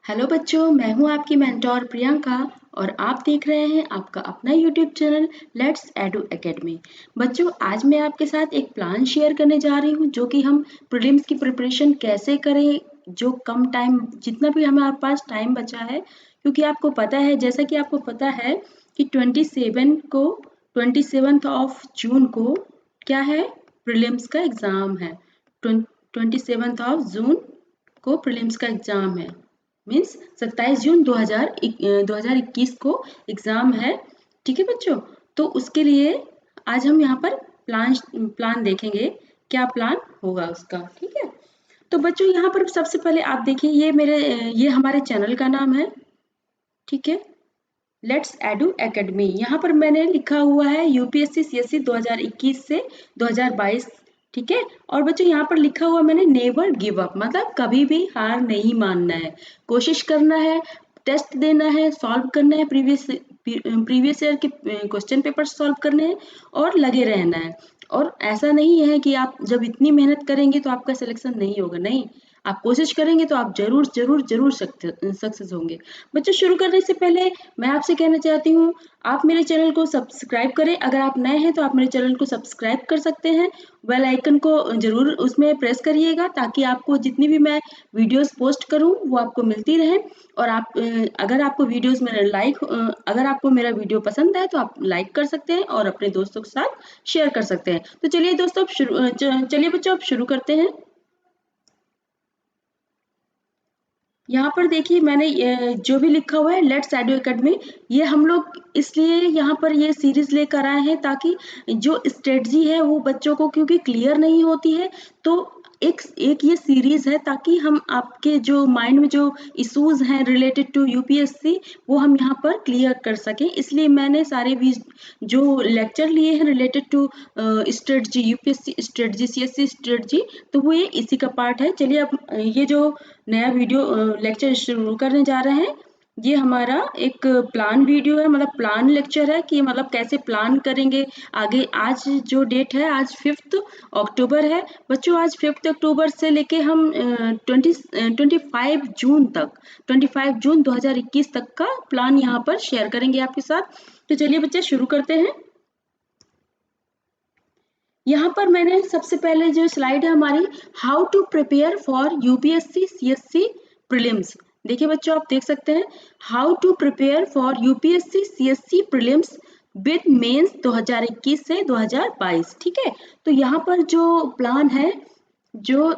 Hello बच्चों, मैं हूं आपकी मेंटोर प्रियंका और आप देख रहे हैं आपका अपना YouTube channel let's edu academy. बच्चों, आज मैं आपके साथ एक प्लान शेयर करने जा रही हूं जो कि हम प्रीलिम्स की प्रिपरेशन कैसे करें, जो कम टाइम जितना भी हमारे पास टाइम बचा है, क्योंकि आपको पता है, जैसा कि आपको पता है कि 27 को क्या है, प्रीलिम्स का एग्ज़ाम है। 27 को प्रीलिम्स का एग्ज़ाम है, मीन्स 27 जून 2021 को एग्ज़ाम है। ठीक है बच्चों, तो उसके लिए आज हम यहाँ पर प्लान देखेंगे, क्या प्लान होगा उसका। ठीक है, तो बच्चों यहाँ पर सबसे पहले आप देखिए, ये हमारे चैनल का नाम है। ठीक है, लेट्स एडू एकेडमी। यहाँ पर मैंने लिखा हुआ है यूपीएससी सीएससी 2021 से 2022। ठीक है, और बच्चों यहाँ पर लिखा हुआ मैंने नेवर गिव अप, मतलब कभी भी हार नहीं मानना है, कोशिश करना है, टेस्ट देना है, सॉल्व करना है, प्रीवियस ईयर के क्वेश्चन पेपर सॉल्व करने हैं और लगे रहना है। और ऐसा नहीं है कि आप जब इतनी मेहनत करेंगे तो आपका सिलेक्शन नहीं होगा, नहीं, आप कोशिश करेंगे तो आप जरूर जरूर जरूर सक्सेस होंगे। बच्चों, शुरू करने से पहले मैं आपसे कहना चाहती हूँ, आप मेरे चैनल को सब्सक्राइब करें। अगर आप नए हैं तो आप मेरे चैनल को सब्सक्राइब कर सकते हैं, बेल आइकन को जरूर उसमें प्रेस करिएगा ताकि आपको जितनी भी मैं वीडियोस पोस्ट करूँ वो आपको मिलती रहे। और अगर आपको वीडियोस अगर आपको मेरा वीडियो पसंद है तो आप लाइक कर सकते हैं और अपने दोस्तों के साथ शेयर कर सकते हैं। तो चलिए दोस्तों, चलिए बच्चों, अब शुरू करते हैं। यहाँ पर देखिए, मैंने जो भी लिखा हुआ है लेट्स एडू एकेडमी, ये हम लोग इसलिए यहाँ पर ये सीरीज लेकर आए हैं ताकि जो स्ट्रेटजी है वो बच्चों को क्योंकि क्लियर नहीं होती है, तो एक एक ये सीरीज है ताकि हम आपके जो माइंड में जो इश्यूज हैं रिलेटेड टू यूपीएससी वो हम यहाँ पर क्लियर कर सकें। इसलिए मैंने सारे भी जो लेक्चर लिए हैं related to strategy, UPSC strategy, CSC strategy, तो वो ये इसी का पार्ट है। चलिए अब ये जो नया वीडियो लेक्चर शुरू करने जा रहे हैं, ये हमारा एक प्लान वीडियो है, मतलब प्लान लेक्चर है कि मतलब कैसे प्लान करेंगे आगे। आज जो डेट है, आज 5 अक्टूबर है बच्चों। आज 5 अक्टूबर से लेके हम 25 जून 2021 तक का प्लान यहाँ पर शेयर करेंगे आपके साथ। तो चलिए बच्चे, शुरू करते हैं। यहाँ पर मैंने सबसे पहले जो स्लाइड है हमारी, how to prepare for UPSC CSC prelims. देखिए बच्चों, आप देख सकते हैं, how to prepare for UPSC CSC prelims with mains 2021 से 2022। ठीक है, तो यहाँ पर जो प्लान है, जो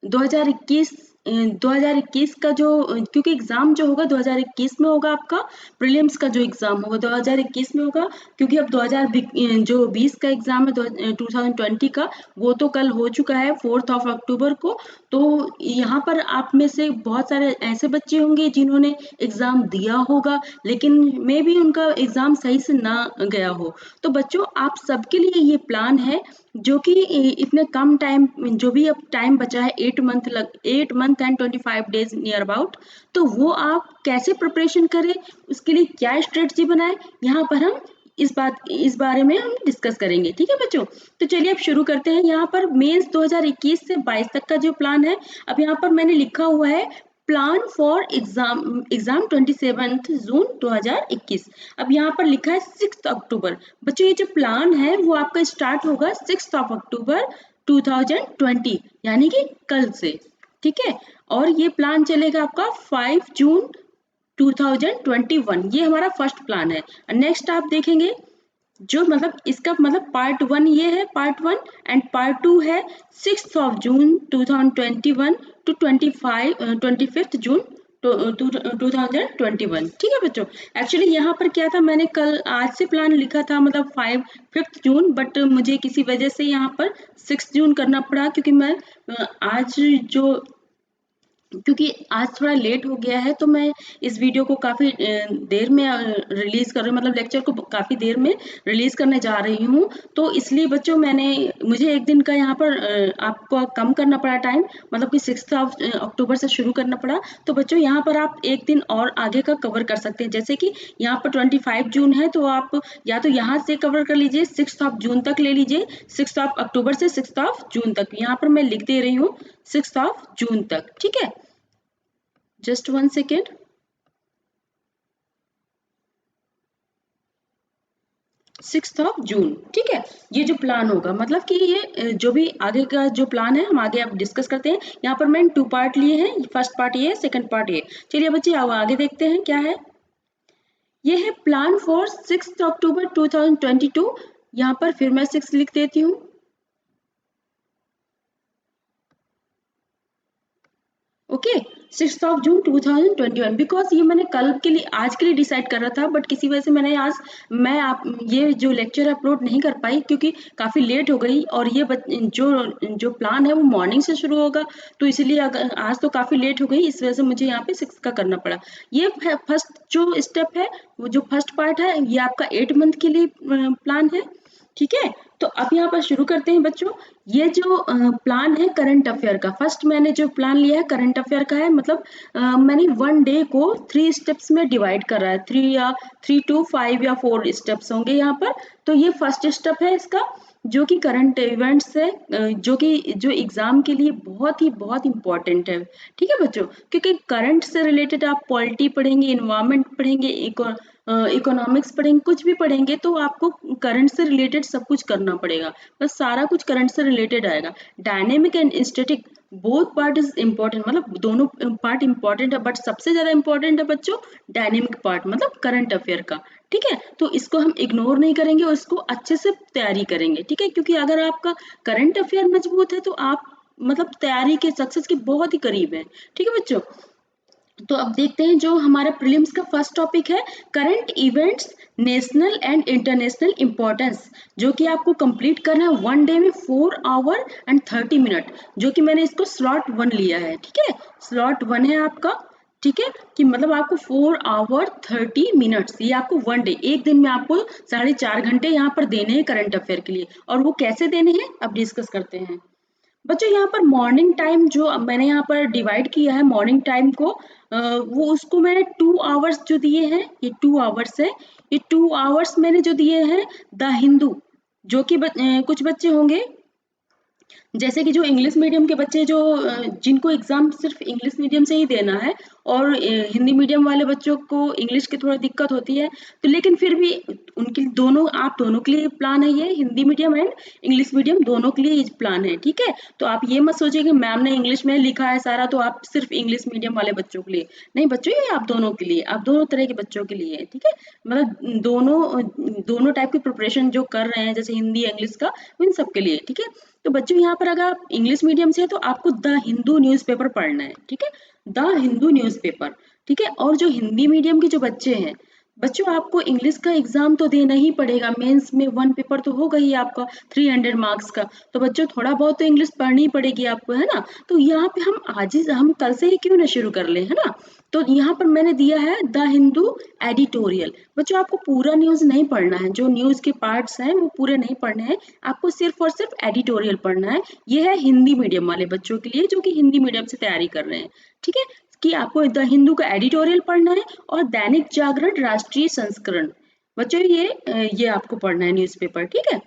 2021 2021 का जो, क्योंकि एग्जाम जो होगा 2021 में होगा, आपका प्रीलिम्स का जो एग्जाम होगा 2021 में होगा, क्योंकि अब 2020 का एग्जाम है 2020 का, वो तो कल हो चुका है 4 अक्टूबर को। तो यहाँ पर आप में से बहुत सारे ऐसे बच्चे होंगे जिन्होंने एग्जाम दिया होगा लेकिन मे भी उनका एग्जाम सही से ना गया हो। तो बच्चों, आप सबके लिए ये प्लान है, जो कि इतने कम टाइम, जो भी अब टाइम बचा है 8 month and 25 days near about, तो वो आप कैसे प्रिपरेशन करें, उसके लिए क्या स्ट्रेटजी बनाए, यहाँ पर हम इस बारे में हम डिस्कस करेंगे। ठीक है बच्चों, तो चलिए अब शुरू करते हैं। यहाँ पर मेंस 2021 से 22 तक का जो प्लान है, अब यहाँ पर मैंने लिखा हुआ है प्लान फॉर एग्जाम 27 जून 2021। अब यहाँ पर लिखा है 6 अक्टूबर। बच्चों, ये जो प्लान है वो आपका स्टार्ट होगा 6 अक्टूबर 2020, यानी कि कल से। ठीक है, और ये प्लान चलेगा आपका 5 जून 2021। ये हमारा फर्स्ट प्लान है। नेक्स्ट आप देखेंगे, जो मतलब इसका मतलब पार्ट 1 ये है, पार्ट 1, एंड पार्ट 2 है 6 जून 2021 टू 25 जून 2021। ठीक है बच्चों, एक्चुअली यहाँ पर क्या था, मैंने कल आज से प्लान लिखा था, मतलब 5 जून, बट मुझे किसी वजह से यहाँ पर 6 जून करना पड़ा, क्योंकि मैं क्योंकि आज थोड़ा लेट हो गया है, तो मैं इस वीडियो को काफ़ी देर में रिलीज़ कर रही हूँ, मतलब लेक्चर को काफ़ी देर में रिलीज़ करने जा रही हूँ। तो इसलिए बच्चों, मुझे एक दिन का यहाँ पर आपको कम करना पड़ा टाइम, मतलब कि 6 अक्टूबर से शुरू करना पड़ा। तो बच्चों, यहाँ पर आप एक दिन और आगे का कवर कर सकते हैं, जैसे कि यहाँ पर 25 जून है, तो आप या तो यहाँ से कवर कर लीजिए, 6 जून तक ले लीजिए, 6 अक्टूबर से 6 जून तक। यहाँ पर मैं लिख दे रही हूँ 6 जून तक। ठीक है, जस्ट 1 सेकेंड। 6 जून, ठीक है। ये जो प्लान होगा मतलब कि ये जो भी आगे का जो प्लान है हम आगे आप डिस्कस करते हैं। यहाँ पर मैंने 2 पार्ट लिए हैं, फर्स्ट पार्ट ये है, सेकंड पार्ट ये। चलिए बच्चे आओ आगे देखते हैं क्या है। ये है प्लान फॉर 6 अक्टूबर 2022। यहाँ पर फिर मैं 6 लिख देती हूँ। Okay, 6 June 2021। बिकॉज ये मैंने कल के लिए आज के लिए डिसाइड कर रहा था, बट किसी वजह से मैंने आज मैं आप ये जो लेक्चर अपलोड नहीं कर पाई क्योंकि काफ़ी लेट हो गई, और ये जो प्लान है वो मॉर्निंग से शुरू होगा, तो इसीलिए अगर आज तो काफ़ी लेट हो गई, इस वजह से मुझे यहाँ पे 6 का करना पड़ा। ये फर्स्ट जो स्टेप है, वो जो फर्स्ट पार्ट है, ये आपका 8 मंथ के लिए प्लान है, ठीक है। तो अब यहाँ पर शुरू करते हैं बच्चों। ये जो प्लान है करंट अफेयर का, फर्स्ट मैंने जो प्लान लिया है करंट अफेयर का है, मतलब मैंने 1 डे को 3 स्टेप्स में डिवाइड कर रहा है, 3 to 5 या 4 स्टेप्स होंगे यहाँ पर। तो ये फर्स्ट स्टेप है इसका, जो कि करंट इवेंट्स है, जो कि जो एग्जाम के लिए बहुत इंपॉर्टेंट है, ठीक है बच्चों। क्योंकि करंट से रिलेटेड आप पॉलिटी पढ़ेंगे, इन्वायरमेंट पढ़ेंगे, इकोनॉमिक्स पढ़ेंगे, कुछ भी पढ़ेंगे तो आपको करंट से रिलेटेड सब कुछ करना पड़ेगा, बस सारा कुछ करंट से रिलेटेड आएगा। Dynamic and static both part is important, मतलब दोनों पार्ट इम्पोर्टेंट है, बट सबसे ज्यादा इम्पोर्टेंट है बच्चों डायनेमिक पार्ट, मतलब करंट अफेयर का, ठीक है। तो इसको हम इग्नोर नहीं करेंगे और इसको अच्छे से तैयारी करेंगे, ठीक है। क्योंकि अगर आपका करंट अफेयर मजबूत है तो आप मतलब तैयारी के सक्सेस के बहुत ही करीब है, ठीक है बच्चों। तो अब देखते हैं जो हमारा प्रीलिम्स का फर्स्ट टॉपिक है, current events national and international importance, जो कि आपको कंप्लीट करना है 1 डे में 4 hour and 30 minute, जो कि मैंने इसको स्लॉट 1 लिया है, ठीक है। स्लॉट 1 है आपका, ठीक है, कि मतलब आपको 4 hour 30 minutes, ये आपको 1 डे, एक दिन में आपको 4.5 घंटे यहाँ पर देने हैं करंट अफेयर के लिए। और वो कैसे देने हैं अब डिस्कस करते हैं बच्चों। यहाँ पर मॉर्निंग टाइम जो मैंने यहाँ पर डिवाइड किया है मॉर्निंग टाइम को, वो उसको मैंने 2 hours जो दिए हैं, ये 2 hours है। ये 2 hours मैंने जो दिए हैं द हिंदू, जो कि कुछ बच्चे होंगे जैसे कि जो इंग्लिश मीडियम के बच्चे जो जिनको एग्जाम सिर्फ इंग्लिश मीडियम से ही देना है, और हिंदी मीडियम वाले बच्चों को इंग्लिश की थोड़ा दिक्कत होती है, तो लेकिन फिर भी उनके दोनों आप दोनों के लिए प्लान है, ये Hindi medium and English medium दोनों के लिए प्लान है, ठीक है। तो आप ये मत सोचिए कि मैम ने इंग्लिश में लिखा है सारा तो आप सिर्फ इंग्लिश मीडियम वाले बच्चों के लिए, नहीं बच्चों, ये आप दोनों के लिए, आप दोनों तरह के बच्चों के लिए है, ठीक है। मतलब दोनों टाइप की प्रिपरेशन जो कर रहे हैं, जैसे हिंदी इंग्लिश का, इन सब के लिए, ठीक है। तो बच्चों यहाँ पर अगर आप इंग्लिश मीडियम से है तो आपको द हिंदू न्यूज़पेपर पढ़ना है, ठीक है, द हिंदू न्यूज़पेपर, ठीक है। और जो हिंदी मीडियम के जो बच्चे हैं बच्चों, आपको इंग्लिश का एग्जाम तो देना ही पड़ेगा, मेंस में 1 पेपर तो होगा ही आपका 300 मार्क्स का, तो बच्चों थोड़ा बहुत तो इंग्लिश पढ़नी पड़ेगी आपको, है ना। तो यहाँ पे हम कल से ही क्यों ना शुरू कर लें, है ना। तो यहाँ पर मैंने दिया है द हिंदू एडिटोरियल। बच्चों आपको पूरा न्यूज़ नहीं पढ़ना है, जो न्यूज़ के पार्ट्स हैं वो पूरे नहीं पढ़ने हैं, आपको सिर्फ और सिर्फ एडिटोरियल पढ़ना है। ये है हिंदी मीडियम वाले बच्चों के लिए जो कि हिंदी मीडियम से तैयारी कर रहे हैं, ठीक है, कि आपको द हिंदू का एडिटोरियल पढ़ना है, और दैनिक जागरण राष्ट्रीय संस्करण, बच्चों ये आपको पढ़ना है न्यूज़पेपर, ठीक है।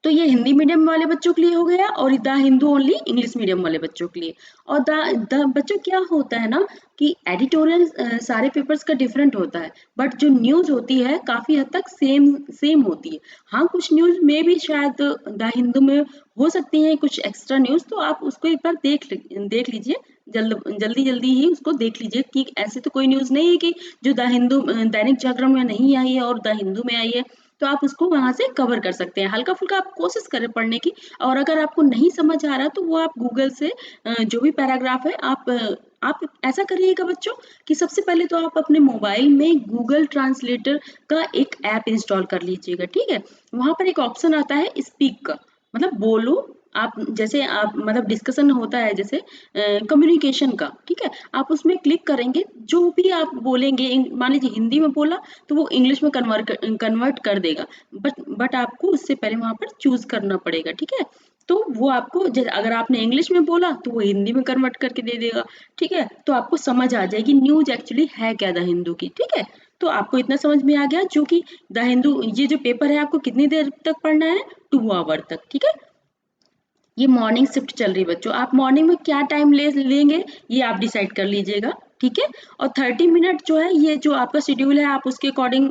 तो ये हिंदी मीडियम वाले बच्चों के लिए हो गया, और the Hindu only English medium वाले बच्चों के लिए। और द बच्चों क्या होता है ना कि एडिटोरियल सारे पेपर्स का डिफरेंट होता है, बट जो न्यूज़ होती है काफ़ी हद तक सेम सेम होती है। हाँ, कुछ न्यूज़ में भी शायद द हिंदू में हो सकती है कुछ एक्स्ट्रा न्यूज़, तो आप उसको एक बार देख लीजिए, जल्दी जल्दी ही उसको देख लीजिए कि ऐसे तो कोई न्यूज़ नहीं है कि जो द हिंदू दैनिक जागरण में नहीं आई है और द हिंदू में आई है, तो आप उसको वहां से कवर कर सकते हैं। हल्का फुल्का आप कोशिश करें पढ़ने की, और अगर आपको नहीं समझ आ रहा तो वो आप गूगल से जो भी पैराग्राफ है आप ऐसा करिएगा बच्चों कि सबसे पहले तो आप अपने मोबाइल में गूगल ट्रांसलेटर का एक ऐप इंस्टॉल कर लीजिएगा, ठीक है। वहां पर एक ऑप्शन आता है स्पीक का, मतलब बोलो, आप जैसे आप मतलब डिस्कशन होता है जैसे कम्युनिकेशन का, ठीक है, आप उसमें क्लिक करेंगे, जो भी आप बोलेंगे, मान लीजिए हिंदी में बोला तो वो इंग्लिश में कन्वर्ट कर देगा, बट आपको उससे पहले वहां पर चूज करना पड़ेगा, ठीक है। तो वो आपको अगर आपने इंग्लिश में बोला तो वो हिंदी में कन्वर्ट करके दे देगा, ठीक है। तो आपको समझ आ जाएगी न्यूज एक्चुअली है क्या द हिंदू की, ठीक है। तो आपको इतना समझ में आ गया, जो कि द हिंदू ये जो पेपर है आपको कितनी देर तक पढ़ना है, 2 आवर तक, ठीक है। ये मॉर्निंग शिफ्ट चल रही है बच्चों, आप मॉर्निंग में क्या टाइम लेंगे ये आप डिसाइड कर लीजिएगा, ठीक है। और 30 मिनट जो है ये जो आपका शेड्यूल है आप उसके अकॉर्डिंग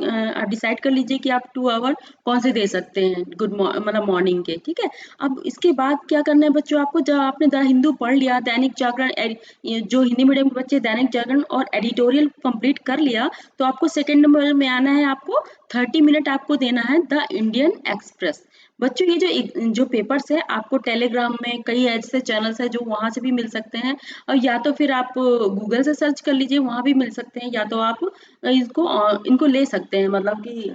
डिसाइड कर लीजिए कि आप 2 आवर कौन से दे सकते हैं मतलब मॉर्निंग के, ठीक है। अब इसके बाद क्या करना है बच्चों, आपको जब आपने द हिंदू पढ़ लिया, दैनिक जागरण, ये जो हिंदी मीडियम के बच्चे दैनिक जागरण और एडिटोरियल कंप्लीट कर लिया, तो आपको सेकेंड नंबर में आना है, आपको 30 मिनट आपको देना है द इंडियन एक्सप्रेस। बच्चों ये जो पेपर्स है आपको टेलीग्राम में कई ऐसे चैनल्स है जो वहां से भी मिल सकते हैं, और या तो फिर आप गूगल से सर्च कर लीजिए, वहां भी मिल सकते हैं, या तो आप इनको ले सकते हैं, मतलब कि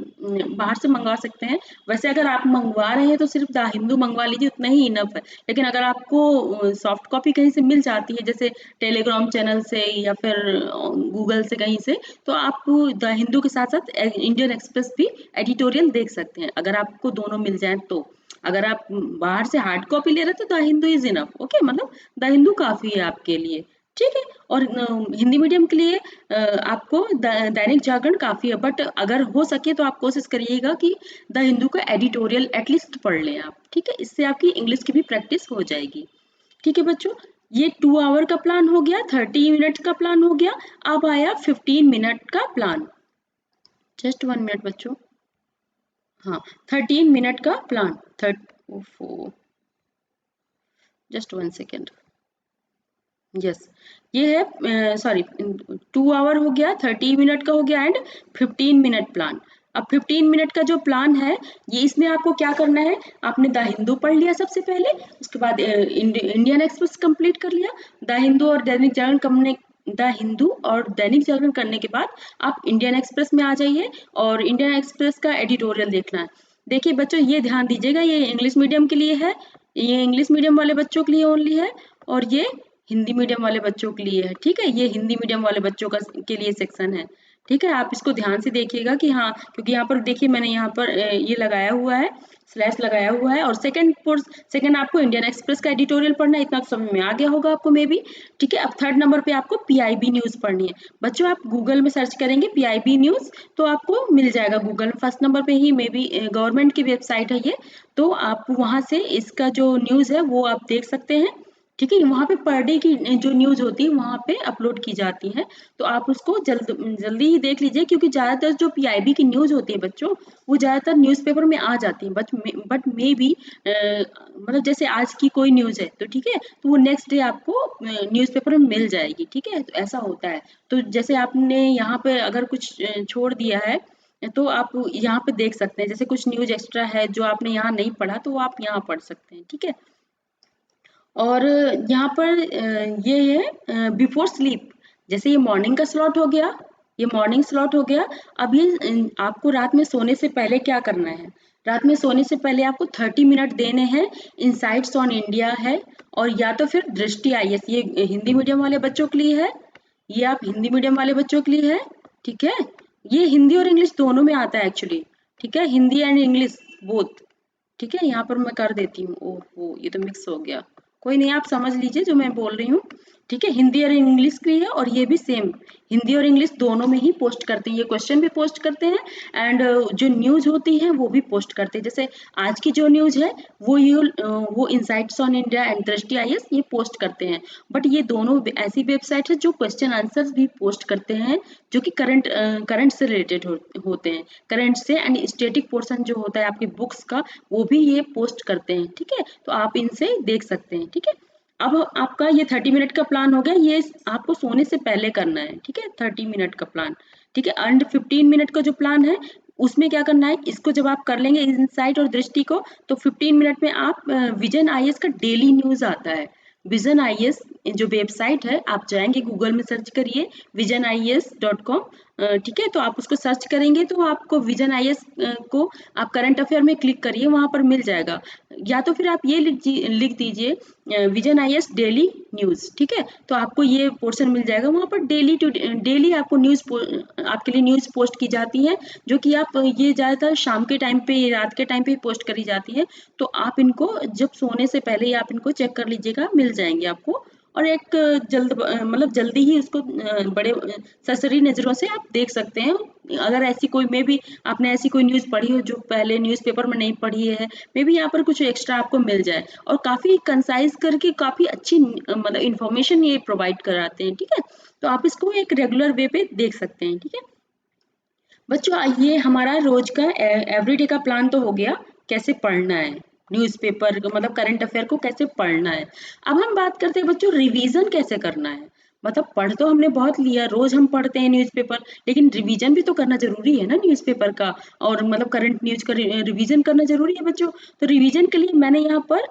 बाहर से मंगवा सकते हैं। वैसे अगर आप मंगवा रहे हैं तो सिर्फ द हिंदू मंगवा लीजिए, उतना ही इनफ है। लेकिन अगर आपको सॉफ्ट कॉपी कहीं से मिल जाती है, जैसे टेलीग्राम चैनल से या फिर गूगल से कहीं से, तो आप द हिंदू के साथ साथ इंडियन एक्सप्रेस भी एडिटोरियल देख सकते हैं, अगर आपको दोनों मिल जाए तो। अगर आप बाहर से हार्ड कॉपी ले रहे हैं तो the Hindu is enough, okay, मतलब द हिंदू काफी है आपके लिए, ठीक है। और हिंदी मीडियम के लिए आपको दैनिक जागरण काफी है, बट अगर हो सके तो आप कोशिश करिएगा कि द हिंदू का एडिटोरियल एटलीस्ट पढ़ लें आप, ठीक है, इससे आपकी इंग्लिश की भी प्रैक्टिस हो जाएगी, ठीक है बच्चों। ये 2 आवर का प्लान हो गया, 30 मिनट का प्लान हो गया। अब आया 15 मिनट का प्लान, जस्ट 1 मिनट बच्चों, हाँ, 13 मिनट का प्लान, जस्ट 1 सेकेंड, यस, ये है, सॉरी, 2 आवर हो गया, 30 मिनट का हो गया, एंड 15 मिनट प्लान। अब 15 मिनट का जो प्लान है, ये इसमें आपको क्या करना है, आपने द हिंदू पढ़ लिया सबसे पहले, उसके बाद इंडियन एक्सप्रेस कंप्लीट कर लिया, द हिंदू और दैनिक जागरण द हिंदू और दैनिक जागरण करने के बाद आप इंडियन एक्सप्रेस में आ जाइए, और इंडियन एक्सप्रेस का एडिटोरियल देखना है। देखिए बच्चों ये ध्यान दीजिएगा, ये इंग्लिश मीडियम के लिए है, ये इंग्लिश मीडियम वाले बच्चों के लिए ओनली है, और ये हिंदी मीडियम वाले बच्चों के लिए है, ठीक है, ये हिंदी मीडियम वाले बच्चों का के लिए सेक्शन है, ठीक है। आप इसको ध्यान से देखिएगा कि हाँ, क्योंकि यहाँ पर देखिए मैंने यहाँ पर ये लगाया हुआ है, स्लैश लगाया हुआ है, और सेकंड आपको इंडियन एक्सप्रेस का एडिटोरियल पढ़ना है, इतना तो समझ में आ गया होगा आपको मे बी, ठीक है। अब थर्ड नंबर पे आपको पीआईबी न्यूज पढ़नी है बच्चों, आप गूगल में सर्च करेंगे पीआईबी न्यूज तो आपको मिल जाएगा गूगल में, फर्स्ट नंबर पे ही मे बी, गवर्नमेंट की वेबसाइट है ये, तो आप वहां से इसका जो न्यूज है वो आप देख सकते हैं, ठीक है। वहां पे पर डे की जो न्यूज होती है वहां पे अपलोड की जाती है, तो आप उसको जल्दी ही देख लीजिए, क्योंकि ज्यादातर जो पीआईबी की न्यूज होती है बच्चों, वो ज्यादातर न्यूज़पेपर में आ जाती है, बट मे बी मतलब जैसे आज की कोई न्यूज है तो ठीक है, तो वो नेक्स्ट डे आपको न्यूज़पेपर में मिल जाएगी, ठीक है, तो ऐसा होता है। तो जैसे आपने यहाँ पे अगर कुछ छोड़ दिया है तो आप यहाँ पे देख सकते हैं, जैसे कुछ न्यूज एक्स्ट्रा है जो आपने यहाँ नहीं पढ़ा तो वो आप यहाँ पढ़ सकते हैं, ठीक है। और यहाँ पर ये है बिफोर स्लीप, जैसे ये मॉर्निंग का स्लॉट हो गया, ये मॉर्निंग स्लॉट हो गया। अब ये आपको रात में सोने से पहले क्या करना है, रात में सोने से पहले आपको 30 मिनट देने हैं, इनसाइट्स ऑन इंडिया है, और या तो फिर दृष्टि आईएएस, ये हिंदी मीडियम वाले बच्चों के लिए है, ये आप हिंदी मीडियम वाले बच्चों के लिए है, ठीक है। ये हिंदी और इंग्लिश दोनों में आता है एक्चुअली, ठीक है, हिंदी एंड इंग्लिश बोथ, ठीक है। यहाँ पर मैं कर देती हूँ, ओहो ये तो मिक्स हो गया, कोई नहीं, आप समझ लीजिए जो मैं बोल रही हूँ, ठीक है। हिंदी और इंग्लिश के लिए, और ये भी सेम, हिंदी और इंग्लिश दोनों में ही पोस्ट करते हैं, ये क्वेश्चन भी पोस्ट करते हैं, एंड जो न्यूज होती है वो भी पोस्ट करते हैं। जैसे आज की जो न्यूज है वो इनसाइट्स ऑन इंडिया एंड दृष्टि आईएएस ये पोस्ट करते हैं, बट ये दोनों ऐसी वेबसाइट है जो क्वेश्चन आंसर्स भी पोस्ट करते हैं, जो कि करंट से रिलेटेड होते हैं, करंट से, एंड स्टैटिक पोर्शन जो होता है आपकी बुक्स का वो भी ये पोस्ट करते हैं, ठीक है, तो आप इनसे देख सकते हैं, ठीक है। अब आपका ये 30 मिनट का प्लान हो गया, ये आपको सोने से पहले करना है, ठीक है, 30 मिनट का प्लान, ठीक है। एंड 15 मिनट का जो प्लान है उसमें क्या करना है, इसको जब आप कर लेंगे इनसाइट और दृष्टि को, तो 15 मिनट में आप विजन आईएएस का डेली न्यूज आता है, विजन आईएएस जो वेबसाइट है, आप जाएंगे गूगल में सर्च करिए visionis.com, ठीक है, तो आप उसको सर्च करेंगे तो आपको विजन आईएएस को आप करंट अफेयर में क्लिक करिए, वहां पर मिल जाएगा, या तो फिर आप ये लिख दीजिए विजन आईएएस डेली न्यूज, ठीक है, तो आपको ये पोर्शन मिल जाएगा, वहां पर डेली आपको आपके लिए न्यूज पोस्ट की जाती है, जो कि आप ये ज्यादातर शाम के टाइम पे, रात के टाइम पे पोस्ट करी जाती है, तो आप इनको जब सोने से पहले ही आप इनको चेक कर लीजिएगा, मिल जाएंगे आपको, और एक मतलब जल्दी ही उसको बड़े सरसरी नज़रों से आप देख सकते हैं। अगर ऐसी कोई मे भी आपने ऐसी कोई न्यूज़ पढ़ी हो जो पहले न्यूज़पेपर में नहीं पढ़ी है, मे भी यहाँ पर कुछ एक्स्ट्रा आपको मिल जाए, और काफ़ी कंसाइज करके काफ़ी अच्छी मतलब इन्फॉर्मेशन ये प्रोवाइड कराते हैं, ठीक है। तो आप इसको एक रेगुलर वे पे देख सकते हैं, ठीक है बच्चों। ये हमारा रोज का एवरीडे का प्लान तो हो गया, कैसे पढ़ना है न्यूज़पेपर मतलब करंट अफेयर को कैसे पढ़ना है। अब हम बात करते हैं बच्चों रिवीजन कैसे करना है। मतलब पढ़ तो हमने बहुत लिया, रोज हम पढ़ते हैं न्यूज़पेपर, लेकिन रिवीजन भी तो करना जरूरी है ना न्यूज़पेपर का, और मतलब करंट न्यूज का रिवीजन करना जरूरी है बच्चों। तो रिवीजन के लिए मैंने यहाँ पर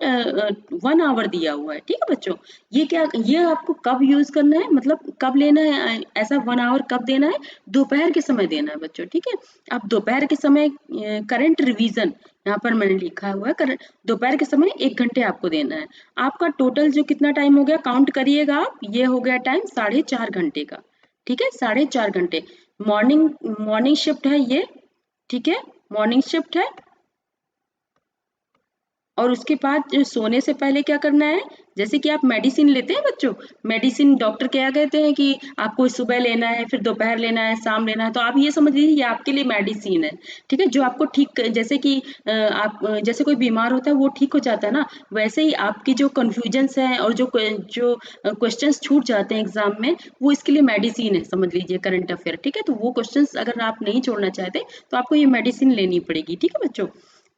1 आवर दिया हुआ है, ठीक है बच्चों। ये आपको कब यूज करना है, मतलब कब लेना है, ऐसा 1 आवर कब देना है, दोपहर के समय देना है बच्चों, ठीक है। अब दोपहर के समय करंट रिवीजन यहाँ पर मैंने लिखा हुआ है, करंट दोपहर के समय 1 घंटे आपको देना है। आपका टोटल जो कितना टाइम हो गया काउंट करिएगा आप, ये हो गया टाइम 4.5 घंटे का, ठीक है 4.5 घंटे। मॉर्निंग मॉर्निंग शिफ्ट है ये, ठीक है मॉर्निंग शिफ्ट है। और उसके बाद सोने से पहले क्या करना है, जैसे कि आप मेडिसिन लेते हैं बच्चों, मेडिसिन डॉक्टर क्या कहते हैं कि आपको सुबह लेना है, फिर दोपहर लेना है, शाम लेना है, तो आप ये समझ लीजिए ये आपके लिए मेडिसिन है, ठीक है, जो आपको ठीक जैसे कि जैसे कोई बीमार होता है वो ठीक हो जाता है ना, वैसे ही आपकी जो कन्फ्यूजन्स हैं और जो क्वेश्चंस छूट जाते हैं एग्जाम में, वो इसके लिए मेडिसिन है समझ लीजिए करंट अफेयर, ठीक है। तो वो क्वेश्चंस अगर आप नहीं छोड़ना चाहते तो आपको ये मेडिसिन लेनी पड़ेगी, ठीक है बच्चों।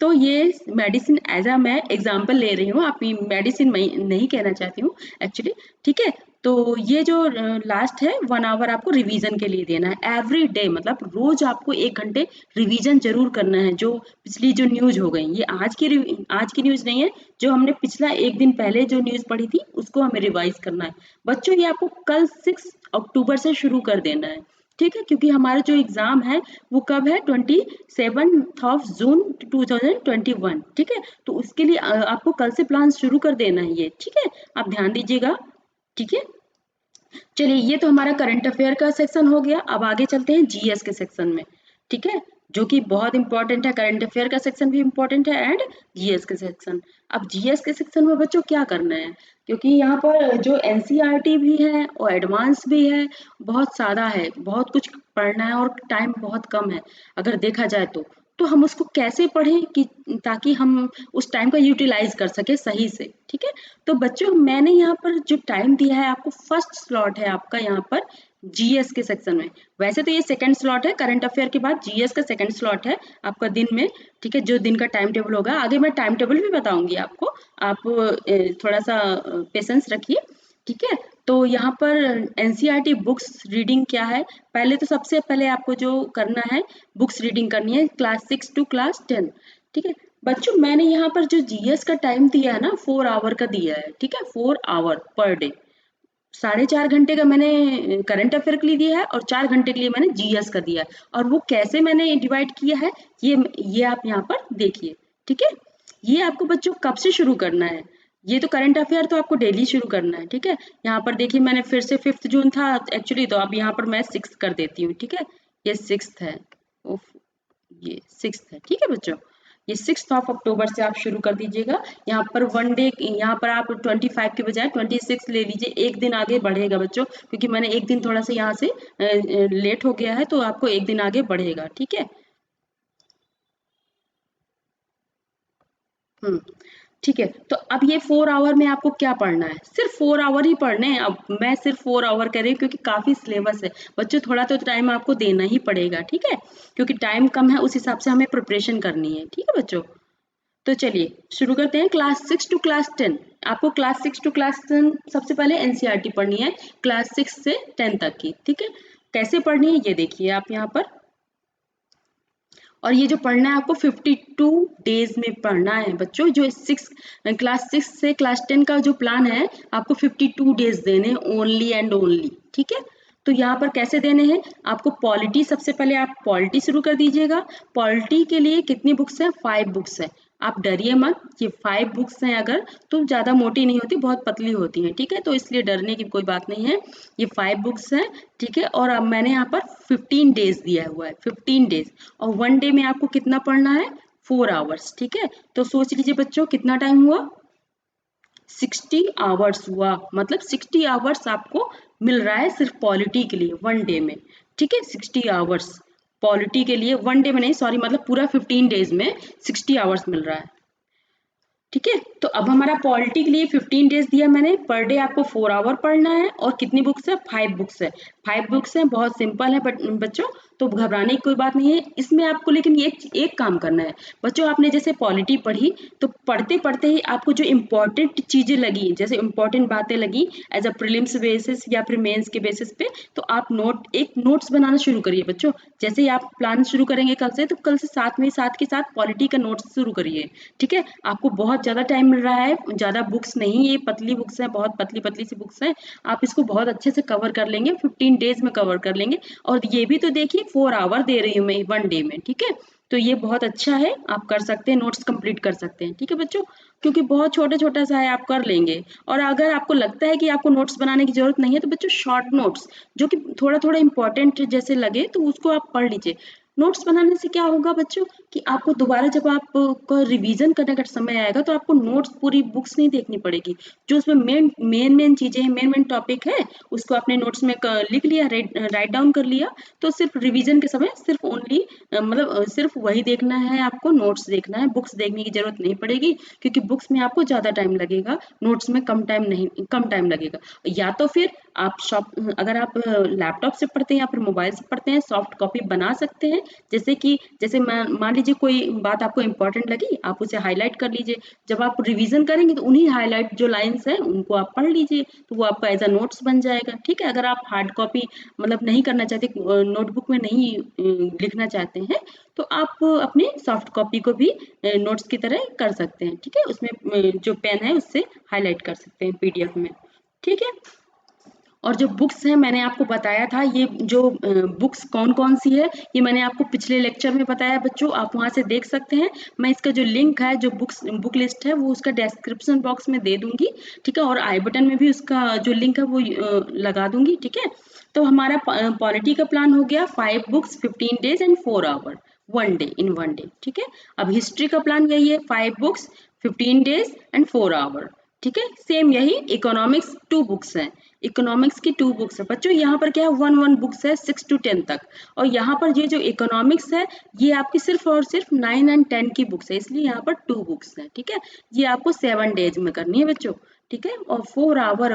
तो ये मेडिसिन एज अ मैं एग्जांपल ले रही हूँ, आप मेडिसिन नहीं कहना चाहती हूँ एक्चुअली, ठीक है। तो ये जो लास्ट है 1 आवर आपको रिवीजन के लिए देना है एवरी डे, मतलब रोज आपको 1 घंटे रिवीजन जरूर करना है। जो पिछली जो न्यूज हो गई, ये आज की न्यूज नहीं है, जो हमने पिछला एक दिन पहले जो न्यूज पढ़ी थी उसको हमें रिवाइज करना है बच्चों। ये आपको कल 6 अक्टूबर से शुरू कर देना है, ठीक है, क्योंकि हमारा जो एग्जाम है वो कब है 27 जून 2021, ठीक है। तो उसके लिए आपको कल से प्लान शुरू कर देना है ये, ठीक है, आप ध्यान दीजिएगा, ठीक है। चलिए ये तो हमारा करंट अफेयर का सेक्शन हो गया, अब आगे चलते हैं जीएस के सेक्शन में, ठीक है, जो कि बहुत इंपॉर्टेंट है। करंट अफेयर का सेक्शन भी इंपॉर्टेंट है एंड जीएस के सेक्शन। अब जीएस के सेक्शन में बच्चों क्या करना है, क्योंकि यहाँ पर जो एनसीईआरटी भी है और एडवांस भी है, बहुत सारा है, बहुत कुछ पढ़ना है और टाइम बहुत कम है अगर देखा जाए तो हम उसको कैसे पढ़ें कि ताकि हम उस टाइम का यूटिलाइज कर सके सही से, ठीक है। तो बच्चों मैंने यहाँ पर जो टाइम दिया है आपको, फर्स्ट स्लॉट है आपका यहाँ पर जीएस के सेक्शन में। वैसे तो ये सेकंड स्लॉट है, करंट अफेयर के बाद जीएस का सेकंड स्लॉट है आपका दिन में, ठीक है, जो दिन का टाइम टेबल होगा। आगे मैं टाइम टेबल भी बताऊंगी आपको, आप थोड़ा सा पेशेंस रखिए, ठीक है। तो यहाँ पर एनसीईआरटी बुक्स रीडिंग क्या है, पहले तो सबसे पहले आपको जो करना है बुक्स रीडिंग करनी है क्लास 6 टू क्लास 10, ठीक है बच्चों। मैंने यहाँ पर जो जीएस का टाइम दिया है ना 4 आवर का दिया है, ठीक है, 4 आवर पर डे। 4.5 घंटे का मैंने करंट अफेयर के लिए दिया है और 4 घंटे के लिए मैंने जीएस का दिया है। और वो कैसे मैंने डिवाइड किया है ये आप यहाँ पर देखिए, ठीक है। ये आपको बच्चों कब से शुरू करना है, ये तो करंट अफेयर तो आपको डेली शुरू करना है, ठीक है। यहाँ पर देखिए मैंने फिर से 5 जून था एक्चुअली, तो अब यहाँ पर मैं 6 कर देती हूँ, ठीक है, ये 6 है, ये 6 है, ठीक है बच्चों। ये 6 अक्टूबर से आप शुरू कर दीजिएगा। यहाँ पर 1 डे, यहाँ पर आप 25 के बजाय 26 ले लीजिए, एक दिन आगे बढ़ेगा बच्चों, क्योंकि मैंने एक दिन थोड़ा सा यहाँ से लेट हो गया है, तो आपको एक दिन आगे बढ़ेगा, ठीक है। हम्म, ठीक है। तो अब ये 4 आवर में आपको क्या पढ़ना है, सिर्फ 4 आवर ही पढ़ने हैं। अब मैं सिर्फ 4 आवर कर रही हूँ क्योंकि काफी सिलेबस है बच्चों, थोड़ा तो टाइम आपको देना ही पड़ेगा, ठीक है, क्योंकि टाइम कम है, उस हिसाब से हमें प्रिपरेशन करनी है, ठीक है बच्चों। तो चलिए शुरू करते हैं क्लास 6 टू क्लास 10। आपको क्लास 6 टू क्लास 10 सबसे पहले एनसीईआरटी पढ़नी है, क्लास 6 से 10 तक की, ठीक है। कैसे पढ़नी है ये देखिए आप यहाँ पर, और ये जो पढ़ना है आपको 52 डेज में पढ़ना है बच्चों। जो क्लास 6 से क्लास 10 का जो प्लान है आपको 52 डेज देने ओनली एंड ओनली, ठीक है। तो यहाँ पर कैसे देने हैं आपको, पॉलिटी सबसे पहले आप पॉलिटी शुरू कर दीजिएगा। पॉलिटी के लिए कितनी बुक्स है, 5 बुक्स है, आप डरिए मत, ये 5 बुक्स हैं अगर, तो ज्यादा मोटी नहीं होती, बहुत पतली होती हैं, ठीक है, तो इसलिए डरने की कोई बात नहीं है। ये 5 बुक्स हैं, ठीक है। और अब मैंने यहाँ पर 15 डेज दिया हुआ है, 15 डेज, और 1 डे में आपको कितना पढ़ना है, 4 आवर्स, ठीक है। तो सोच लीजिए बच्चों कितना टाइम हुआ, 60 आवर्स हुआ, मतलब 60 आवर्स आपको मिल रहा है सिर्फ पॉलिटी के लिए 1 डे में। ठीक है, 60 आवर्स पॉलिटी के लिए 1 डे में नहीं, सॉरी, मतलब पूरा 15 डेज में 60 आवर्स मिल रहा है। ठीक है, तो अब हमारा पॉलिटी के लिए 15 डेज दिया मैंने, पर डे आपको 4 आवर पढ़ना है। और कितनी बुक्स है? 5 बुक्स है। 5 बुक्स है, बहुत सिंपल है बच्चों, तो घबराने की कोई बात नहीं है इसमें आपको। लेकिन एक काम करना है बच्चों, आपने जैसे पॉलिटी पढ़ी तो पढ़ते पढ़ते ही आपको जो इम्पोर्टेंट चीजें लगी, जैसे इम्पोर्टेंट बातें लगी एज अ प्रीलिम्स बेसिस या फिर मेंस के बेसिस पे, तो आप नोट्स बनाना शुरू करिए बच्चों। जैसे ही आप प्लान शुरू करेंगे कल से, तो कल से साथ के साथ पॉलिटी का नोट्स शुरू करिए। ठीक है, आपको बहुत ज्यादा टाइम मिल रहा है, ज्यादा बुक्स नहीं, ये पतली बुक्स है, बहुत पतली पतली सी बुक्स है, आप इसको बहुत अच्छे से कवर कर लेंगे, 15 डेज में कवर कर लेंगे। और ये भी तो देखिए 4 आवर दे रही हूँ मैं 1 डे में। ठीक है, तो ये बहुत अच्छा है, आप कर सकते हैं, नोट्स कंप्लीट कर सकते हैं। ठीक है बच्चों, क्योंकि बहुत छोटा छोटा सा है, आप कर लेंगे। और अगर आपको लगता है कि आपको नोट्स बनाने की जरूरत नहीं है, तो बच्चों शॉर्ट नोट्स जो कि थोड़ा थोड़ा इंपॉर्टेंट जैसे लगे, तो उसको आप पढ़ लीजिए। नोट्स बनाने से क्या होगा बच्चों कि आपको दोबारा जब आपको रिवीजन करने का समय आएगा, तो आपको नोट्स पूरी बुक्स नहीं देखनी पड़ेगी। जो उसमें मेन चीजें हैं, मेन टॉपिक है, उसको आपने नोट्स में लिख लिया, राइट डाउन कर लिया, तो सिर्फ रिवीजन के समय सिर्फ ओनली सिर्फ वही देखना है, आपको नोट्स देखना है, बुक्स देखने की जरूरत नहीं पड़ेगी। क्योंकि बुक्स में आपको ज्यादा टाइम लगेगा, नोट्स में कम टाइम लगेगा। या तो फिर आप अगर आप लैपटॉप से पढ़ते हैं या फिर मोबाइल से पढ़ते हैं, सॉफ्ट कॉपी बना सकते हैं। जैसे मान लीजिए कोई बात आपको इंपॉर्टेंट लगी, आप उसे हाईलाइट कर लीजिए। जब आप रिवीजन करेंगे तो उन्हीं हाईलाइट जो लाइंस हैं उनको आप पढ़ लीजिए, तो वो आपका एज अ नोट्स बन जाएगा। ठीक है, अगर आप हार्ड कॉपी मतलब नहीं करना चाहते, नोटबुक में नहीं लिखना चाहते हैं, तो आप अपनी सॉफ्ट कॉपी को भी नोट्स की तरह कर सकते हैं। ठीक है, उसमें जो पेन है उससे हाईलाइट कर सकते हैं पीडीएफ में। ठीक है, और जो बुक्स है मैंने आपको बताया था, ये जो बुक्स कौन कौन सी है, ये मैंने आपको पिछले लेक्चर में बताया बच्चों, आप वहां से देख सकते हैं। मैं इसका जो लिंक है, जो बुक लिस्ट है, वो उसका डिस्क्रिप्शन बॉक्स में दे दूंगी। ठीक है, और आई बटन में भी उसका जो लिंक है वो लगा दूंगी। ठीक है, तो हमारा पॉलिटी का प्लान हो गया 5 books 15 days and 4 hour 1 day in 1 day. ठीक है, अब हिस्ट्री का प्लान यही है, 5 बुक्स 15 डेज एंड 4 आवर। ठीक है, सेम यही। इकोनॉमिक्स 2 बुक्स हैं, इकोनॉमिक्स की 2 बुक्स है बच्चों। यहाँ पर क्या है, 1 बुक्स है 6 to 10 तक। और यहाँ पर ये जो इकोनॉमिक्स है, ये आपकी सिर्फ और सिर्फ 9 and 10 की बुक्स है, इसलिए यहाँ पर 2 बुक्स है। ठीक है, ये आपको 7 डेज में करनी है बच्चों। ठीक है, और 4 आवर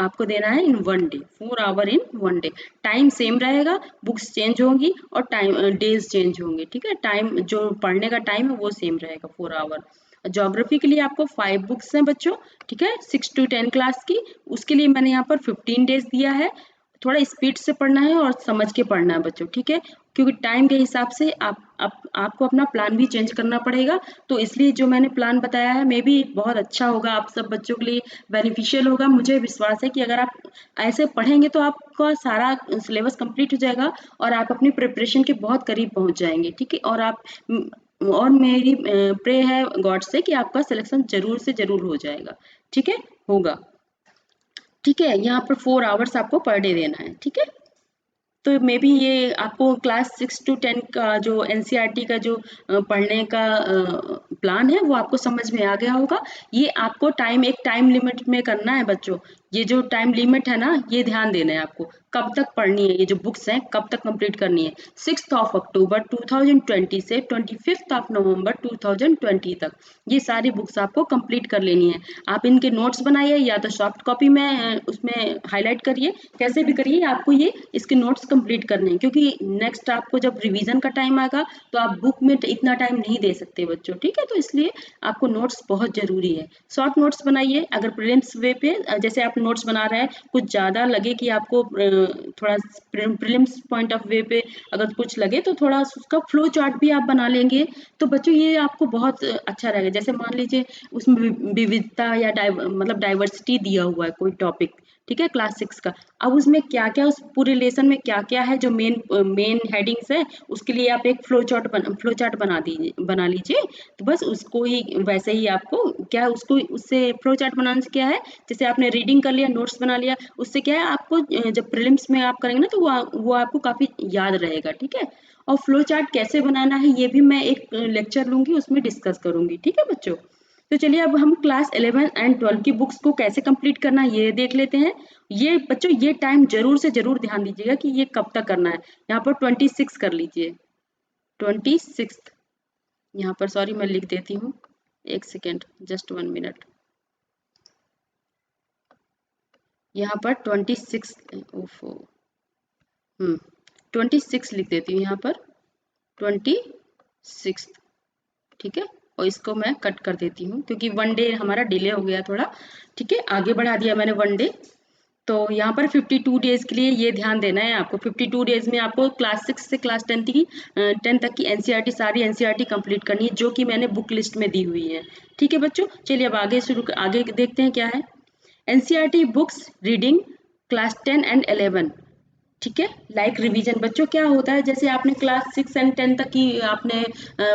आपको देना है in 1 day, 4 hour in 1 day. Time same रहेगा, बुक्स चेंज होंगी और टाइम डेज चेंज होंगे। ठीक है, टाइम जो पढ़ने का टाइम है वो सेम रहेगा, 4 आवर। ज्योग्राफी के लिए आपको 5 बुक्स हैं बच्चों। ठीक है, 6 to 10 क्लास की, उसके लिए मैंने यहाँ पर 15 डेज दिया है। थोड़ा स्पीड से पढ़ना है और समझ के पढ़ना है बच्चों। ठीक है, क्योंकि टाइम के हिसाब से आपको अपना प्लान भी चेंज करना पड़ेगा। तो इसलिए जो मैंने प्लान बताया है, मे भी बहुत अच्छा होगा, आप सब बच्चों के लिए बेनिफिशियल होगा। मुझे विश्वास है कि अगर आप ऐसे पढ़ेंगे तो आपका सारा सिलेबस कंप्लीट हो जाएगा और आप अपनी प्रिपरेशन के बहुत करीब पहुंच जाएंगे। ठीक है, और मेरी प्रे है गॉड से कि आपका सिलेक्शन जरूर से जरूर हो जाएगा। ठीक है, होगा। ठीक है, यहाँ पर 4 आवर्स आपको पर डे देना है। ठीक है, तो मे बी ये आपको क्लास 6 to 10 का जो एनसीईआरटी का जो पढ़ने का प्लान है वो आपको समझ में आ गया होगा। ये आपको एक टाइम लिमिट में करना है बच्चों। ये जो टाइम लिमिट है ना, ये ध्यान देना है आपको, कब तक पढ़नी है, ये जो बुक्स हैं कब तक कंप्लीट करनी है। 6 अक्टूबर 2020 से 25 नवंबर 2020 तक ये सारी बुक्स आपको कंप्लीट कर लेनी है। आप इनके नोट्स बनाइए, या तो सॉफ्ट कॉपी में उसमें हाईलाइट करिए, कैसे भी करिए, आपको ये इसके नोट्स कंप्लीट करने हैं। क्योंकि नेक्स्ट आपको जब रिवीजन का टाइम आएगा तो आप बुक में इतना टाइम नहीं दे सकते बच्चों। ठीक है, तो इसलिए आपको नोट्स बहुत जरूरी है। शॉर्ट नोट्स बनाइए। अगर प्रीलिम्स वे पे जैसे आप नोट्स बना रहे हैं, कुछ ज्यादा लगे कि आपको थोड़ा प्रीलिम्स पॉइंट ऑफ व्यू पे अगर कुछ लगे, तो थोड़ा उसका फ्लो चार्ट भी आप बना लेंगे, तो बच्चों ये आपको बहुत अच्छा रहेगा। जैसे मान लीजिए उसमें विविधता या मतलब डाइवर्सिटी दिया हुआ है कोई टॉपिक। ठीक है, क्लास 6 का। अब उसमें क्या क्या, उस पूरे लेसन में क्या क्या है जो मेन हेडिंग्स है, उसके लिए आप एक फ्लो चार्ट बना लीजिए। तो बस उसको ही वैसे ही आपको क्या है, उसको उससे फ्लो चार्ट बनाने से क्या है, जैसे आपने रीडिंग कर लिया, नोट्स बना लिया, उससे क्या है आपको जब प्रीलिम्स में आप करेंगे ना, तो वो आपको काफी याद रहेगा। ठीक है, और फ्लो चार्ट कैसे बनाना है ये भी मैं एक लेक्चर लूंगी, उसमें डिस्कस करूंगी। ठीक है बच्चों, तो चलिए अब हम क्लास 11 एंड 12 की बुक्स को कैसे कंप्लीट करना है ये देख लेते हैं। ये बच्चों ये टाइम जरूर से जरूर ध्यान दीजिएगा कि ये कब तक करना है। यहाँ पर 26 कर लीजिए, 26 यहाँ पर, सॉरी मैं लिख देती हूँ, एक सेकेंड, जस्ट 1 मिनट। यहाँ पर 26 ओफो 26 लिख देती हूँ यहाँ पर, 26, ठीक है। और इसको मैं कट कर देती हूँ क्योंकि 1 डे हमारा डिले हो गया थोड़ा, ठीक है, आगे बढ़ा दिया मैंने 1 डे। तो यहाँ पर 52 डेज के लिए ये ध्यान देना है आपको। 52 डेज में आपको क्लास 6 से क्लास 10 तक की एनसीईआरटी, सारी एनसीईआरटी कंप्लीट करनी है जो कि मैंने बुक लिस्ट में दी हुई है, ठीक है बच्चों। चलिए अब आगे देखते हैं क्या है। NCERT books reading class 10 and 11, ठीक है। लाइक रिवीजन बच्चों क्या होता है, जैसे आपने क्लास 6 एंड 10 तक की आपने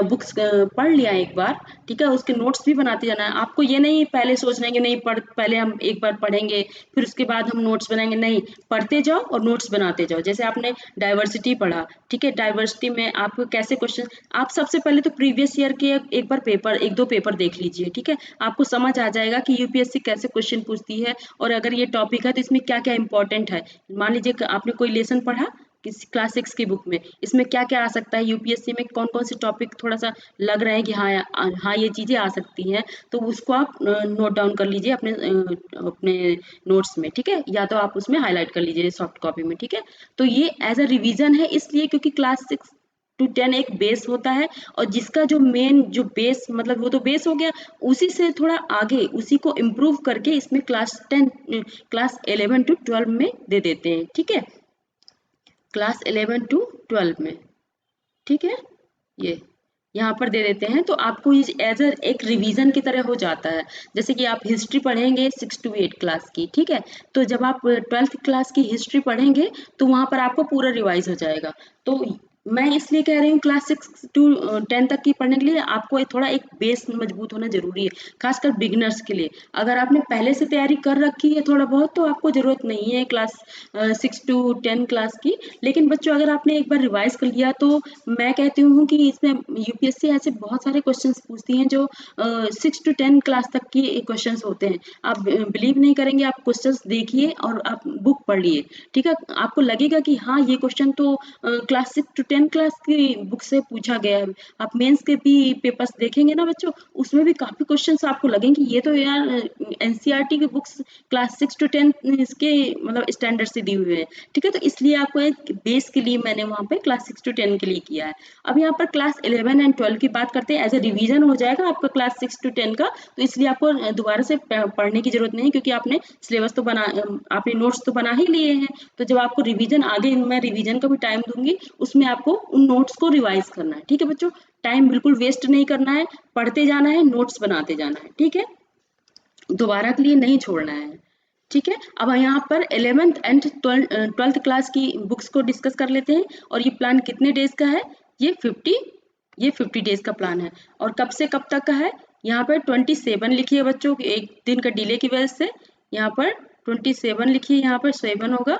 बुक्स पढ़ लिया एक बार, ठीक है, उसके नोट्स भी बनाते जाना है आपको। ये नहीं पहले सोचना है कि नहीं पहले हम एक बार पढ़ेंगे फिर उसके बाद हम नोट्स बनाएंगे, नहीं, पढ़ते जाओ और नोट्स बनाते जाओ। जैसे आपने डाइवर्सिटी पढ़ा, ठीक है, डाइवर्सिटी में आपको कैसे क्वेश्चन, आप सबसे पहले तो प्रीवियस ईयर के एक बार पेपर, एक दो पेपर देख लीजिए, ठीक है, आपको समझ आ जाएगा कि यूपीएससी कैसे क्वेश्चन पूछती है और अगर ये टॉपिक है तो इसमें क्या क्या इंपॉर्टेंट है। मान लीजिए आपने कोई लेसन पढ़ा किसी क्लास 6 की बुक में, इसमें क्या क्या आ सकता है, यूपीएससी में कौन कौन से टॉपिक थोड़ा सा लग रहे हैं कि हाँ ये चीजें आ सकती हैं, तो उसको आप नोट डाउन कर लीजिए अपने नोट्स में, ठीक है, या तो आप उसमें हाईलाइट कर लीजिए सॉफ्ट कॉपी में, ठीक है। तो ये एज अ रिवीजन है इसलिए क्योंकि क्लास 6 to 10 एक बेस होता है और जिसका जो मेन जो बेस, मतलब वो तो बेस हो गया, उसी से थोड़ा आगे उसी को इम्प्रूव करके इसमें क्लास 11 to 12 में दे देते हैं, ठीक है, क्लास 11 to 12 में, ठीक है, ये यहाँ पर दे देते हैं। तो आपको एज एक रिवीजन की तरह हो जाता है। जैसे कि आप हिस्ट्री पढ़ेंगे 6 to 8 क्लास की, ठीक है, तो जब आप 12th क्लास की हिस्ट्री पढ़ेंगे तो वहाँ पर आपको पूरा रिवाइज हो जाएगा। तो मैं इसलिए कह रही हूँ क्लास 6 to 10 तक की पढ़ने के लिए आपको थोड़ा एक बेस मजबूत होना जरूरी है, खासकर बिगिनर्स के लिए। अगर आपने पहले से तैयारी कर रखी है थोड़ा बहुत तो आपको जरूरत नहीं है क्लास 6 to 10 क्लास की। लेकिन बच्चों अगर आपने एक बार रिवाइज कर लिया तो मैं कहती हूँ कि इसमें यूपीएससी ऐसे बहुत सारे क्वेश्चंस पूछती हैं जो 6 to 10 क्लास तक की क्वेश्चंस होते हैं। आप बिलीव नहीं करेंगे, आप क्वेश्चंस देखिए और आप बुक पढ़िए, ठीक है, आपको लगेगा कि हाँ ये क्वेश्चन तो क्लास 6 to 10 क्लास की बुक से पूछा गया है। आप मेंस के भी पेपर्स देखेंगे ना बच्चों, उसमें भी काफी क्वेश्चंस आपको लगेंगे ये तो यार एनसीईआरटी की बुक्स क्लास 6 to 10 इसके मतलब स्टैंडर्ड से दी हुई है, ठीक है। तो इसलिए आपको एक बेस के लिए मैंने वहाँ पे क्लास 6 to 10 के लिए किया है। अब यहाँ पर क्लास 11 एंड 12 की बात करते हैं, एज ए रिवीजन हो जाएगा आपका क्लास 6 to 10 का, तो इसलिए आपको दोबारा से पढ़ने की जरूरत नहीं क्योंकि आपने सिलेबस तो आपने नोट्स तो बना ही लिए हैं। तो जब आपको रिवीजन, आगे मैं रिवीजन का भी टाइम दूंगी, उसमें आपको उन नोट्स को रिवाइज करना है, ठीक है बच्चों। टाइम बिल्कुल वेस्ट नहीं करना है, पढ़ते जाना है, नोट्स बनाते जाना है, ठीक है, दोबारा के लिए नहीं छोड़ना है, ठीक है। अब यहाँ पर 11th एंड 12th क्लास की बुक्स को डिस्कस कर लेते हैं। और ये प्लान कितने डेज का है, ये 50 डेज का प्लान है। और कब से कब तक का है, यहाँ पर 27 लिखिए बच्चों, एक दिन का डिले की वजह से यहाँ पर 27 लिखिए, यहाँ पर 7 होगा,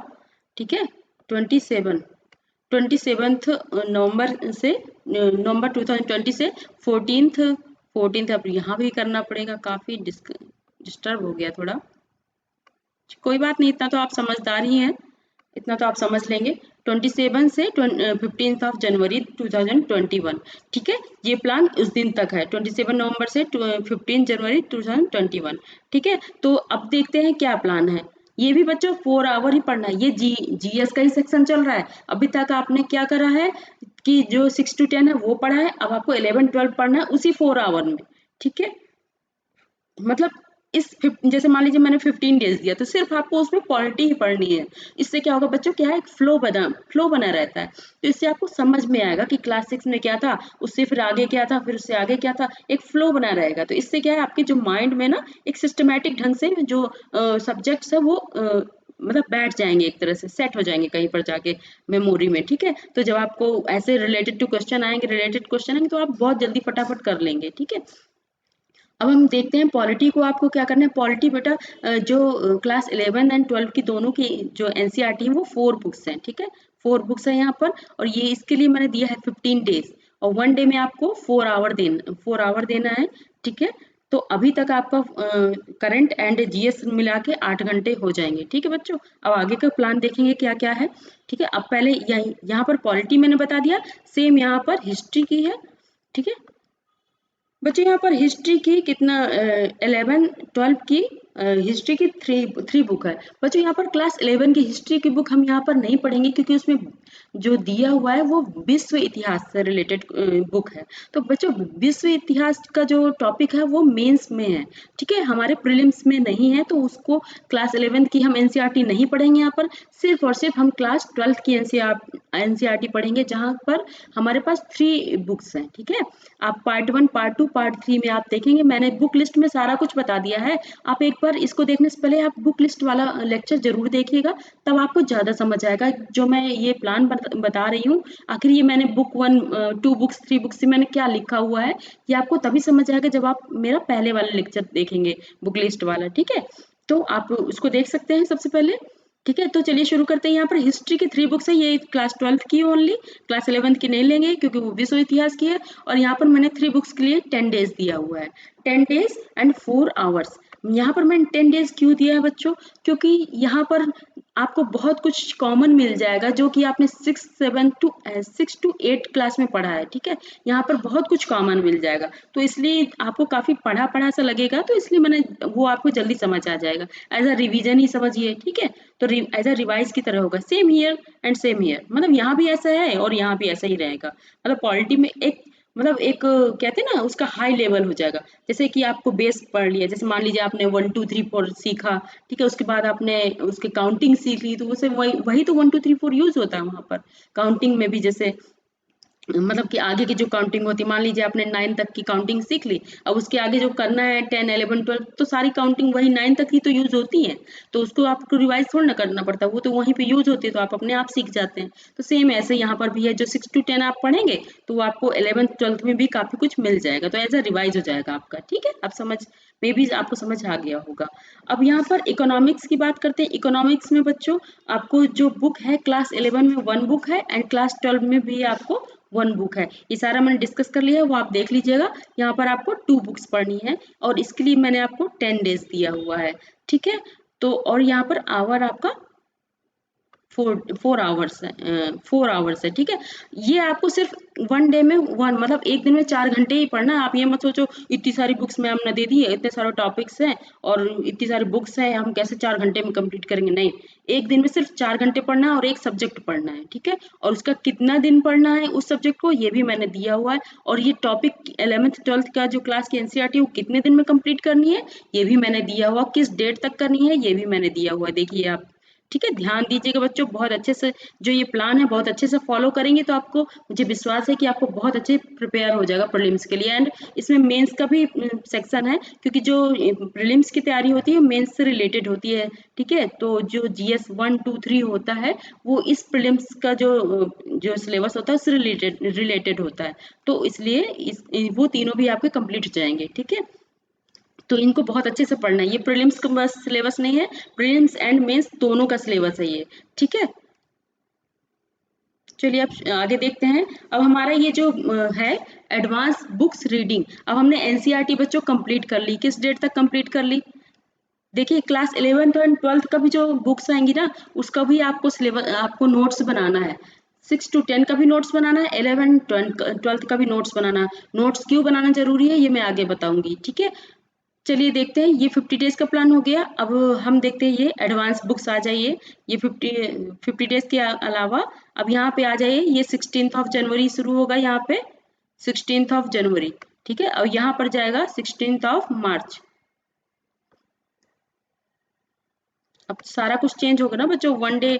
ठीक है, 27 नवंबर से, नवंबर 2020 से 14th अब यहाँ भी करना पड़ेगा, काफी डिस्टर्ब हो गया थोड़ा, कोई बात नहीं, इतना तो आप समझदार ही हैं, इतना तो आप समझ लेंगे। 27 से 15 जनवरी 2021, ठीक है, ये प्लान उस दिन तक है, 27 नवंबर से 15 जनवरी 2021, ठीक है। तो अब देखते हैं क्या प्लान है। ये भी बच्चों 4 आवर ही पढ़ना है, ये जीएस का ही सेक्शन चल रहा है। अभी तक आपने क्या करा है कि जो 6 to 10 है वो पढ़ा है, अब आपको 11 12 पढ़ना है उसी 4 आवर में, ठीक है। मतलब जैसे मान लीजिए मैंने 15 डेज दिया तो सिर्फ आपको उसमें पॉलिटी ही पढ़नी है। इससे क्या होगा बच्चों, क्या है, एक फ्लो बना रहता है, तो इससे आपको समझ में आएगा कि क्लास 6 में क्या था, उससे फिर आगे क्या था, फिर उससे आगे क्या था, एक फ्लो बना रहेगा। तो इससे क्या है, आपके जो माइंड में ना एक सिस्टमेटिक ढंग से जो सब्जेक्ट्स है वो मतलब बैठ जाएंगे, एक तरह से सेट हो जाएंगे कहीं पर जाके मेमोरी में, ठीक है। तो जब आपको ऐसे रिलेटेड क्वेश्चन आएंगे तो आप बहुत जल्दी फटाफट कर लेंगे, ठीक है। अब हम देखते हैं पॉलिटी को आपको क्या करना है। पॉलिटी बेटा जो क्लास 11 एंड 12 की दोनों की जो एनसीईआरटी है वो 4 बुक्स हैं, ठीक है, 4 बुक्स हैं यहाँ पर। और ये इसके लिए मैंने दिया है 15 डेज और 1 डे में आपको 4 आवर देना है, ठीक है। तो अभी तक आपका करंट एंड जीएस मिला के 8 घंटे हो जाएंगे। ठीक है बच्चों, अब आगे का प्लान देखेंगे क्या क्या है। ठीक है, अब पहले यहाँ पर पॉलिटी मैंने बता दिया, सेम यहाँ पर हिस्ट्री की है। ठीक है बच्चों, यहाँ पर हिस्ट्री की कितना 11-12 की हिस्ट्री की थ्री बुक है। बच्चों यहाँ पर क्लास 11 की हिस्ट्री की बुक हम यहाँ पर नहीं पढ़ेंगे, क्योंकि उसमें जो दिया हुआ है वो विश्व इतिहास से रिलेटेड बुक है। तो बच्चों विश्व इतिहास का जो टॉपिक है वो मेंस में है। ठीक है, हमारे प्रीलिम्स में नहीं है, तो उसको क्लास 11 की हम एनसीईआरटी नहीं पढ़ेंगे। यहाँ पर सिर्फ और सिर्फ हम क्लास 12 की एनसीईआरटी पढ़ेंगे, जहाँ पर हमारे पास 3 बुक्स हैं। ठीक है, आप पार्ट 1, पार्ट 2, पार्ट 3 में आप देखेंगे, मैंने बुक लिस्ट में सारा कुछ बता दिया है। आप एक बार इसको देखने से पहले आप बुक लिस्ट वाला लेक्चर जरूर देखिएगा, तब आपको ज़्यादा समझ आएगा जो मैं ये प्लान बता रही हूँ। आखिर ये मैंने बुक 1, 2 बुक्स, 3 बुक्स से मैंने क्या लिखा हुआ है, ये आपको तभी समझ आएगा जब आप मेरा पहले वाला लेक्चर देखेंगे, बुक लिस्ट वाला। ठीक है, तो आप उसको देख सकते हैं सबसे पहले। ठीक है, तो चलिए शुरू करते हैं। यहाँ पर हिस्ट्री की 3 बुक्स है, ये क्लास 12 की ओनली, क्लास 11 की नहीं लेंगे क्योंकि वो विश्व इतिहास की है। और यहाँ पर मैंने 3 बुक्स के लिए 10 डेज दिया हुआ है, 10 डेज एंड 4 आवर्स। यहाँ पर मैंने 10 डेज क्यों दिया है बच्चों, क्योंकि यहाँ पर आपको बहुत कुछ कॉमन मिल जाएगा जो कि आपने 6 टू 8 क्लास में पढ़ा है। ठीक है, यहाँ पर बहुत कुछ कॉमन मिल जाएगा, तो इसलिए आपको काफी पढ़ा पढ़ा सा लगेगा, तो इसलिए मैंने वो आपको जल्दी समझ आ जाएगा। एज अ रिवीजन ही समझिए। ठीक है, तो एज अ रिवाइज की तरह होगा, same here and same here, मतलब यहाँ भी ऐसा है और यहाँ भी ऐसा ही रहेगा। मतलब पॉलिटी में एक, मतलब एक कहते हैं ना, उसका हाई लेवल हो जाएगा। जैसे कि आपको बेस पढ़ लिया, जैसे मान लीजिए आपने 1 2 3 4 सीखा। ठीक है, उसके बाद आपने उसकी काउंटिंग सीख ली, तो उसे वही वही तो 1 2 3 4 यूज होता है वहां पर काउंटिंग में भी। जैसे मतलब कि आगे की जो काउंटिंग होती है, मान लीजिए आपने 9 तक की काउंटिंग सीख ली, अब उसके आगे जो करना है 10 11 12, तो सारी काउंटिंग वही 9 तक ही तो यूज होती है, तो उसको आपको रिवाइज थोड़ा ना करना पड़ता, वो तो वहीं पे यूज होती है, तो आप अपने आप सीख जाते हैं। तो सेम ऐसे यहाँ पर भी है, जो 6 to 10 आप पढ़ेंगे तो वो आपको 11th 12th में भी काफी कुछ मिल जाएगा, तो एज अ रिवाइज हो जाएगा आपका। ठीक है, आप समझ, मे भी आपको समझ आ गया होगा। अब यहाँ पर इकोनॉमिक्स की बात करते हैं। इकोनॉमिक्स में बच्चों आपको जो बुक है, क्लास 11 में 1 बुक है एंड क्लास 12 में भी आपको 1 बुक है। ये सारा मैंने डिस्कस कर लिया है, वो आप देख लीजिएगा। यहाँ पर आपको 2 बुक्स पढ़नी है और इसके लिए मैंने आपको 10 डेज दिया हुआ है। ठीक है, तो और यहाँ पर आवर आपका 4 आवर्स है। ठीक है, ये आपको सिर्फ 1 डे में मतलब एक दिन में 4 घंटे ही पढ़ना है। आप ये मत सोचो इतनी सारी बुक्स मैम ने दे दी है, इतने सारे टॉपिक्स हैं और इतनी सारी बुक्स हैं, हम कैसे 4 घंटे में कंप्लीट करेंगे। नहीं, एक दिन में सिर्फ 4 घंटे पढ़ना है और एक सब्जेक्ट पढ़ना है। ठीक है, और उसका कितना दिन पढ़ना है उस सब्जेक्ट को, ये भी मैंने दिया हुआ है। और ये टॉपिक 11th 12th का जो क्लास की एनसीईआरटी, वो कितने दिन में कंप्लीट करनी है, ये भी मैंने दिया हुआ। किस डेट तक करनी है, ये भी मैंने दिया हुआ है, देखिए आप। ठीक है, ध्यान दीजिएगा बच्चों, बहुत अच्छे से जो ये प्लान है बहुत अच्छे से फॉलो करेंगे तो आपको, मुझे विश्वास है कि आपको बहुत अच्छे प्रिपेयर हो जाएगा प्रीलिम्स के लिए। एंड इसमें मेंस का भी सेक्शन है, क्योंकि जो प्रीलिम्स की तैयारी होती है मेंस से रिलेटेड होती है। ठीक है, तो जो जीएस 1 2 3 होता है वो इस प्रीलिम्स का जो सिलेबस होता है उससे रिलेटेड होता है, तो इसलिए वो तीनों भी आपके कंप्लीट हो जाएंगे। ठीक है, तो इनको बहुत अच्छे से पढ़ना है। ये प्रीलिम्स का बस सिलेबस नहीं है, प्रीलिम्स एंड मेंस दोनों का सिलेबस है ये। ठीक है, चलिए अब आगे देखते हैं। अब हमारा ये जो है एडवांस बुक्स रीडिंग, अब हमने एनसीईआरटी बच्चों कंप्लीट कर ली। किस डेट तक कंप्लीट कर ली, देखिए क्लास 11th एंड 12th का भी जो बुक्स आएंगी ना, उसका भी आपको सिलेबस, आपको नोट्स बनाना है। 6 to 10 का भी नोट्स बनाना है, 11 12th का भी नोट्स बनाना है। नोट्स क्यों बनाना जरूरी है ये मैं आगे बताऊंगी। ठीक है, चलिए देखते हैं। ये 50 डेज का प्लान हो गया। अब हम देखते हैं ये एडवांस बुक्स आ जाइए। ये 50 डेज के अलावा अब यहाँ पे आ जाइए, ये 16 जनवरी शुरू होगा यहाँ पे, 16 जनवरी। ठीक है, और यहाँ पर जाएगा 16 मार्च। अब सारा कुछ चेंज होगा ना बच्चों, 1 डे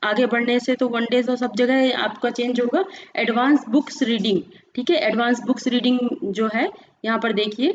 आगे बढ़ने से तो 1 डे तो सब जगह आपका चेंज होगा। एडवांस बुक्स रीडिंग, ठीक है, एडवांस बुक्स रीडिंग जो है यहाँ पर देखिए,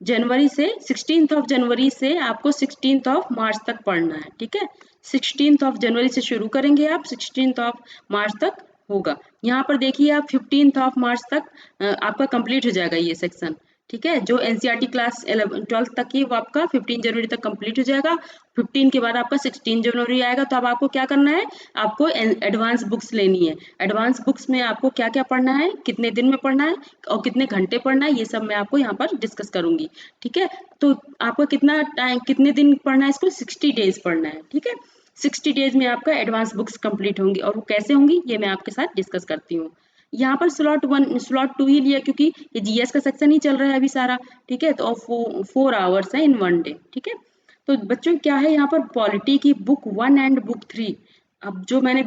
जनवरी से 16 जनवरी से आपको 16 मार्च तक पढ़ना है। ठीक है, 16 जनवरी से शुरू करेंगे आप, 16 मार्च तक होगा। यहाँ पर देखिए आप 15 मार्च तक आपका कंप्लीट हो जाएगा ये सेक्शन। ठीक है। जो एनसीईआरटी क्लास 12th तक की वो आपका 15 जनवरी तक कंप्लीट हो जाएगा। 15 के बाद आपका 16 जनवरी आएगा। तो अब आपको क्या करना है, आपको एडवांस बुक्स लेनी है। एडवांस बुक्स में आपको क्या क्या पढ़ना है, कितने दिन में पढ़ना है और कितने घंटे पढ़ना है, ये सब मैं आपको यहाँ पर डिस्कस करूंगी। ठीक है। तो आपको कितना टाइम, कितने दिन पढ़ना है इसको, 60 डेज पढ़ना है। ठीक है। 60 डेज में आपका एडवांस बुक्स कंप्लीट होंगी, और वो कैसे होंगी ये मैं आपके साथ डिस्कस करती हूँ। यहाँ पर स्लॉट 2 ही लिया, क्योंकि ये जीएस का सेक्शन ही चल रहा है अभी सारा। ठीक है। तो 4 आवर्स है इन 1 डे। ठीक है। तो बच्चों क्या है, यहाँ पर पॉलिटी की बुक 1 एंड बुक 3, अब जो मैंने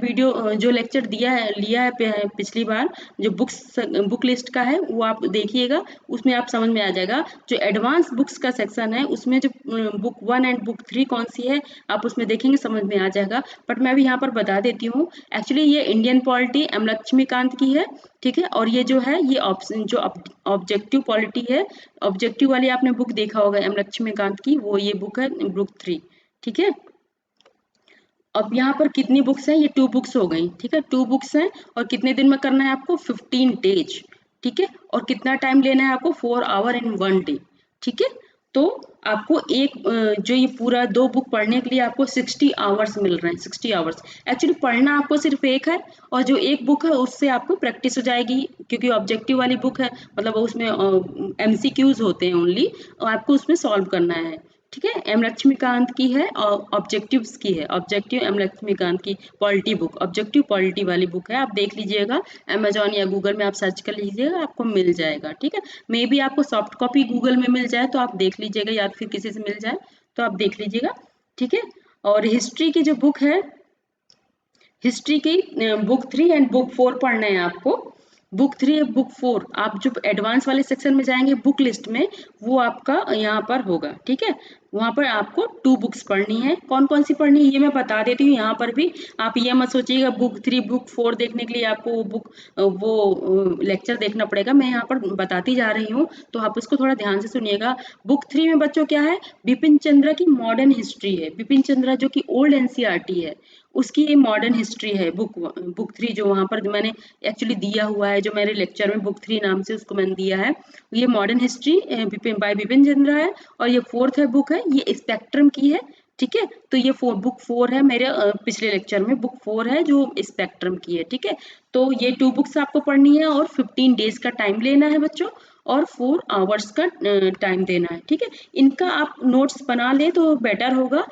जो लेक्चर दिया है, लिया है पिछली बार, जो बुक लिस्ट का है वो आप देखिएगा, उसमें आप समझ में आ जाएगा। जो एडवांस बुक्स का सेक्शन है उसमें जो बुक 1 एंड बुक 3 कौन सी है, आप उसमें देखेंगे समझ में आ जाएगा। बट मैं अभी यहाँ पर बता देती हूँ, एक्चुअली ये इंडियन पॉलिटी एम लक्ष्मीकांत की है। ठीक है। और ये जो है, ये ऑप्शन जो ऑब्जेक्टिव पॉलिटी है, ऑब्जेक्टिव वाली आपने बुक देखा होगा एम लक्ष्मीकांत की, वो ये बुक है बुक 3। ठीक है। अब यहाँ पर कितनी बुक्स हैं, ये 2 बुक्स हो गई। ठीक है। 2 बुक्स हैं, और कितने दिन में करना है आपको, 15 डेज। ठीक है। और कितना टाइम लेना है आपको, 4 आवर इन 1 डे। ठीक है। तो आपको जो ये पूरा 2 बुक पढ़ने के लिए आपको 60 आवर्स मिल रहे हैं। 60 आवर्स एक्चुअली पढ़ना आपको सिर्फ एक है, और जो एक बुक है उससे आपको प्रैक्टिस हो जाएगी, क्योंकि ऑब्जेक्टिव वाली बुक है, मतलब उसमें एमसीक्यूज होते हैं ओनली, और आपको उसमें सॉल्व करना है। ठीक है। एम लक्ष्मीकांत की है और ऑब्जेक्टिव्स की है, ऑब्जेक्टिव एम लक्ष्मीकांत की पॉलिटी बुक, ऑब्जेक्टिव पॉलिटी वाली बुक है, आप देख लीजिएगा। अमेजोन या गूगल में आप सर्च कर लीजिएगा, आपको मिल जाएगा। ठीक है। मे बी आपको सॉफ्ट कॉपी गूगल में मिल जाए तो आप देख लीजिएगा, या फिर किसी से मिल जाए तो आप देख लीजिएगा। ठीक है। और हिस्ट्री की जो बुक है, हिस्ट्री की बुक 3 एंड बुक 4 पढ़ना है आपको। बुक 3 बुक 4 आप जो एडवांस वाले सेक्शन में जाएंगे बुक लिस्ट में, वो आपका यहाँ पर होगा। ठीक है। वहां पर आपको 2 बुक्स पढ़नी है। कौन कौन सी पढ़नी है ये मैं बता देती हूँ। यहाँ पर भी आप ये मत सोचिएगा बुक 3 बुक 4 देखने के लिए आपको वो लेक्चर देखना पड़ेगा, मैं यहाँ पर बताती जा रही हूँ, तो आप उसको थोड़ा ध्यान से सुनिएगा। बुक 3 में बच्चों क्या है, बिपिन चंद्र की मॉडर्न हिस्ट्री है। बिपिन चंद्र जो कि ओल्ड एनसीईआरटी है, उसकी ये मॉडर्न हिस्ट्री है। बुक 3 जो वहां पर मैंने एक्चुअली दिया हुआ है, जो मेरे लेक्चर में बुक 3 नाम से उसको मैंने दिया है, ये modern history by Bipin Chandra है। और ये 4th है बुक है, ये स्पेक्ट्रम की है। ठीक है। तो ये बुक 4 है, मेरे पिछले लेक्चर में बुक 4 है जो स्पेक्ट्रम की है। ठीक है। तो ये 2 बुक्स आपको पढ़नी है, और 15 डेज का टाइम लेना है बच्चों, और 4 आवर्स का टाइम देना है। ठीक है। इनका आप नोट्स बना ले तो बेटर होगा,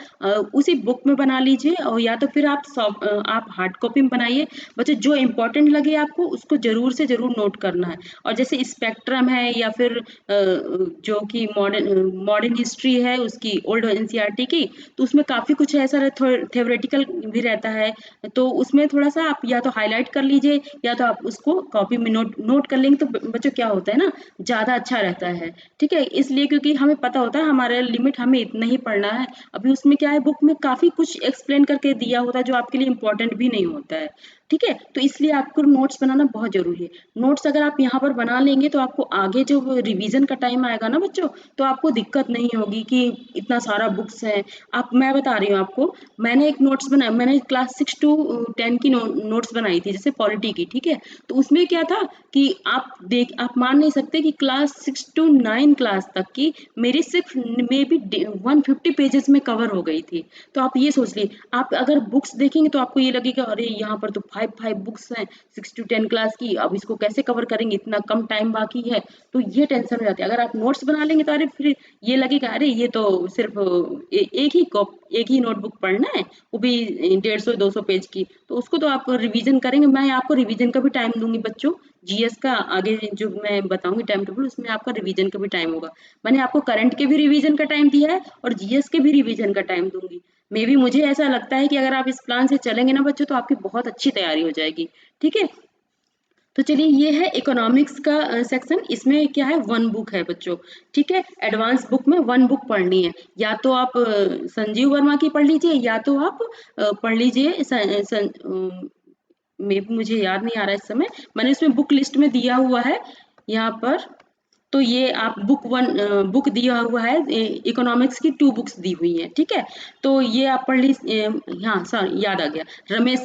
उसी बुक में बना लीजिए, और या तो फिर आप हार्ड कॉपी में बनाइए। बच्चे जो इम्पोर्टेंट लगे आपको उसको जरूर से जरूर नोट करना है। और जैसे स्पेक्ट्रम है, या फिर जो कि मॉडर्न हिस्ट्री है उसकी ओल्ड एनसीईआरटी की, तो उसमें काफी कुछ ऐसा थ्योरेटिकल भी रहता है, तो उसमें थोड़ा सा आप या तो हाईलाइट कर लीजिए, या तो आप उसको कॉपी में नोट कर लेंगे, तो बच्चों क्या होता है ना, ज्यादा अच्छा रहता है। ठीक है। इसलिए क्योंकि हमें पता होता है हमारा लिमिट, हमें इतना ही पढ़ना है। अभी उसमें क्या है, बुक में काफी कुछ एक्सप्लेन करके दिया होता है जो आपके लिए इम्पोर्टेंट भी नहीं होता है। ठीक है। तो इसलिए आपको नोट्स बनाना बहुत जरूरी है। नोट्स अगर आप यहाँ पर बना लेंगे तो आपको आगे जो रिवीजन का टाइम आएगा ना बच्चों, तो आपको दिक्कत नहीं होगी कि इतना सारा बुक्स है। मैं बता रही हूँ आपको, मैंने एक नोट्स बनाया, मैंने क्लास 6 to 10 की नोट्स बनाई थी, जैसे पॉलिटी की। ठीक है। तो उसमें क्या था कि आप मान नहीं सकते कि क्लास 6 to 9 क्लास तक की मेरी सिर्फ मे बी 150 पेजेस में कवर हो गई थी। तो आप ये सोच लिए, आप अगर बुक्स देखेंगे तो आपको ये लगेगा अरे यहाँ पर तो 5 बुक्स हैं 6 to 10 क्लास की, अब इसको कैसे कवर करेंगे, इतना कम टाइम बाकी है। तो ये टेंशन हो जाती है। अगर आप नोट्स बना लेंगे तो अरे फिर ये लगेगा अरे ये तो सिर्फ एक ही नोटबुक पढ़ना है, वो भी 150-200 पेज की, तो उसको तो आप रिवीजन करेंगे। मैं आपको रिवीजन का भी टाइम दूंगी बच्चों, जीएस का आगे जो मैं बताऊंगी टाइम टेबल, उसमें आपका रिवीजन का भी टाइम होगा। मैंने आपको करंट के भी रिवीजन का टाइम दिया है, और जीएस के भी रिवीजन का टाइम दूंगी। मे बी मुझे ऐसा लगता है कि अगर आप इस प्लान से चलेंगे ना बच्चों, तो आपकी बहुत अच्छी तैयारी हो जाएगी। ठीक है। तो चलिए, ये है इकोनॉमिक्स का सेक्शन। इसमें क्या है, 1 बुक है बच्चों। ठीक है। एडवांस बुक में 1 बुक पढ़नी है। या तो आप संजीव वर्मा की पढ़ लीजिए, या तो आप पढ़ लीजिए मुझे याद नहीं आ रहा है इस समय, मैंने इसमें बुक लिस्ट में दिया हुआ है यहाँ पर। तो ये आप बुक दिया हुआ है, इकोनॉमिक्स की 2 बुक्स दी हुई हैं, ठीक है। तो ये आप पढ़ लीजिए। हाँ सॉरी, याद आ गया, रमेश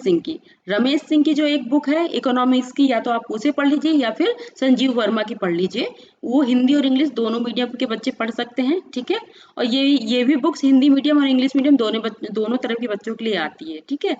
सिंह की जो एक बुक है इकोनॉमिक्स की, या तो आप उसे पढ़ लीजिए या फिर संजीव वर्मा की पढ़ लीजिए। वो हिंदी और इंग्लिश दोनों मीडियम के बच्चे पढ़ सकते हैं, ठीक है। और ये भी बुक्स हिंदी मीडियम और इंग्लिश मीडियम दोनों तरह के बच्चों के लिए आती है, ठीक है।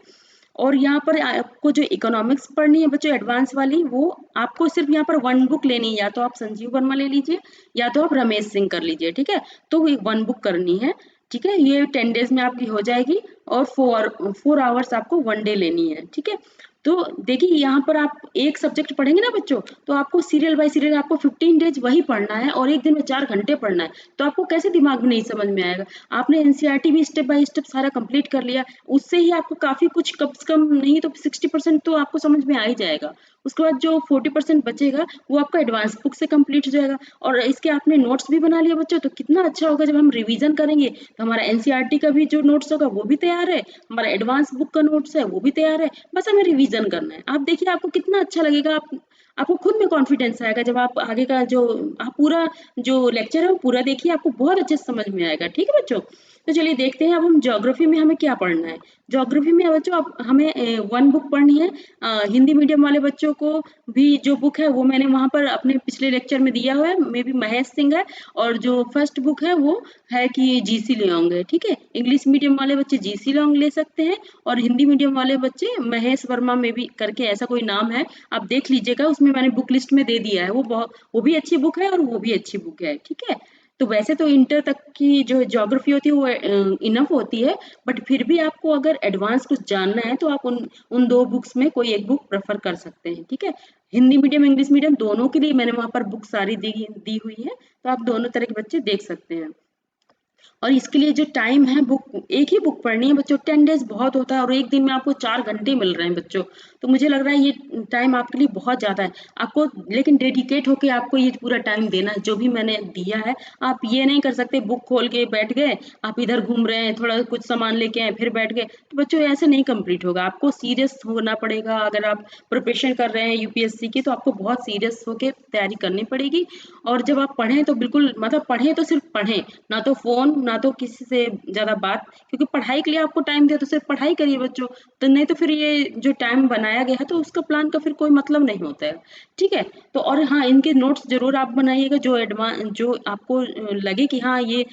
और यहाँ पर आपको जो इकोनॉमिक्स पढ़नी है बच्चों एडवांस वाली, वो आपको सिर्फ यहाँ पर 1 बुक लेनी है, या तो आप संजीव वर्मा ले लीजिए या तो आप रमेश सिंह कर लीजिए, ठीक है। तो 1 बुक करनी है, ठीक है। ये 10 डेज में आपकी हो जाएगी, और 4 आवर्स आपको 1 डे लेनी है, ठीक है। तो देखिए यहाँ पर आप एक सब्जेक्ट पढ़ेंगे ना बच्चों, तो आपको सीरियल बाय सीरियल आपको 15 डेज वही पढ़ना है, और एक दिन में 4 घंटे पढ़ना है। तो आपको कैसे दिमाग में नहीं समझ में आएगा? आपने एनसीईआरटी भी स्टेप बाय स्टेप सारा कंप्लीट कर लिया, उससे ही आपको काफी कुछ, कम से कम नहीं तो 60% तो आपको समझ में आ ही जाएगा। उसके बाद जो 40% बचेगा वो आपका एडवांस बुक से कंप्लीट हो जाएगा। और इसके आपने नोट्स भी बना लिया बच्चों, तो कितना अच्छा होगा जब हम रिवीजन करेंगे तो हमारा एनसीईआरटी का भी जो नोट्स होगा वो भी तैयार है, हमारा एडवांस बुक का नोट्स है वो भी तैयार है, बस हमें रिवीजन करना है। आप देखिए आपको कितना अच्छा लगेगा, आपको खुद में कॉन्फिडेंस आएगा जब आप आगे का जो आप पूरा जो लेक्चर है वो पूरा देखिए, आपको बहुत अच्छे से समझ में आएगा, ठीक है बच्चों। तो चलिए देखते हैं अब हम ज्योग्राफी में हमें क्या पढ़ना है। ज्योग्राफी में बच्चों अब हमें 1 बुक पढ़नी है। हिंदी मीडियम वाले बच्चों को भी जो बुक है वो मैंने वहाँ पर अपने पिछले लेक्चर में दिया हुआ है, मे बी महेश सिंह है। और जो फर्स्ट बुक है वो है कि जीसी लियोंग है, ठीक है। इंग्लिश मीडियम वाले बच्चे जीसी लियोंग ले सकते हैं, और हिंदी मीडियम वाले बच्चे महेश वर्मा में भी करके ऐसा कोई नाम है, आप देख लीजिएगा, उसमें मैंने बुक लिस्ट में दे दिया है। वो भी अच्छी बुक है और वो भी अच्छी बुक है, ठीक है। तो वैसे तो इंटर तक की जो ज्योग्राफी होती है वो इनफ होती है, बट फिर भी आपको अगर एडवांस कुछ जानना है तो आप उन 2 बुक्स में कोई एक बुक प्रेफर कर सकते हैं, ठीक है। हिंदी मीडियम इंग्लिश मीडियम दोनों के लिए मैंने वहाँ पर बुक सारी दी हुई है, तो आप दोनों तरह के बच्चे देख सकते हैं। और इसके लिए जो टाइम है, बुक एक ही बुक पढ़नी है बच्चों, 10 डेज बहुत होता है, और एक दिन में आपको 4 घंटे मिल रहे हैं बच्चों। तो मुझे लग रहा है ये टाइम आपके लिए बहुत ज़्यादा है आपको, लेकिन डेडिकेट होके आपको ये पूरा टाइम देना है जो भी मैंने दिया है। आप ये नहीं कर सकते बुक खोल के बैठ गए, आप इधर घूम रहे हैं, थोड़ा कुछ सामान लेके आए फिर बैठ गए, तो बच्चों ऐसे नहीं कंप्लीट होगा। आपको सीरियस होना पड़ेगा। अगर आप प्रिपरेशन कर रहे हैं यूपीएससी की, तो आपको बहुत सीरियस होके तैयारी करनी पड़ेगी। और जब आप पढ़ें तो बिल्कुल मतलब पढ़ें तो सिर्फ पढ़ें, ना तो फोन, ना तो किसी से ज्यादा बात, क्योंकि पढ़ाई के लिए आपको टाइम दिया तो सिर्फ पढ़ाई करिए बच्चों। तो नहीं तो फिर ये जो टाइम बनाया गया है तो उसका प्लान का फिर कोई मतलब नहीं होता है, ठीक है। तो और हाँ, इनके नोट्स जरूर आप बनाइएगा, जो आपको लगे कि हाँ ये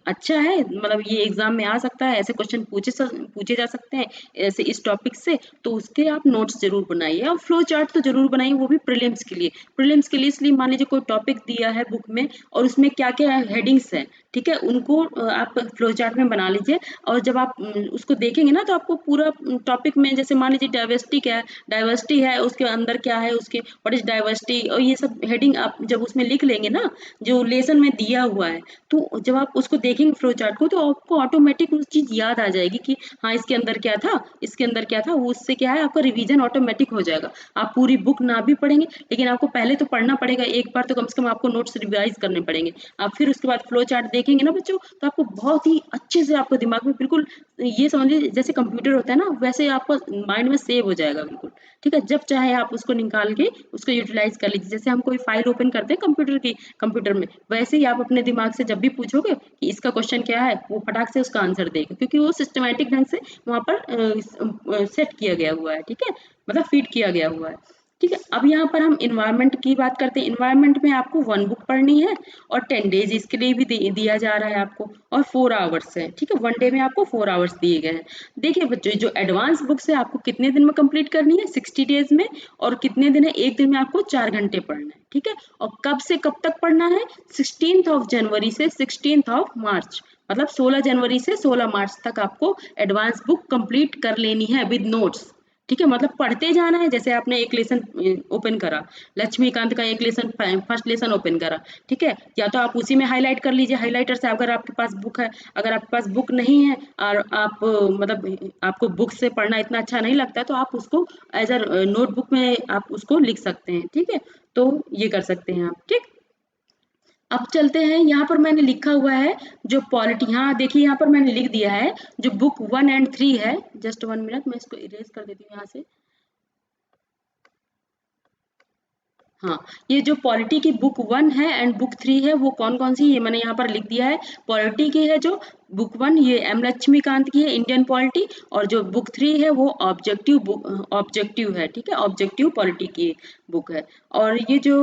अच्छा है, मतलब ये एग्जाम में आ सकता है, ऐसे क्वेश्चन पूछे जा सकते हैं ऐसे इस टॉपिक से, तो उसके आप नोट्स जरूर बनाइए। और फ्लो चार्ट तो जरूर बनाइए, वो भी प्रीलिम्स के लिए इसलिए मान लीजिए कोई टॉपिक दिया है बुक में और उसमें क्या क्या हेडिंग्स हैं, ठीक है, उनको आप फ्लो चार्ट में बना लीजिए। और जब आप उसको देखेंगे ना तो आपको पूरा टॉपिक में, जैसे मान लीजिए डाइवर्सिटी है, उसके अंदर क्या है, उसके व्हाट इज डाइवर्सिटी, और ये सब हेडिंग आप जब उसमें लिख लेंगे ना जो लेसन में दिया हुआ है, तो जब आप उसको देखेंगे फ्लो चार्ट को, तो आपको ऑटोमेटिक उस चीज याद आ जाएगी कि हाँ इसके अंदर क्या था, इसके अंदर क्या था। वो उससे क्या है, आपका रिवीजन ऑटोमेटिक हो जाएगा। आप पूरी बुक ना भी पढ़ेंगे, लेकिन आपको पहले तो पढ़ना पड़ेगा एक बार, तो कम से कम आपको नोट्स रिवाइज करने पड़ेंगे। आप फिर उसके बाद फ्लो चार्ट देखेंगे ना बच्चों, तो आपको बहुत ही अच्छे से आपको दिमाग में बिल्कुल ये समझ लीजिए जैसे कंप्यूटर होता है ना, वैसे आपको माइंड में सेव हो जाएगा बिल्कुल, ठीक है। जब चाहे आप उसको निकाल के उसको यूटिलाइज कर लीजिए। जैसे हम कोई फाइल ओपन करते हैं कंप्यूटर में, वैसे ही आप अपने दिमाग से जब भी पूछोगे कि इसका क्वेश्चन क्या है, वो फटाक से उसका आंसर देगा, क्योंकि वो सिस्टमैटिक ढंग से वहां पर सेट किया गया हुआ है, ठीक है, मतलब फीड किया गया हुआ है, ठीक है। अब यहाँ पर हम इन्वायरमेंट की बात करते हैं। इन्वायरमेंट में आपको 1 बुक पढ़नी है, और 10 डेज इसके लिए भी दिया जा रहा है आपको, और 4 आवर्स है, ठीक है। 1 डे में आपको 4 आवर्स दिए गए हैं। देखिए बच्चों, जो एडवांस बुक्स है आपको कितने दिन में कंप्लीट करनी है, 60 डेज में। और कितने दिन है, एक दिन में आपको 4 घंटे पढ़ना है, ठीक है। और कब से कब तक पढ़ना है, 16 जनवरी से 16 मार्च, मतलब 16 जनवरी से 16 मार्च तक आपको एडवांस बुक कंप्लीट कर लेनी है विद नोट्स, ठीक है। मतलब पढ़ते जाना है। जैसे आपने एक लेसन ओपन करा, लक्ष्मीकांत का एक लेसन, फर्स्ट लेसन ओपन करा, ठीक है, या तो आप उसी में हाईलाइट कर लीजिए हाइलाइटर से, अगर आपके पास बुक है। अगर आपके पास बुक नहीं है और आप मतलब आपको बुक से पढ़ना इतना अच्छा नहीं लगता है, तो आप उसको एज अ नोटबुक में आप उसको लिख सकते हैं, ठीक है। तो ये कर सकते हैं आप, ठीक। अब चलते हैं, यहाँ पर मैंने लिखा हुआ है जो पॉलिटी, हाँ देखिए यहाँ पर मैंने लिख दिया है जो बुक 1 और 3 है। जस्ट 1 मिनट, मैं इसको इरेज कर देती हूँ यहाँ से। हाँ, ये जो पॉलिटी की बुक 1 है एंड बुक 3 है वो कौन कौन सी, ये मैंने यहाँ पर लिख दिया है। पॉलिटी की है जो बुक 1 ये एम लक्ष्मीकांत की है, इंडियन पॉलिटी, और जो बुक 3 है वो ऑब्जेक्टिव बुक, ऑब्जेक्टिव है, ठीक है, ऑब्जेक्टिव पॉलिटी की बुक है। और ये जो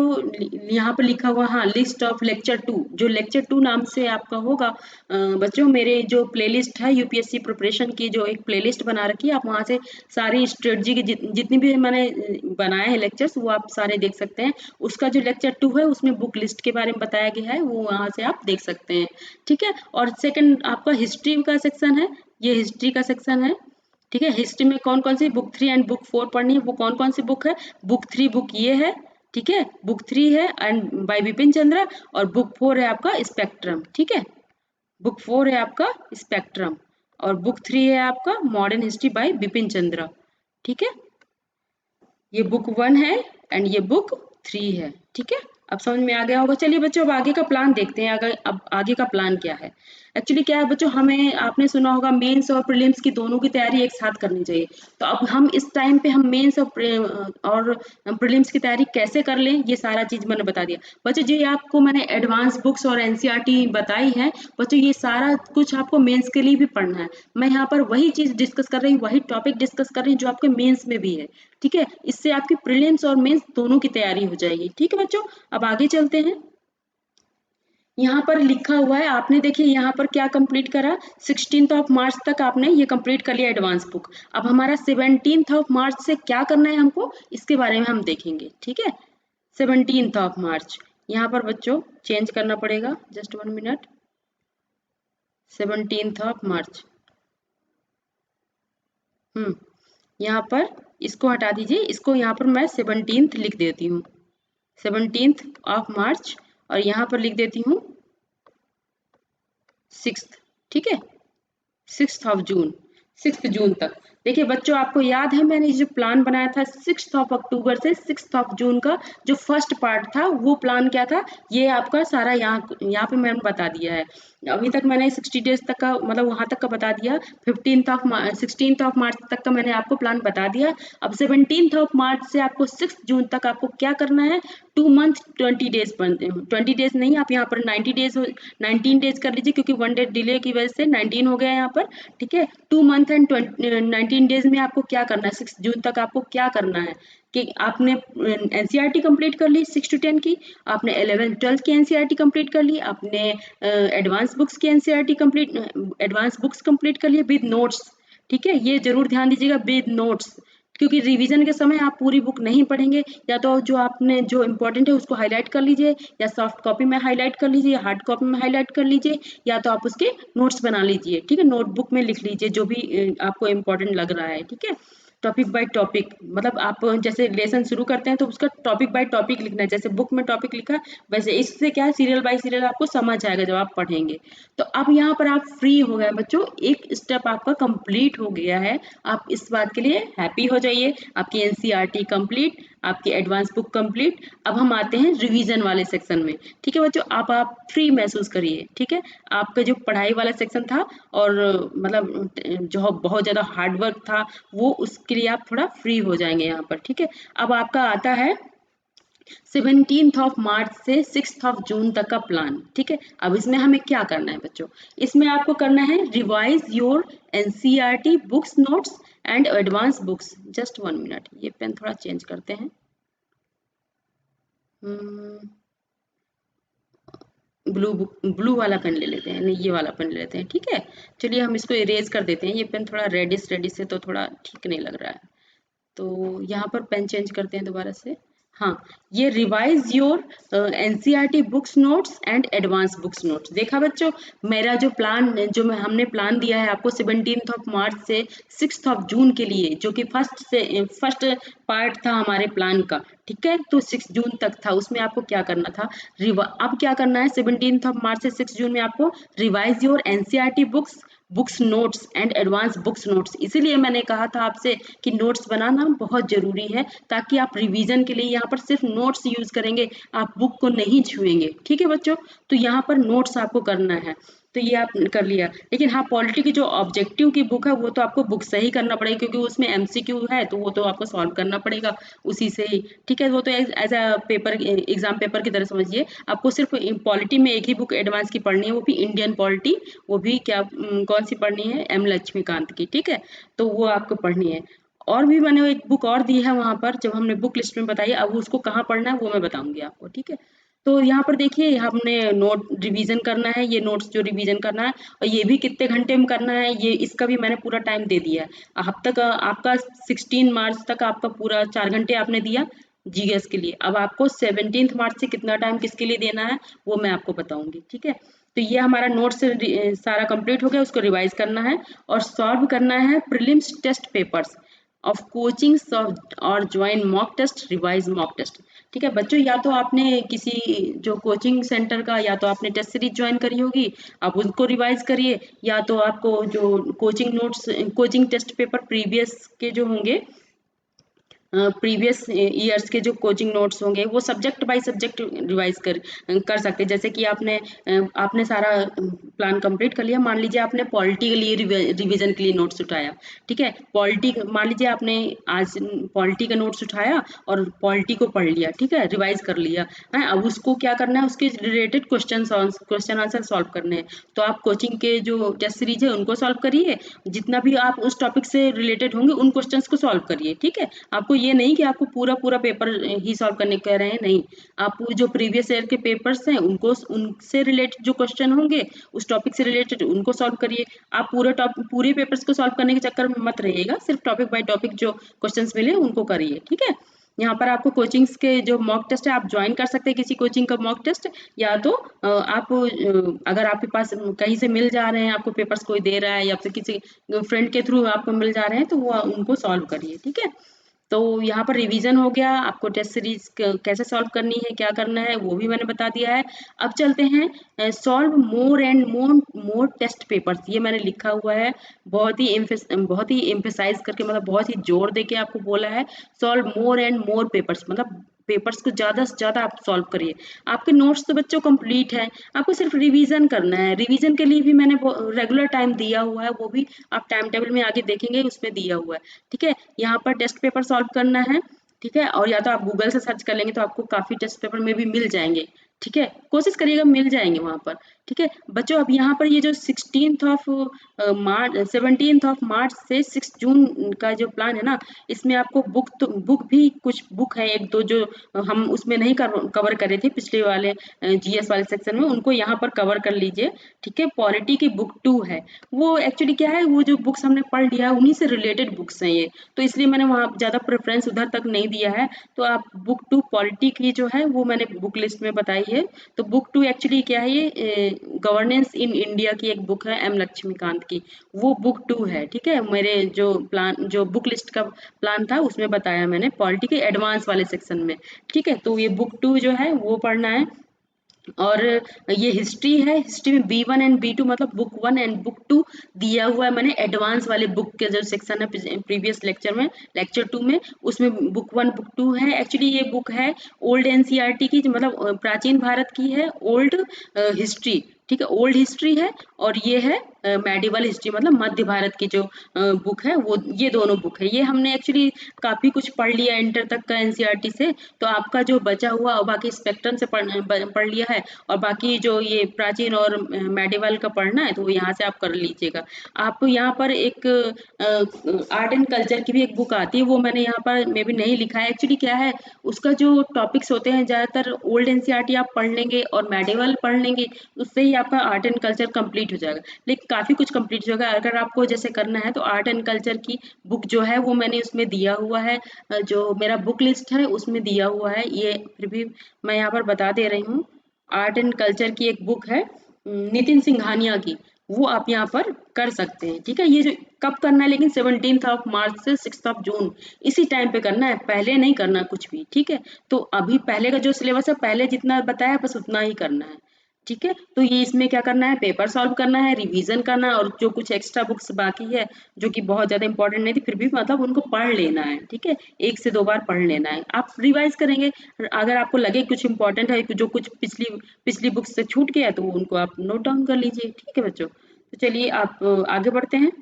यहाँ पर लिखा हुआ, हाँ, लिस्ट ऑफ लेक्चर 2, जो लेक्चर 2 नाम से आपका होगा बच्चों, मेरे जो प्लेलिस्ट है यूपीएससी प्रिपरेशन की, जो एक प्लेलिस्ट बना रखी है, आप वहाँ से सारी स्ट्रेटजी की जितनी भी मैंने बनाए हैं लेक्चर्स वो आप सारे देख सकते हैं। उसका जो लेक्चर 2 है उसमें बुक लिस्ट के बारे में बताया गया है, वो वहाँ से आप देख सकते हैं, ठीक है। और सेकंड आपका हिस्ट्री का सेक्शन है, ये हिस्ट्री का सेक्शन है, ठीक है। हिस्ट्री में कौन कौन सी बुक 3 एंड बुक 4 पढ़नी है, वो कौन कौन सी बुक है, बुक 3 बुक ये है, ठीक है, बुक 3 है एंड बाय बिपिन चंद्र, और बुक 4 है आपका स्पेक्ट्रम, ठीक है, बुक 4 है आपका स्पेक्ट्रम, और बुक 3 है आपका modern history by Bipin Chandra, ठीक है। ये बुक 1 है एंड ये बुक 3 है, ठीक है। अब समझ में आ गया होगा। चलिए बच्चों अब आगे का प्लान देखते हैं, अब आगे का प्लान क्या है। एक्चुअली क्या है बच्चों, हमें आपने सुना होगा मेंस और प्रीलिम्स की दोनों की तैयारी एक साथ करनी चाहिए। तो अब हम इस टाइम पे हम मेंस और प्रीलिम्स की तैयारी कैसे कर लें, ये सारा चीज मैंने बता दिया बच्चों। जो ये आपको मैंने एडवांस बुक्स और एनसीईआरटी बताई है बच्चों, ये सारा कुछ आपको मेंस के लिए भी पढ़ना है। मैं यहाँ पर वही चीज डिस्कस कर रही हूँ, वही टॉपिक डिस्कस कर रही हूँ जो आपके मेंस में भी है, ठीक है। इससे आपकी प्रीलिम्स और मेंस दोनों की तैयारी हो जाएगी, ठीक है बच्चों। अब आगे चलते हैं। यहाँ पर लिखा हुआ है, आपने देखिए यहाँ पर क्या कंप्लीट करा, 16 मार्च तक आपने ये कंप्लीट कर लिया एडवांस बुक। अब हमारा 17 मार्च से क्या करना है हमको, इसके बारे में हम देखेंगे, ठीक है। 17 मार्च, यहाँ पर बच्चों चेंज करना पड़ेगा, जस्ट 1 मिनट। 17 मार्च, यहाँ पर इसको हटा दीजिए, इसको यहाँ पर मैं 17 लिख देती हूँ, 17 मार्च, और यहाँ पर लिख देती हूँ 6, ठीक है, 6 जून, 6 जून तक। देखिए बच्चों आपको याद है मैंने जो प्लान बनाया था 6 अक्टूबर से 6 जून का जो फर्स्ट पार्ट था, वो प्लान क्या था, ये आपका सारा यहाँ पे मैंने बता दिया है। अभी तक मैंने 60 डेज तक का मतलब वहां तक का बता दिया, 16 मार्च तक का मैंने आपको प्लान बता दिया। अब 17 मार्च से आपको 6 जून तक आपको क्या करना है, 2 मंथ 20 डेज 20 डेज नहीं, आप यहाँ पर 90 डेज 19 डेज कर लीजिए, क्योंकि 1 डे डिले की वजह से 19 हो गया यहाँ पर, ठीक है। 2 मंथ एंड 19 डेज में आपको क्या करना है, 6 जून तक आपको क्या करना है कि आपने एनसीईआरटी कंप्लीट कर ली 6 to 10 की, आपने 11th 12th की एनसीईआरटी कंप्लीट कर ली, आपने एडवांस बुक्स की NCERT complete, advance books complete कर लिए विद नोट्स, ठीक है। ये जरूर ध्यान दीजिएगा विद नोट्स, क्योंकि रिवीजन के समय आप पूरी बुक नहीं पढ़ेंगे, या तो जो आपने जो इम्पोर्टेंट है उसको हाईलाइट कर लीजिए, या सॉफ्ट कॉपी में हाईलाइट कर लीजिए, हार्ड कॉपी में हाईलाइट कर लीजिए, या तो आप उसके नोट्स बना लीजिए, ठीक है, नोटबुक में लिख लीजिए जो भी आपको इम्पोर्टेंट लग रहा है, ठीक है। टॉपिक बाय टॉपिक, मतलब आप जैसे लेसन शुरू करते हैं तो उसका टॉपिक बाय टॉपिक लिखना है, जैसे बुक में टॉपिक लिखा है वैसे इससे क्या है, सीरियल बाय सीरियल आपको समझ आएगा जब आप पढ़ेंगे। तो अब यहाँ पर आप फ्री हो गए बच्चों, एक स्टेप आपका कंप्लीट हो गया है, आप इस बात के लिए हैप्पी हो जाइए। आपकी एनसीईआरटी कंप्लीट, आपकी एडवांस बुक कंप्लीट। अब हम आते हैं रिवीजन वाले सेक्शन में, ठीक है बच्चों। आप फ्री महसूस करिए, ठीक है। आपका जो पढ़ाई वाला सेक्शन था और मतलब जो बहुत ज्यादा हार्ड वर्क था, वो उसके लिए आप थोड़ा फ्री हो जाएंगे यहाँ पर, ठीक है। अब आपका आता है 17 मार्च से 6 जून तक का प्लान, ठीक है। अब इसमें हमें क्या करना है बच्चों, इसमें आपको करना है revise your NCERT books notes and advance books. Just 1 minute, ये पेन थोड़ा चेंज करते हैं, ब्लू वाला पेन ले लेते हैं, नहीं ये वाला पेन ले लेते हैं, ठीक है। चलिए हम इसको इरेज कर देते हैं, ये पेन थोड़ा रेडिश रेडिश है तो थोड़ा ठीक नहीं लग रहा है, तो यहाँ पर पेन चेंज करते हैं दोबारा से। हाँ, ये revise your NCERT books notes and advance books notes. देखा बच्चों, मेरा जो प्लान जो हमने प्लान दिया है आपको 17 मार्च से 6 जून के लिए, जो कि फर्स्ट पार्ट था हमारे प्लान का, ठीक है। तो 6 जून तक था, उसमें आपको क्या करना था, अब क्या करना है 17 मार्च से 6 जून में आपको revise your NCERT books notes and advance books notes. इसीलिए मैंने कहा था आपसे कि नोट्स बनाना बहुत जरूरी है, ताकि आप रिवीजन के लिए यहाँ पर सिर्फ नोट्स यूज करेंगे, आप बुक को नहीं छुएंगे, ठीक है बच्चों। तो यहाँ पर नोट्स आपको करना है। तो ये आप कर लिया। लेकिन हाँ, पॉलिटी की जो ऑब्जेक्टिव की बुक है वो तो आपको बुक से ही करना पड़ेगा, क्योंकि उसमें एमसीक्यू है तो वो तो आपको सॉल्व करना पड़ेगा उसी से ही। ठीक है, वो तो as a paper, exam paper की तरह समझिए। आपको सिर्फ पॉलिटी में एक ही बुक एडवांस की पढ़नी है, वो भी इंडियन पॉलिटी। वो भी क्या कौन सी पढ़नी है, एम लक्ष्मीकांत की। ठीक है, तो वो आपको पढ़नी है। और भी मैंने एक बुक और दी है वहां पर, जब हमने बुक लिस्ट में बताई, अब उसको कहाँ पढ़ना है वो मैं बताऊंगी आपको। ठीक है, तो यहाँ पर देखिए हमने नोट रिवीजन करना है, ये नोट्स जो रिवीजन करना है, और ये भी कितने घंटे में करना है, ये इसका भी मैंने पूरा टाइम दे दिया है। अब तक आपका 16 मार्च तक आपका पूरा 4 घंटे आपने दिया जीएस के लिए। अब आपको 17 मार्च से कितना टाइम किसके लिए देना है वो मैं आपको बताऊंगी। ठीक है, तो ये हमारा नोट्स सारा कंप्लीट हो गया, उसको रिवाइज करना है और सॉल्व करना है prelims test papers of coaching और join mock test, revise mock test. ठीक है बच्चों, या तो आपने किसी जो कोचिंग सेंटर का, या तो आपने टेस्ट सीरीज ज्वाइन करी होगी, आप उनको रिवाइज करिए, या तो आपको जो coaching notes, coaching test paper previous के जो होंगे, प्रीवियस ईयर्स के जो कोचिंग नोट्स होंगे वो सब्जेक्ट बाय सब्जेक्ट रिवाइज कर सकते हैं। जैसे कि आपने सारा प्लान कंप्लीट कर लिया, मान लीजिए आपने पॉलिटी के लिए रिवीजन के लिए नोट्स उठाया। ठीक है, पॉलिटी मान लीजिए आपने आज पॉलिटी का नोट्स उठाया और पॉलिटी को पढ़ लिया, ठीक है, रिवाइज कर लिया है। अब उसको क्या करना है, उसके रिलेटेड क्वेश्चन आंसर सॉल्व करने हैं। तो आप कोचिंग के जो टेस्ट सीरीज है उनको सॉल्व करिए, जितना भी आप उस टॉपिक से रिलेटेड होंगे उन क्वेश्चंस को सॉल्व करिए। ठीक है, आपको ये नहीं कि आपको पूरा पूरा पेपर ही सॉल्व करने कह रहे हैं, नहीं, आप जो प्रीवियस ईयर के पेपर्स हैं उनको, उनसे रिलेटेड जो क्वेश्चन होंगे उस टॉपिक से रिलेटेड उनको सॉल्व करिए। आप पूरे पेपर्स को सॉल्व करने के चक्कर में मत रहिएगा, सिर्फ टॉपिक बाय टॉपिक जो क्वेश्चंस मिले उनको करिए। ठीक है, यहाँ पर आपको कोचिंग्स के जो मॉक टेस्ट है आप ज्वाइन कर सकते हैं किसी कोचिंग का मॉक टेस्ट, या तो आप अगर आपके पास कहीं से मिल जा रहे हैं, आपको पेपर्स कोई दे रहा है या फिर किसी फ्रेंड के थ्रू आपको मिल जा रहे हैं तो वो उनको सॉल्व करिए। ठीक है, तो यहाँ पर रिवीजन हो गया, आपको टेस्ट सीरीज कैसे सॉल्व करनी है, क्या करना है वो भी मैंने बता दिया है। अब चलते हैं solve more and more more test papers, ये मैंने लिखा हुआ है, बहुत ही एम्फेसाइज करके, मतलब बहुत ही जोर देके आपको बोला है, solve more and more papers, मतलब पेपर्स को ज्यादा से ज्यादा आप सॉल्व करिए। आपके नोट्स तो बच्चों कंप्लीट है, आपको सिर्फ रिवीजन करना है। रिवीजन के लिए भी मैंने रेगुलर टाइम दिया हुआ है, वो भी आप टाइम टेबल में आगे देखेंगे उसमें दिया हुआ है। ठीक है, यहाँ पर टेस्ट पेपर सॉल्व करना है। ठीक है, और या तो आप गूगल से सर्च कर लेंगे तो आपको काफी टेस्ट पेपर में भी मिल जाएंगे। ठीक है, कोशिश करिएगा मिल जाएंगे वहां पर। ठीक है बच्चों, अब यहाँ पर ये जो 17 मार्च से 6 जून का जो प्लान है ना, इसमें आपको बुक भी कुछ बुक है एक दो जो हम उसमें नहीं कवर कर रहे थे पिछले वाले जीएस वाले सेक्शन में, उनको यहाँ पर कवर कर लीजिए। ठीक है, पॉलिटी की बुक 2 है, वो एक्चुअली क्या है, वो जो बुक्स हमने पढ़ लिया है उन्हीं से रिलेटेड बुक्स हैं ये, तो इसलिए मैंने वहाँ ज्यादा प्रेफरेंस उधर तक नहीं दिया है। तो आप बुक 2 पॉलिटी की जो है वो मैंने बुक लिस्ट में बताई है। तो बुक 2 एक्चुअली क्या है, ये गवर्नेंस इन इंडिया की एक बुक है एम लक्ष्मीकांत की, वो बुक 2 है। ठीक है, मेरे जो बुक लिस्ट का प्लान था उसमें बताया मैंने, पॉलिटी के एडवांस वाले सेक्शन में। ठीक है, तो ये बुक 2 जो है वो पढ़ना है। और ये हिस्ट्री है, हिस्ट्री में B1 एंड B2, मतलब बुक 1 एंड बुक 2 दिया हुआ है मैंने, एडवांस वाले बुक के जो सेक्शन है प्रीवियस लेक्चर में, लेक्चर 2 में, उसमें बुक 1 बुक 2 है। एक्चुअली ये बुक है ओल्ड एनसीईआरटी की, मतलब प्राचीन भारत की है, ओल्ड हिस्ट्री। ठीक है, ओल्ड हिस्ट्री है, और ये है मेडिवल हिस्ट्री, मतलब मध्य भारत की जो बुक है वो, ये दोनों बुक है। ये हमने एक्चुअली काफी कुछ पढ़ लिया इंटर तक का एनसीईआरटी से, तो आपका जो बचा हुआ और बाकी स्पेक्ट्रम से पढ़ लिया है, और बाकी जो ये प्राचीन और मेडिवल का पढ़ना है तो वो यहाँ से आप कर लीजिएगा। आपको यहाँ पर एक आर्ट एंड कल्चर की भी एक बुक आती है, वो मैंने यहाँ पर मे भी नहीं लिखा है। एक्चुअली क्या है, उसका जो टॉपिक्स होते हैं ज्यादातर ओल्ड एनसीईआरटी आप पढ़ लेंगे और मेडिवल पढ़ लेंगे, उससे ही आपका आर्ट एंड कल्चर कंप्लीट हो जाएगा। लेकिन काफी कुछ कंप्लीट हो जाएगा। अगर आपको जैसे करना है तो आर्ट एंड कल्चर की बुक जो है वो मैंने उसमें दिया हुआ है, जो मेरा बुक लिस्ट है उसमें दिया हुआ है, ये फिर भी मैं यहाँ पर बता दे रही हूँ। आर्ट एंड कल्चर की एक बुक है नितिन सिंघानिया की, वो आप यहाँ पर कर सकते हैं। ठीक है, ये जो कब करना है लेकिन 17 मार्च से 6 जून, इसी टाइम पे करना है, पहले नहीं करना कुछ भी। ठीक है, तो अभी पहले का जो सिलेबस है पहले जितना बताया बस उतना ही करना है। ठीक है। तो ये इसमें क्या करना है, पेपर सॉल्व करना है, रिवीजन करना है, और जो कुछ एक्स्ट्रा बुक्स बाकी है जो कि बहुत ज़्यादा इंपॉर्टेंट नहीं थी फिर भी मतलब उनको पढ़ लेना है। ठीक है, 1 से 2 बार पढ़ लेना है। आप रिवाइज करेंगे, अगर आपको लगे कुछ इंपॉर्टेंट है, जो कुछ पिछली पिछली बुक्स से छूट गया है तो उनको आप नोट डाउन कर लीजिए। ठीक है बच्चों, तो चलिए आप आगे बढ़ते हैं।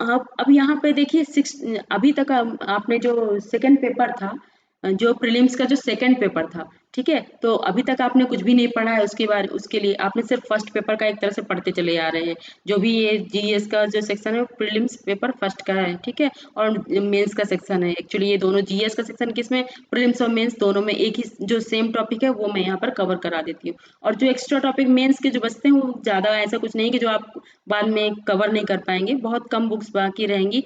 आप अब यहाँ पे देखिए अभी तक आपने जो सेकंड पेपर था, जो प्रीलिम्स का जो सेकंड पेपर था, ठीक है, तो अभी तक आपने कुछ भी नहीं पढ़ा है उसके बारे, उसके लिए आपने सिर्फ फर्स्ट पेपर का एक तरह से पढ़ते चले आ रहे हैं। जो भी ये जीएस का जो सेक्शन है वो प्रीलिम्स पेपर फर्स्ट का है। ठीक है, और मेंस का सेक्शन है। एक्चुअली ये दोनों जीएस का सेक्शन किसमें, प्रीलिम्स और मेंस दोनों में एक ही जो सेम टॉपिक है वो मैं यहाँ पर कवर करा देती हूँ। और जो एक्स्ट्रा टॉपिक मेंस के जो बचते हैं वो ज़्यादा ऐसा कुछ नहीं कि जो आप बाद में कवर नहीं कर पाएंगे। बहुत कम बुक्स बाकी रहेंगी,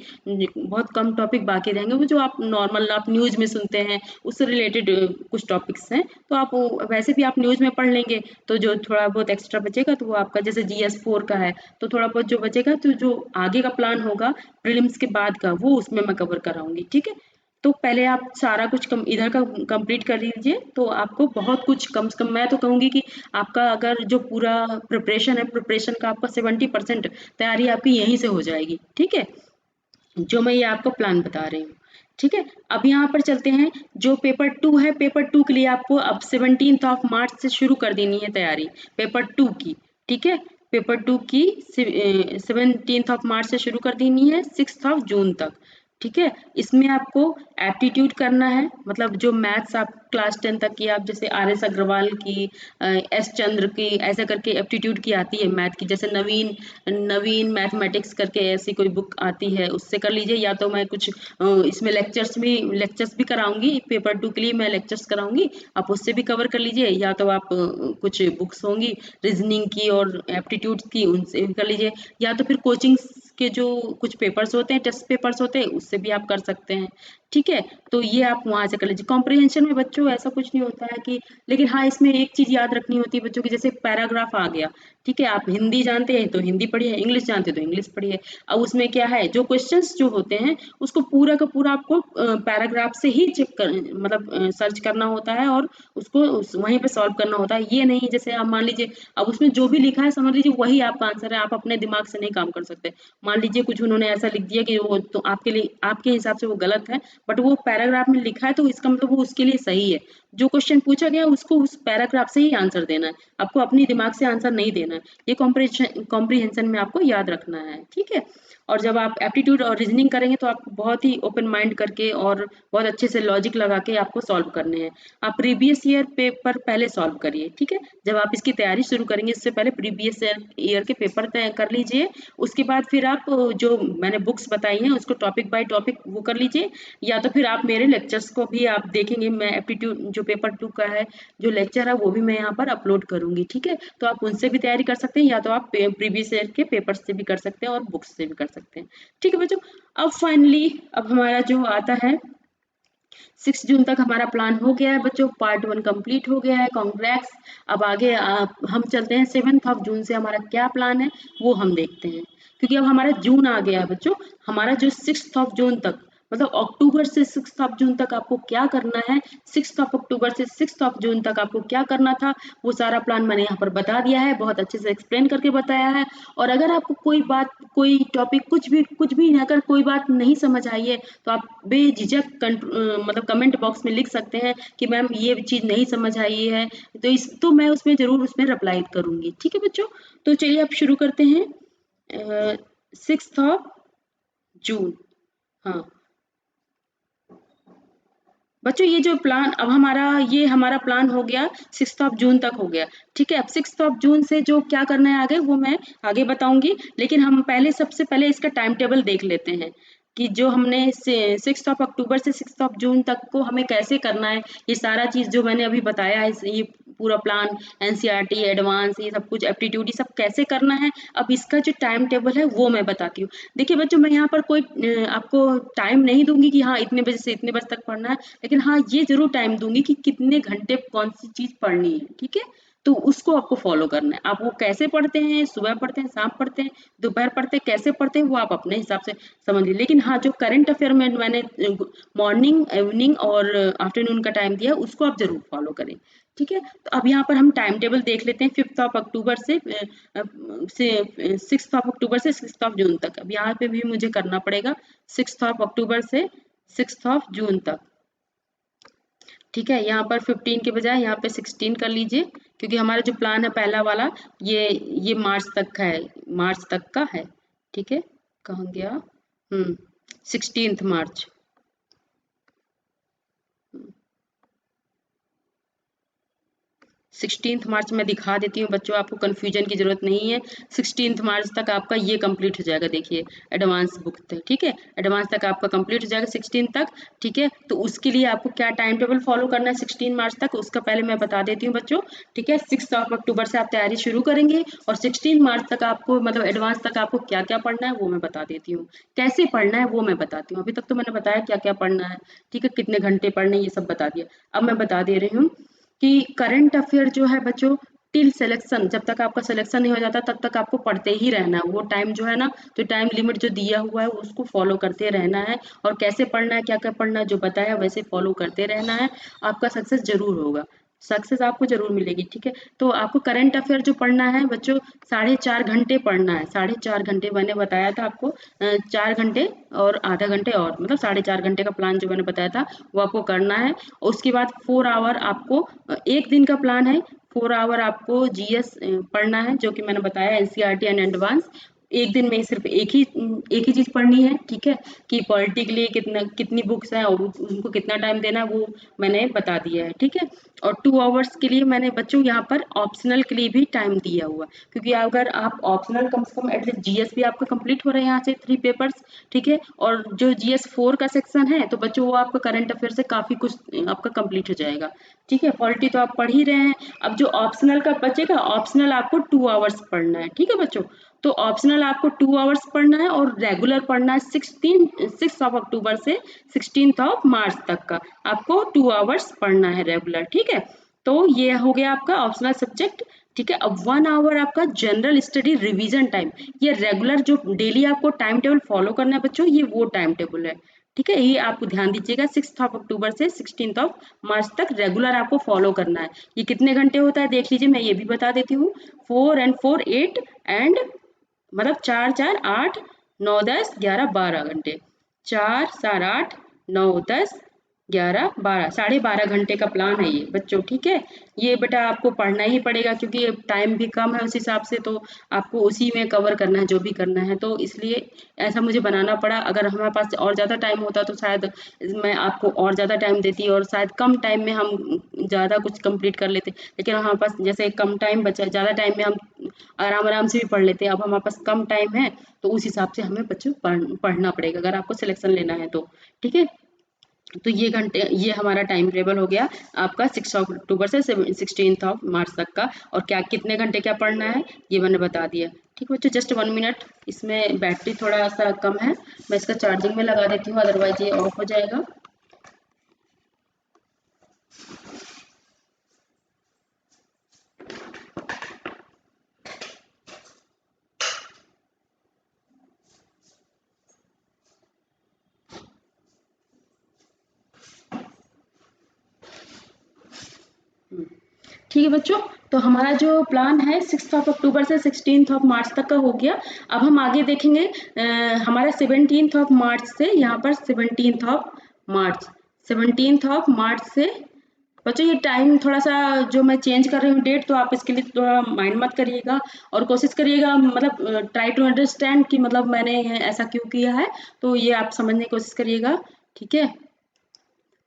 बहुत कम टॉपिक बाकी रहेंगे, वो जो आप नॉर्मल आप न्यूज़ में सुनते हैं उससे रिलेटेड कुछ टॉपिक्स हैं, तो आप वैसे भी आप न्यूज़ में पढ़ लेंगे। तो जो थोड़ा बहुत एक्स्ट्रा बचेगा तो वो आपका जैसे जीएस 4 का है तो थोड़ा बहुत जो बचेगा तो जो आगे का प्लान होगा प्रीलिम्स के बाद का वो उसमें मैं कवर कराऊंगी। ठीक है, तो पहले आप सारा कुछ इधर का कंप्लीट कर लीजिए तो आपको बहुत कुछ कम से कम मैं तो कहूँगी कि आपका अगर जो पूरा प्रिपरेशन है, प्रिपरेशन का आपका 70% तैयारी आपकी यहीं से हो जाएगी। ठीक है, जो मैं ये आपको प्लान बता रही हूँ। ठीक है, अब यहाँ पर चलते हैं। जो पेपर 2 है, पेपर 2 के लिए आपको अब 17 मार्च से शुरू कर देनी है तैयारी पेपर 2 की। ठीक है, पेपर 2 की 17 मार्च से शुरू कर देनी है 6 जून तक। ठीक है, इसमें आपको एप्टीट्यूड करना है, मतलब जो मैथ्स आप क्लास 10 तक की आप जैसे आर एस अग्रवाल की, एस चंद्र की, ऐसा करके एप्टीट्यूड की आती है मैथ की, जैसे नवीन नवीन मैथमेटिक्स करके ऐसी कोई बुक आती है उससे कर लीजिए, या तो मैं कुछ इसमें लेक्चर्स भी कराऊंगी। पेपर 2 के लिए मैं लेक्चर्स कराऊंगी, आप उससे भी कवर कर लीजिए, या तो आप कुछ बुक्स होंगी रीजनिंग की और एप्टीट्यूड की उनसे भी कर लीजिए, या तो फिर कोचिंग के जो कुछ पेपर्स होते हैं, टेस्ट पेपर्स होते हैं, उससे भी आप कर सकते हैं। ठीक है, तो ये आप वहां से कर लीजिए। कॉम्प्रिहेंशन में बच्चों ऐसा कुछ नहीं होता है कि, लेकिन हाँ इसमें एक चीज याद रखनी होती है बच्चों की, जैसे पैराग्राफ आ गया। ठीक है, आप हिंदी जानते हैं तो हिंदी पढ़िए, इंग्लिश जानते हैं तो इंग्लिश पढ़िए। अब उसमें क्या है, जो क्वेश्चंस जो होते हैं उसको पूरा का पूरा आपको पैराग्राफ से ही चेक कर, मतलब सर्च करना होता है और उसको वहीं पे सॉल्व करना होता है। ये नहीं जैसे आप मान लीजिए अब उसमें जो भी लिखा है समझ लीजिए वही आपका आंसर है, आप अपने दिमाग से नहीं काम कर सकते। मान लीजिए कुछ उन्होंने ऐसा लिख दिया कि वो तो आपके लिए आपके हिसाब से वो गलत है, बट वो पैराग्राफ में लिखा है तो इसका मतलब वो उसके लिए सही है। जो क्वेश्चन पूछा गया उसको उस पैराग्राफ से ही आंसर देना है, आपको अपनी दिमाग से आंसर नहीं देना है। ये कॉम्प्रिहेंशन में आपको याद रखना है। ठीक है, और जब आप एप्टीट्यूड और रीजनिंग करेंगे तो आपको बहुत ही ओपन माइंड करके और बहुत अच्छे से लॉजिक लगा के आपको सॉल्व करने हैं। आप प्रीवियस ईयर पेपर पहले सॉल्व करिए। ठीक है, जब आप इसकी तैयारी शुरू करेंगे इससे पहले प्रीवियस ईयर के पेपर तय कर लीजिए। उसके बाद फिर आप जो मैंने बुक्स बताई हैं उसको टॉपिक बाय टॉपिक वो कर लीजिए, या तो फिर आप मेरे लेक्चर्स को भी आप देखेंगे। मैं एप्टीट्यूड जो पेपर 2 का है जो लेक्चर है वो भी मैं यहाँ पर अपलोड करूंगी। ठीक है, तो आप उनसे भी तैयारी कर सकते हैं, या तो आप प्रीवियस ईयर के पेपर से भी कर सकते हैं और बुक्स से भी कर सकते हैं। ठीक है बच्चों, अब फाइनली अब हमारा जो आता है 6 जून तक हमारा प्लान हो गया है बच्चों, पार्ट 1 कंप्लीट हो गया है, कॉन्ग्रेट्स। अब आगे हम चलते हैं 7 जून से हमारा क्या प्लान है वो हम देखते हैं, क्योंकि अब हमारा जून आ गया है बच्चों। हमारा जो 6 जून तक, मतलब अक्टूबर से 6 जून तक आपको क्या करना है, 6 अक्टूबर से 6 जून तक आपको क्या करना था वो सारा प्लान मैंने यहाँ पर बता दिया है, बहुत अच्छे से एक्सप्लेन करके बताया है। और अगर आपको कोई बात, कोई टॉपिक, कुछ भी अगर कोई बात नहीं समझ आई है तो आप बेझिझक मतलब कमेंट बॉक्स में लिख सकते हैं कि मैम ये चीज़ नहीं समझ आई है, तो मैं उसमें ज़रूर उसमें रिप्लाई करूंगी। ठीक है बच्चों, तो चलिए अब शुरू करते हैं। 6 जून, हाँ बच्चों, ये जो प्लान अब हमारा प्लान हो गया 6 जून तक हो गया। ठीक है, अब 6 जून से जो क्या करना है आगे वो मैं आगे बताऊंगी, लेकिन हम पहले सबसे पहले इसका टाइम टेबल देख लेते हैं कि जो हमने 6 अक्टूबर से 6 जून तक को हमें कैसे करना है। ये सारा चीज जो मैंने अभी बताया है, ये पूरा प्लान, एनसीईआरटी एडवांस, ये सब कुछ एप्टीट्यूड, ये सब कैसे करना है, अब इसका जो टाइम टेबल है वो मैं बताती हूँ। देखिए बच्चों, मैं यहाँ पर कोई आपको टाइम नहीं दूंगी कि हाँ इतने बजे से इतने बजे तक पढ़ना है, लेकिन हाँ ये जरूर टाइम दूंगी कि कितने घंटे कौन सी चीज पढ़नी है। ठीक है, तो उसको आपको फॉलो करना है। आप वो कैसे पढ़ते हैं, सुबह पढ़ते हैं, शाम पढ़ते हैं, दोपहर पढ़ते हैं, कैसे पढ़ते हैं वो आप अपने हिसाब से समझ लीजिए। लेकिन हाँ जो करंट अफेयर में मैंने मॉर्निंग, इवनिंग और आफ्टरनून का टाइम दिया उसको आप जरूर फॉलो करें। ठीक है। तो अब यहाँ पर हम टाइम टेबल देख लेते हैं 5 अक्टूबर से 6 अक्टूबर से 6 जून तक। अब यहाँ पे भी मुझे करना पड़ेगा 6 अक्टूबर से 6 जून तक। ठीक है, यहाँ पर 15 के बजाय यहाँ पे 16 कर लीजिए, क्योंकि हमारा जो प्लान है पहला वाला ये मार्च तक का है, मार्च तक का है। ठीक है, कहाँ गया? 16 मार्च। 16 मार्च मैं दिखा देती हूँ बच्चों, आपको कन्फ्यूजन की जरूरत नहीं है। 16 मार्च तक आपका ये कंप्लीट हो जाएगा। देखिए एडवांस बुक तक, ठीक है, एडवांस तक आपका कंप्लीट हो जाएगा 16 तक। ठीक है, तो उसके लिए आपको क्या टाइम टेबल फॉलो करना है 16 मार्च तक, उसका पहले मैं बता देती हूँ बच्चों। ठीक है, 6 अक्टूबर से आप तैयारी शुरू करेंगे और 16 मार्च तक आपको मतलब एडवांस तक आपको क्या क्या पढ़ना है वो मैं बता देती हूँ। कैसे पढ़ना है वो मैं बताती हूँ। अभी तक तो मैंने बताया क्या क्या पढ़ना है, ठीक है, कितने घंटे पढ़ने ये सब बता दिया। अब मैं बता दे रही हूँ कि करंट अफेयर जो है बच्चों टिल सिलेक्शन, जब तक आपका सिलेक्शन नहीं हो जाता तब तक आपको पढ़ते ही रहना है। वो टाइम जो है ना, तो टाइम लिमिट जो दिया हुआ है उसको फॉलो करते रहना है, और कैसे पढ़ना है क्या क्या पढ़ना है जो बताया वैसे फॉलो करते रहना है। आपका सक्सेस जरूर होगा, सक्सेस आपको जरूर मिलेगी। ठीक है, तो आपको करंट अफेयर जो पढ़ना है बच्चों 4.5 घंटे पढ़ना है। 4.5 घंटे मैंने बताया था आपको, 4 घंटे और आधा घंटे और मतलब 4.5 घंटे का प्लान जो मैंने बताया था वो आपको करना है। उसके बाद 4 आवर आपको एक दिन का प्लान है। 4 आवर आपको जीएस पढ़ना है, जो कि मैंने बताया एनसीईआरटी एंड एडवांस। एक दिन में सिर्फ एक ही चीज पढ़नी है। ठीक है, कि पॉलिटी के लिए कितनी बुक्स हैं और उनको कितना टाइम देना है वो मैंने बता दिया है। ठीक है, और 2 आवर्स के लिए मैंने बच्चों यहाँ पर ऑप्शनल के लिए भी टाइम दिया हुआ, क्योंकि अगर आप ऑप्शनल कम से कम एटलीस्ट जीएस भी आपका कंप्लीट हो रहा है यहाँ से 3 पेपर्स। ठीक है, और जो जीएस 4 का सेक्शन है तो बच्चों वो आपका करंट अफेयर से काफी कुछ आपका कंप्लीट हो जाएगा। ठीक है, पॉलिटी तो आप पढ़ ही रहे हैं। अब जो ऑप्शनल का बचेगा, ऑप्शनल आपको 2 आवर्स पढ़ना है। ठीक है बच्चों, तो ऑप्शनल आपको 2 आवर्स पढ़ना है और रेगुलर पढ़ना है 6 अक्टूबर से 16 मार्च तक का आपको 2 आवर्स पढ़ना है रेगुलर। ठीक है, तो ये हो गया आपका ऑप्शनल सब्जेक्ट। ठीक है, अब 1 आवर आपका जनरल स्टडी रिवीजन टाइम। ये रेगुलर जो डेली आपको टाइम टेबल फॉलो करना है बच्चों, ये वो टाइम टेबल है। ठीक है, ये आपको ध्यान दीजिएगा 6 अक्टूबर से 16 मार्च तक रेगुलर आपको फॉलो करना है। ये कितने घंटे होता है देख लीजिए, मैं ये भी बता देती हूँ। 4 and 4 8 एंड मतलब 4 4 8 9 10 11 12 घंटे। 4 4 8 9 10 11 12 12.5 घंटे का प्लान है ये बच्चों। ठीक है, ये बेटा आपको पढ़ना ही पड़ेगा क्योंकि टाइम भी कम है उस हिसाब से, तो आपको उसी में कवर करना है जो भी करना है, तो इसलिए ऐसा मुझे बनाना पड़ा। अगर हमारे पास और ज़्यादा टाइम होता तो शायद मैं आपको और ज़्यादा टाइम देती और शायद कम टाइम में हम ज़्यादा कुछ कंप्लीट कर लेते, लेकिन हमारे पास जैसे कम टाइम बचा, ज़्यादा टाइम में हम आराम आराम से भी पढ़ लेते हैं। अब हमारे पास कम टाइम है तो उस हिसाब से हमें बच्चों पढ़ना पड़ेगा अगर आपको सिलेक्शन लेना है तो। ठीक है, तो ये घंटे ये हमारा टाइम टेबल हो गया आपका 6 अक्टूबर से 16 मार्च तक का, और क्या कितने घंटे क्या पढ़ना है ये मैंने बता दिया। ठीक है बच्चों, जस्ट 1 मिनट, इसमें बैटरी थोड़ा सा कम है, मैं इसका चार्जिंग में लगा देती हूँ अदरवाइज ये ऑफ हो जाएगा। ठीक है बच्चों, तो हमारा जो प्लान है 6 अक्टूबर से 16 मार्च तक का हो गया। अब हम आगे देखेंगे हमारा 17 मार्च से यहाँ पर 17 मार्च, 17 मार्च से बच्चों ये टाइम थोड़ा सा जो मैं चेंज कर रही हूँ डेट, तो आप इसके लिए थोड़ा माइंड मत करिएगा और कोशिश करिएगा मतलब ट्राई टू अंडरस्टैंड कि मतलब मैंने ऐसा क्यों किया है, तो ये आप समझने की कोशिश करिएगा। ठीक है,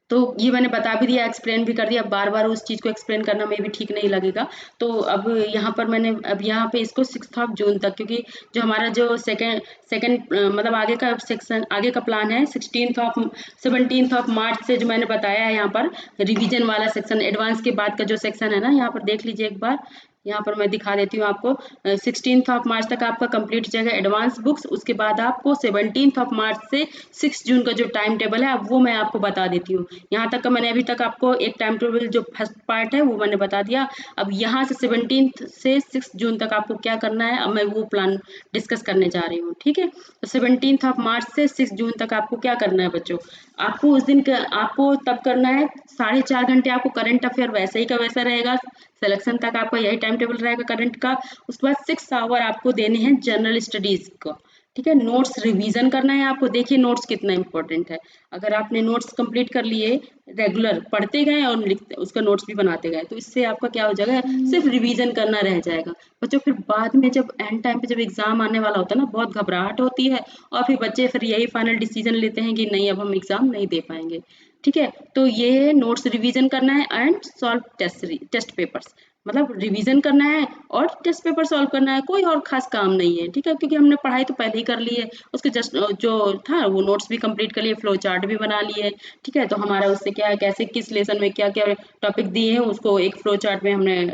तो ये मैंने बता भी दिया, एक्सप्लेन भी कर दिया, बार बार उस चीज़ को एक्सप्लेन करना में भी ठीक नहीं लगेगा। तो अब यहाँ पर मैंने अब यहाँ पे इसको 6 जून तक, क्योंकि जो हमारा जो सेकेंड सेकेंड मतलब आगे का सेक्शन आगे का प्लान है 17 मार्च से जो मैंने बताया है यहाँ पर रिवीजन वाला सेक्शन, एडवांस के बाद का जो सेक्शन है ना, यहाँ पर देख लीजिए एक बार, यहाँ पर मैं दिखा देती हूँ आपको। 16 ऑफ मार्च तक आपका कंप्लीट हो जाएगा एडवांस बुक्स। उसके बाद आपको 17 ऑफ मार्च से 6 जून का जो टाइम टेबल है वो मैं आपको बता देती हूँ। यहाँ तक का मैंने अभी तक आपको एक टाइम टेबल जो फर्स्ट पार्ट है वो मैंने बता दिया। अब यहाँ से 17 से 6 जून तक आपको क्या करना है, अब मैं वो प्लान डिस्कस करने जा रही हूँ। ठीक है, तो 17 ऑफ मार्च से 6 जून तक आपको क्या करना है बच्चों, आपको उस दिन आपको तब करना है 4.5 घंटे आपको करंट अफेयर वैसे ही का वैसा रहेगा। सिलेक्शन तक आपका यही टाइम टेबल रहेगा करंट का। उसके बाद 6 आवर आपको देने हैं जनरल स्टडीज को। ठीक है, नोट्स रिवीजन करना है आपको। देखिए नोट्स कितना इंपॉर्टेंट है। अगर आपने नोट्स कंप्लीट कर लिए, रेगुलर पढ़ते गए और लिखते उसका नोट्स भी बनाते गए, तो इससे आपका क्या हो जाएगा, सिर्फ रिवीजन करना रह जाएगा बच्चों। फिर बाद में जब एंड टाइम पे जब एग्जाम आने वाला होता है ना, बहुत घबराहट होती है और फिर बच्चे फिर यही फाइनल डिसीजन लेते हैं कि नहीं अब हम एग्जाम नहीं दे पाएंगे। ठीक है, तो ये नोट्स रिवीजन करना है एंड सॉल्व टेस्ट पेपर्स, मतलब रिवीजन करना है और टेस्ट पेपर सॉल्व करना है, कोई और खास काम नहीं है। ठीक है, क्योंकि हमने पढ़ाई तो पहले ही कर ली है, उसके जस्ट जो था वो नोट्स भी कंप्लीट कर लिए, फ्लो चार्ट भी बना लिए। ठीक है, तो हमारा उससे क्या है, कैसे किस लेसन में क्या क्या टॉपिक दिए हैं उसको एक फ्लो चार्ट में हमने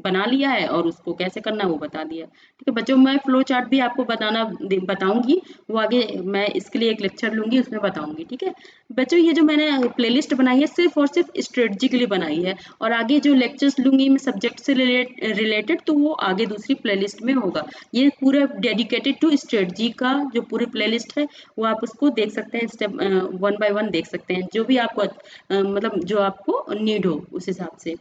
बना लिया है और उसको कैसे करना है वो बता दिया। ठीक है बच्चों, मैं फ्लो चार्ट भी आपको बताऊंगी, वो आगे मैं इसके लिए एक लेक्चर लूंगी उसमें बताऊंगी। ठीक है बच्चों, ये जो मैंने प्लेलिस्ट बनाई है सिर्फ और सिर्फ स्ट्रेटजी के लिए बनाई है, और आगे जो लेक्चर्स लूंगी मैं सब्जेक्ट से रिलेटेड तो वो आगे दूसरी प्लेलिस्ट में होगा। ये पूरा डेडिकेटेड टू स्ट्रेटजी का जो पूरी प्लेलिस्ट है वो आप उसको देख सकते हैं, स्टेप 1 बाय 1 देख सकते हैं, जो भी आपको मतलब जो आपको नीड हो उस हिसाब से,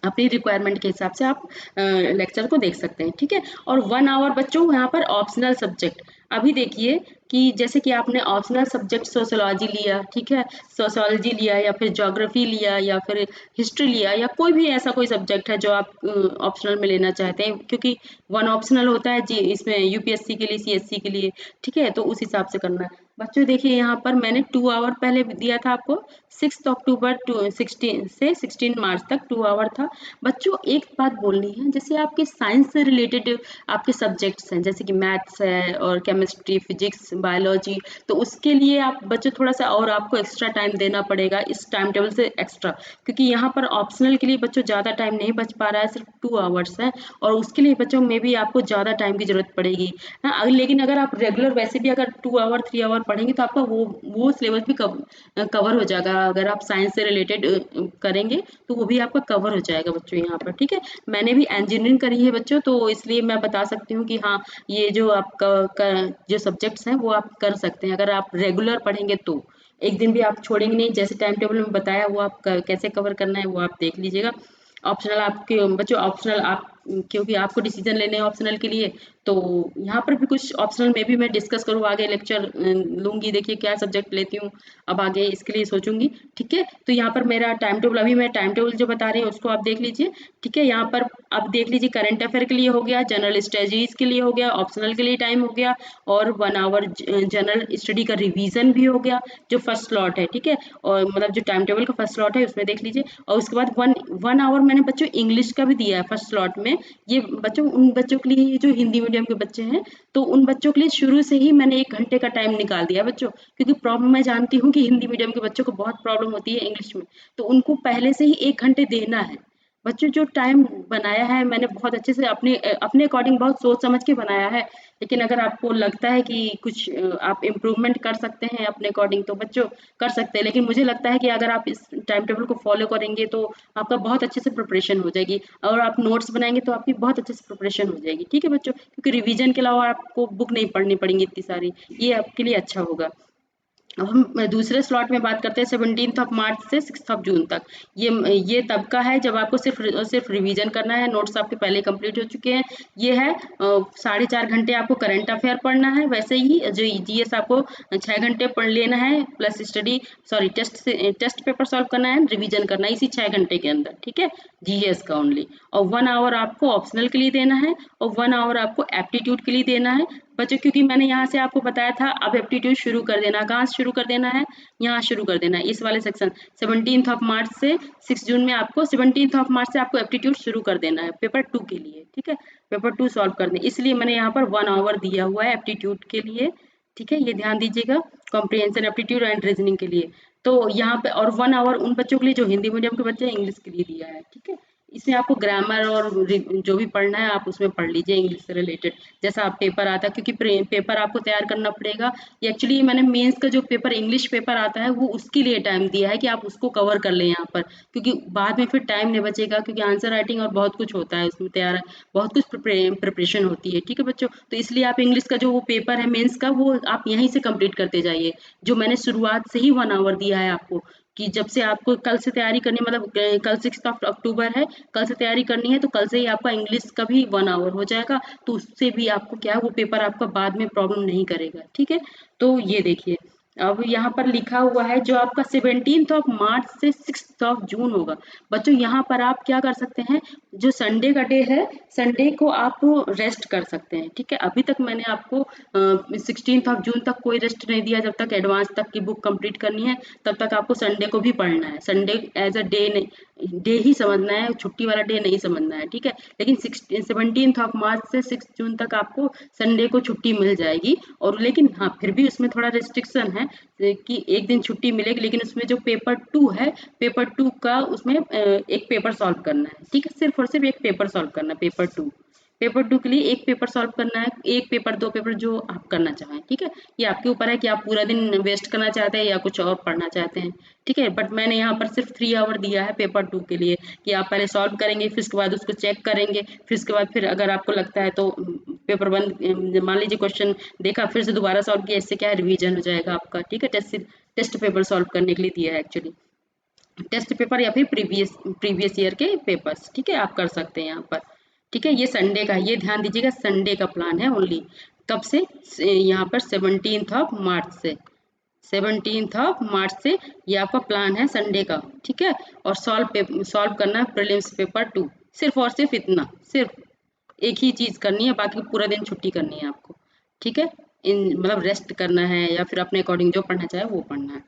अपनी रिक्वायरमेंट के हिसाब से आप लेक्चर को देख सकते हैं। ठीक है, और 1 आवर बच्चों यहाँ पर ऑप्शनल सब्जेक्ट। अभी देखिए कि जैसे कि आपने ऑप्शनल सब्जेक्ट सोशियोलॉजी लिया, ठीक है, सोशियोलॉजी लिया या फिर ज्योग्राफी लिया या फिर हिस्ट्री लिया या कोई भी ऐसा कोई सब्जेक्ट है जो आप ऑप्शनल में लेना चाहते हैं, क्योंकि 1 ऑप्शनल होता है जी इसमें यूपीएससी के लिए, सीएससी के लिए। ठीक है, तो उस हिसाब से करना है बच्चों। देखिए यहाँ पर मैंने 2 आवर पहले दिया था आपको, 6 अक्टूबर टू 16 से 16 मार्च तक 2 आवर था। बच्चों एक बात बोलनी है, जैसे आपके साइंस से रिलेटेड आपके सब्जेक्ट्स हैं, जैसे कि मैथ्स है और केमिस्ट्री, फिजिक्स, बायोलॉजी, तो उसके लिए आप बच्चों थोड़ा सा और आपको एक्स्ट्रा टाइम देना पड़ेगा इस टाइम टेबल से एक्स्ट्रा, क्योंकि यहाँ पर ऑप्शनल के लिए बच्चों ज़्यादा टाइम नहीं बच पा रहा है, सिर्फ 2 आवर्स है, और उसके लिए बच्चों में भी आपको ज़्यादा टाइम की जरूरत पड़ेगी। हाँ, लेकिन अगर आप रेगुलर वैसे भी अगर 2 आवर 3 आवर पढ़ेंगे तो आपका वो सिलेबस भी कवर हो जाएगा। अगर आप साइंस से रिलेटेड करेंगे तो वो भी आपका कवर हो जाएगा बच्चों यहाँ पर। ठीक है, मैंने भी इंजीनियरिंग करी है बच्चों, तो इसलिए मैं बता सकती हूँ कि हाँ ये जो आपका जो सब्जेक्ट्स हैं वो आप कर सकते हैं अगर आप रेगुलर पढ़ेंगे तो। एक दिन भी आप छोड़ेंगे नहीं, जैसे टाइम टेबल में बताया वो आप कैसे कवर करना है वो आप देख लीजिएगा। ऑप्शनल आपके बच्चों, ऑप्शनल आप क्योंकि आपको डिसीजन लेने हैं ऑप्शनल के लिए, तो यहाँ पर भी कुछ ऑप्शनल में भी मैं डिस्कस करूँ, आगे लेक्चर लूंगी। देखिए क्या सब्जेक्ट लेती हूँ अब आगे इसके लिए सोचूंगी। ठीक है, तो यहाँ पर मेरा टाइम टेबल, अभी मैं टाइम टेबल जो बता रही हूँ उसको आप देख लीजिए। ठीक है, यहाँ पर आप देख लीजिए करंट अफेयर के लिए हो गया, जनरल स्टडीज के लिए हो गया, ऑप्शनल के लिए टाइम हो गया, और 1 आवर जनरल स्टडी का रिवीजन भी हो गया जो फर्स्ट स्लॉट है। ठीक है, और मतलब जो टाइम टेबल का फर्स्ट स्लॉट है उसमें देख लीजिए, और उसके बाद वन आवर मैंने बच्चों इंग्लिश का भी दिया है फर्स्ट स्लॉट में। ये बच्चों उन बच्चों के लिए जो हिंदी मीडियम के बच्चे हैं, तो उन बच्चों के लिए शुरू से ही मैंने 1 घंटे का टाइम निकाल दिया बच्चों, क्योंकि प्रॉब्लम मैं जानती हूँ कि हिंदी मीडियम के बच्चों को बहुत प्रॉब्लम होती है इंग्लिश में, तो उनको पहले से ही 1 घंटे देना है। बच्चों जो टाइम बनाया है मैंने बहुत अच्छे से अपने अकॉर्डिंग बहुत सोच समझ के बनाया है, लेकिन अगर आपको लगता है कि कुछ आप इम्प्रूवमेंट कर सकते हैं अपने अकॉर्डिंग तो बच्चों कर सकते हैं, लेकिन मुझे लगता है कि अगर आप इस टाइम टेबल को फॉलो करेंगे तो आपका बहुत अच्छे से प्रिपरेशन हो जाएगी, और आप नोट्स बनाएंगे तो आपकी बहुत अच्छे से प्रिपरेशन हो जाएगी। ठीक है बच्चों, क्योंकि रिवीजन के अलावा आपको बुक नहीं पढ़नी पड़ेंगी इतनी सारी, ये आपके लिए अच्छा होगा। अब हम दूसरे स्लॉट में बात करते हैं 17 ऑफ मार्च से 6 ऑफ जून तक। ये तब का है जब आपको सिर्फ रिवीजन करना है, नोट्स आपके पहले कंप्लीट हो चुके हैं। ये है 4.5 घंटे आपको करंट अफेयर पढ़ना है, वैसे ही जो जीएस आपको 6 घंटे पढ़ लेना है, प्लस टेस्ट पेपर सॉल्व करना है, रिवीजन करना है इसी 6 घंटे के अंदर। ठीक है, जीएस का ओनली, और 1 आवर आपको ऑप्शनल के लिए देना है, और 1 आवर आपको एप्टीट्यूड के लिए देना है बच्चों, क्योंकि मैंने यहाँ से आपको बताया था अब एप्टीट्यूड शुरू कर देना। कहाँ से शुरू कर देना है, यहाँ शुरू कर देना है इस वाले सेक्शन 17 ऑफ मार्च से 6 जून में आपको 17 ऑफ मार्च से आपको एप्टीट्यूड शुरू कर देना है पेपर 2 के लिए। ठीक है, पेपर 2 सॉल्व करने, इसलिए मैंने यहाँ पर 1 आवर दिया हुआ है एप्टीट्यूड के लिए। ठीक है, ये ध्यान दीजिएगा, कॉम्प्रिहेंशन, एप्टीट्यूड एंड रीजनिंग के लिए। तो यहाँ पे और 1 आवर उन बच्चों के लिए जो हिंदी मीडियम के बच्चे हैं इंग्लिश के लिए दिया है। ठीक है, इसमें आपको ग्रामर और जो भी पढ़ना है आप उसमें पढ़ लीजिए इंग्लिश से रिलेटेड, जैसा आप पेपर आता है, क्योंकि पेपर आपको तैयार करना पड़ेगा। एक्चुअली मैंने मेंस का जो पेपर इंग्लिश पेपर आता है वो उसके लिए टाइम दिया है कि आप उसको कवर कर लें यहाँ पर, क्योंकि बाद में फिर टाइम नहीं बचेगा, क्योंकि आंसर राइटिंग और बहुत कुछ होता है उसमें तैयार, बहुत कुछ प्रिपरेशन होती है। ठीक है बच्चों, तो इसलिए आप इंग्लिश का जो वो पेपर है मेंस का वो आप यहीं से कंप्लीट करते जाइए, जो मैंने शुरुआत से ही 1 आवर दिया है आपको, कि जब से आपको कल से तैयारी करनी, मतलब कल 6 अक्टूबर है, कल से तैयारी करनी है, तो कल से ही आपका इंग्लिश का भी 1 आवर हो जाएगा, तो उससे भी आपको क्या है वो पेपर आपका बाद में प्रॉब्लम नहीं करेगा। ठीक है, तो ये देखिए अब यहाँ पर लिखा हुआ है जो आपका 17 मार्च से 6 जून होगा। बच्चों यहाँ पर आप क्या कर सकते हैं, जो संडे का डे है, संडे को आप रेस्ट कर सकते हैं। ठीक है, अभी तक मैंने आपको 16 जून तक कोई रेस्ट नहीं दिया, जब तक एडवांस तक की बुक कंप्लीट करनी है तब तक आपको संडे को भी पढ़ना है। संडे एज अ डे नहीं, डे ही समझना है, छुट्टी वाला डे नहीं समझना है। ठीक है, लेकिन 17 मार्च से 6 जून तक आपको संडे को छुट्टी मिल जाएगी, और लेकिन हाँ फिर भी उसमें थोड़ा रिस्ट्रिक्शन है कि एक दिन छुट्टी मिलेगी, लेकिन उसमें जो पेपर 2 है, पेपर 2 का उसमें एक पेपर सॉल्व करना है। ठीक है, सिर्फ और सिर्फ एक पेपर सॉल्व करना है, पेपर 2 के लिए एक पेपर सॉल्व करना है, एक पेपर 2 पेपर जो आप करना चाहें। ठीक है, ये आपके ऊपर है कि आप पूरा दिन वेस्ट करना चाहते हैं या कुछ और पढ़ना चाहते हैं। ठीक है, बट मैंने यहाँ पर सिर्फ 3 आवर दिया है पेपर 2 के लिए, कि आप पहले सॉल्व करेंगे, फिर उसके बाद उसको चेक करेंगे, फिर उसके बाद फिर अगर आपको लगता है तो पेपर 1 मान लीजिए क्वेश्चन देखा, फिर से दोबारा सॉल्व किया, इससे क्या है रिवीजन हो जाएगा आपका। ठीक है, टेस्ट पेपर सॉल्व करने के लिए दिया है एक्चुअली, टेस्ट पेपर या फिर प्रीवियस ईयर के पेपर्स। ठीक है, आप कर सकते हैं यहाँ पर। ठीक है, ये संडे का, ये ध्यान दीजिएगा संडे का प्लान है ओनली। कब से, यहाँ पर 17 मार्च से, 17 मार्च से ये आपका प्लान है संडे का। ठीक है, और सॉल्व करना है प्रीलिम्स पेपर 2, सिर्फ और सिर्फ इतना, सिर्फ एक ही चीज करनी है, बाकी पूरा दिन छुट्टी करनी है आपको। ठीक है, इन मतलब रेस्ट करना है या फिर अपने अकॉर्डिंग जो पढ़ना चाहे वो पढ़ना है।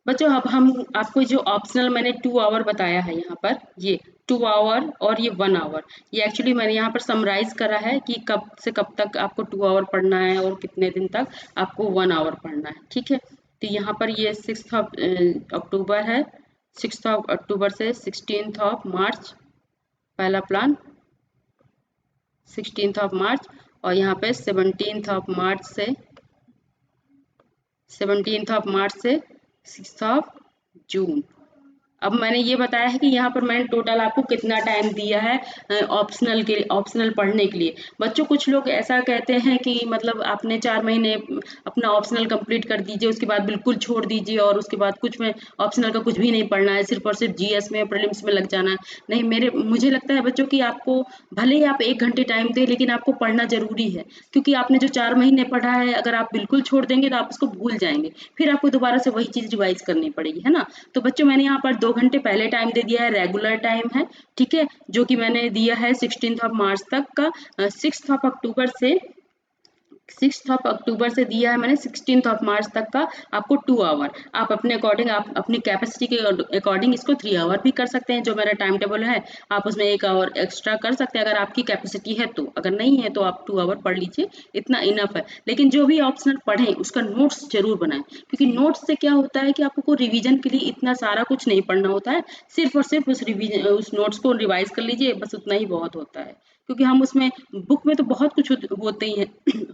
बच्चों अब हम आपको जो ऑप्शनल मैंने 2 आवर बताया है यहाँ पर, ये 2 आवर और ये 1 आवर, ये एक्चुअली मैंने यहाँ पर समराइज करा है कि कब से कब तक आपको 2 आवर पढ़ना है और कितने दिन तक आपको 1 आवर पढ़ना है। ठीक है, तो यहाँ पर ये 6 अक्टूबर है, 6 अक्टूबर से 16 मार्च पहला प्लान, 16 मार्च, और यहाँ पे 17 मार्च से 6 जून। अब मैंने ये बताया है कि यहाँ पर मैंने टोटल आपको कितना टाइम दिया है ऑप्शनल के लिए, ऑप्शनल पढ़ने के लिए। बच्चों कुछ लोग ऐसा कहते हैं कि मतलब आपने 4 महीने अपना ऑप्शनल कंप्लीट कर दीजिए, उसके बाद बिल्कुल छोड़ दीजिए और उसके बाद कुछ में ऑप्शनल का कुछ भी नहीं पढ़ना है, सिर्फ और सिर्फ जीएस में प्रीलिम्स में लग जाना है। नहीं, मुझे लगता है बच्चों कि आपको भले ही आप 1 घंटे टाइम दें, लेकिन आपको पढ़ना जरूरी है, क्योंकि आपने जो 4 महीने पढ़ा है अगर आप बिल्कुल छोड़ देंगे तो आप उसको भूल जाएंगे, फिर आपको दोबारा से वही चीज रिवाइज करनी पड़ेगी, है ना। तो बच्चों मैंने यहाँ पर 2 घंटे पहले टाइम दे दिया है, रेगुलर टाइम है। ठीक है, जो कि मैंने दिया है 16 मार्च तक का, 6 अक्टूबर से दिया है मैंने 16 मार्च तक का आपको 2 आवर। आप अपने अकॉर्डिंग, आप अपनी कैपेसिटी के अकॉर्डिंग इसको 3 आवर भी कर सकते हैं, जो मेरा टाइम टेबल है आप उसमें 1 आवर एक्स्ट्रा कर सकते हैं अगर आपकी कैपेसिटी है तो, अगर नहीं है तो आप 2 आवर पढ़ लीजिए, इतना इनफ है। लेकिन जो भी ऑप्शनल पढ़ें उसका नोट्स जरूर बनाएं, क्योंकि नोट्स से क्या होता है कि आपको रिवीजन के लिए इतना सारा कुछ नहीं पढ़ना होता है, सिर्फ और सिर्फ उस नोट्स को रिवाइज कर लीजिए, बस उतना ही बहुत होता है। क्योंकि हम उसमें बुक में तो बहुत कुछ होते ही है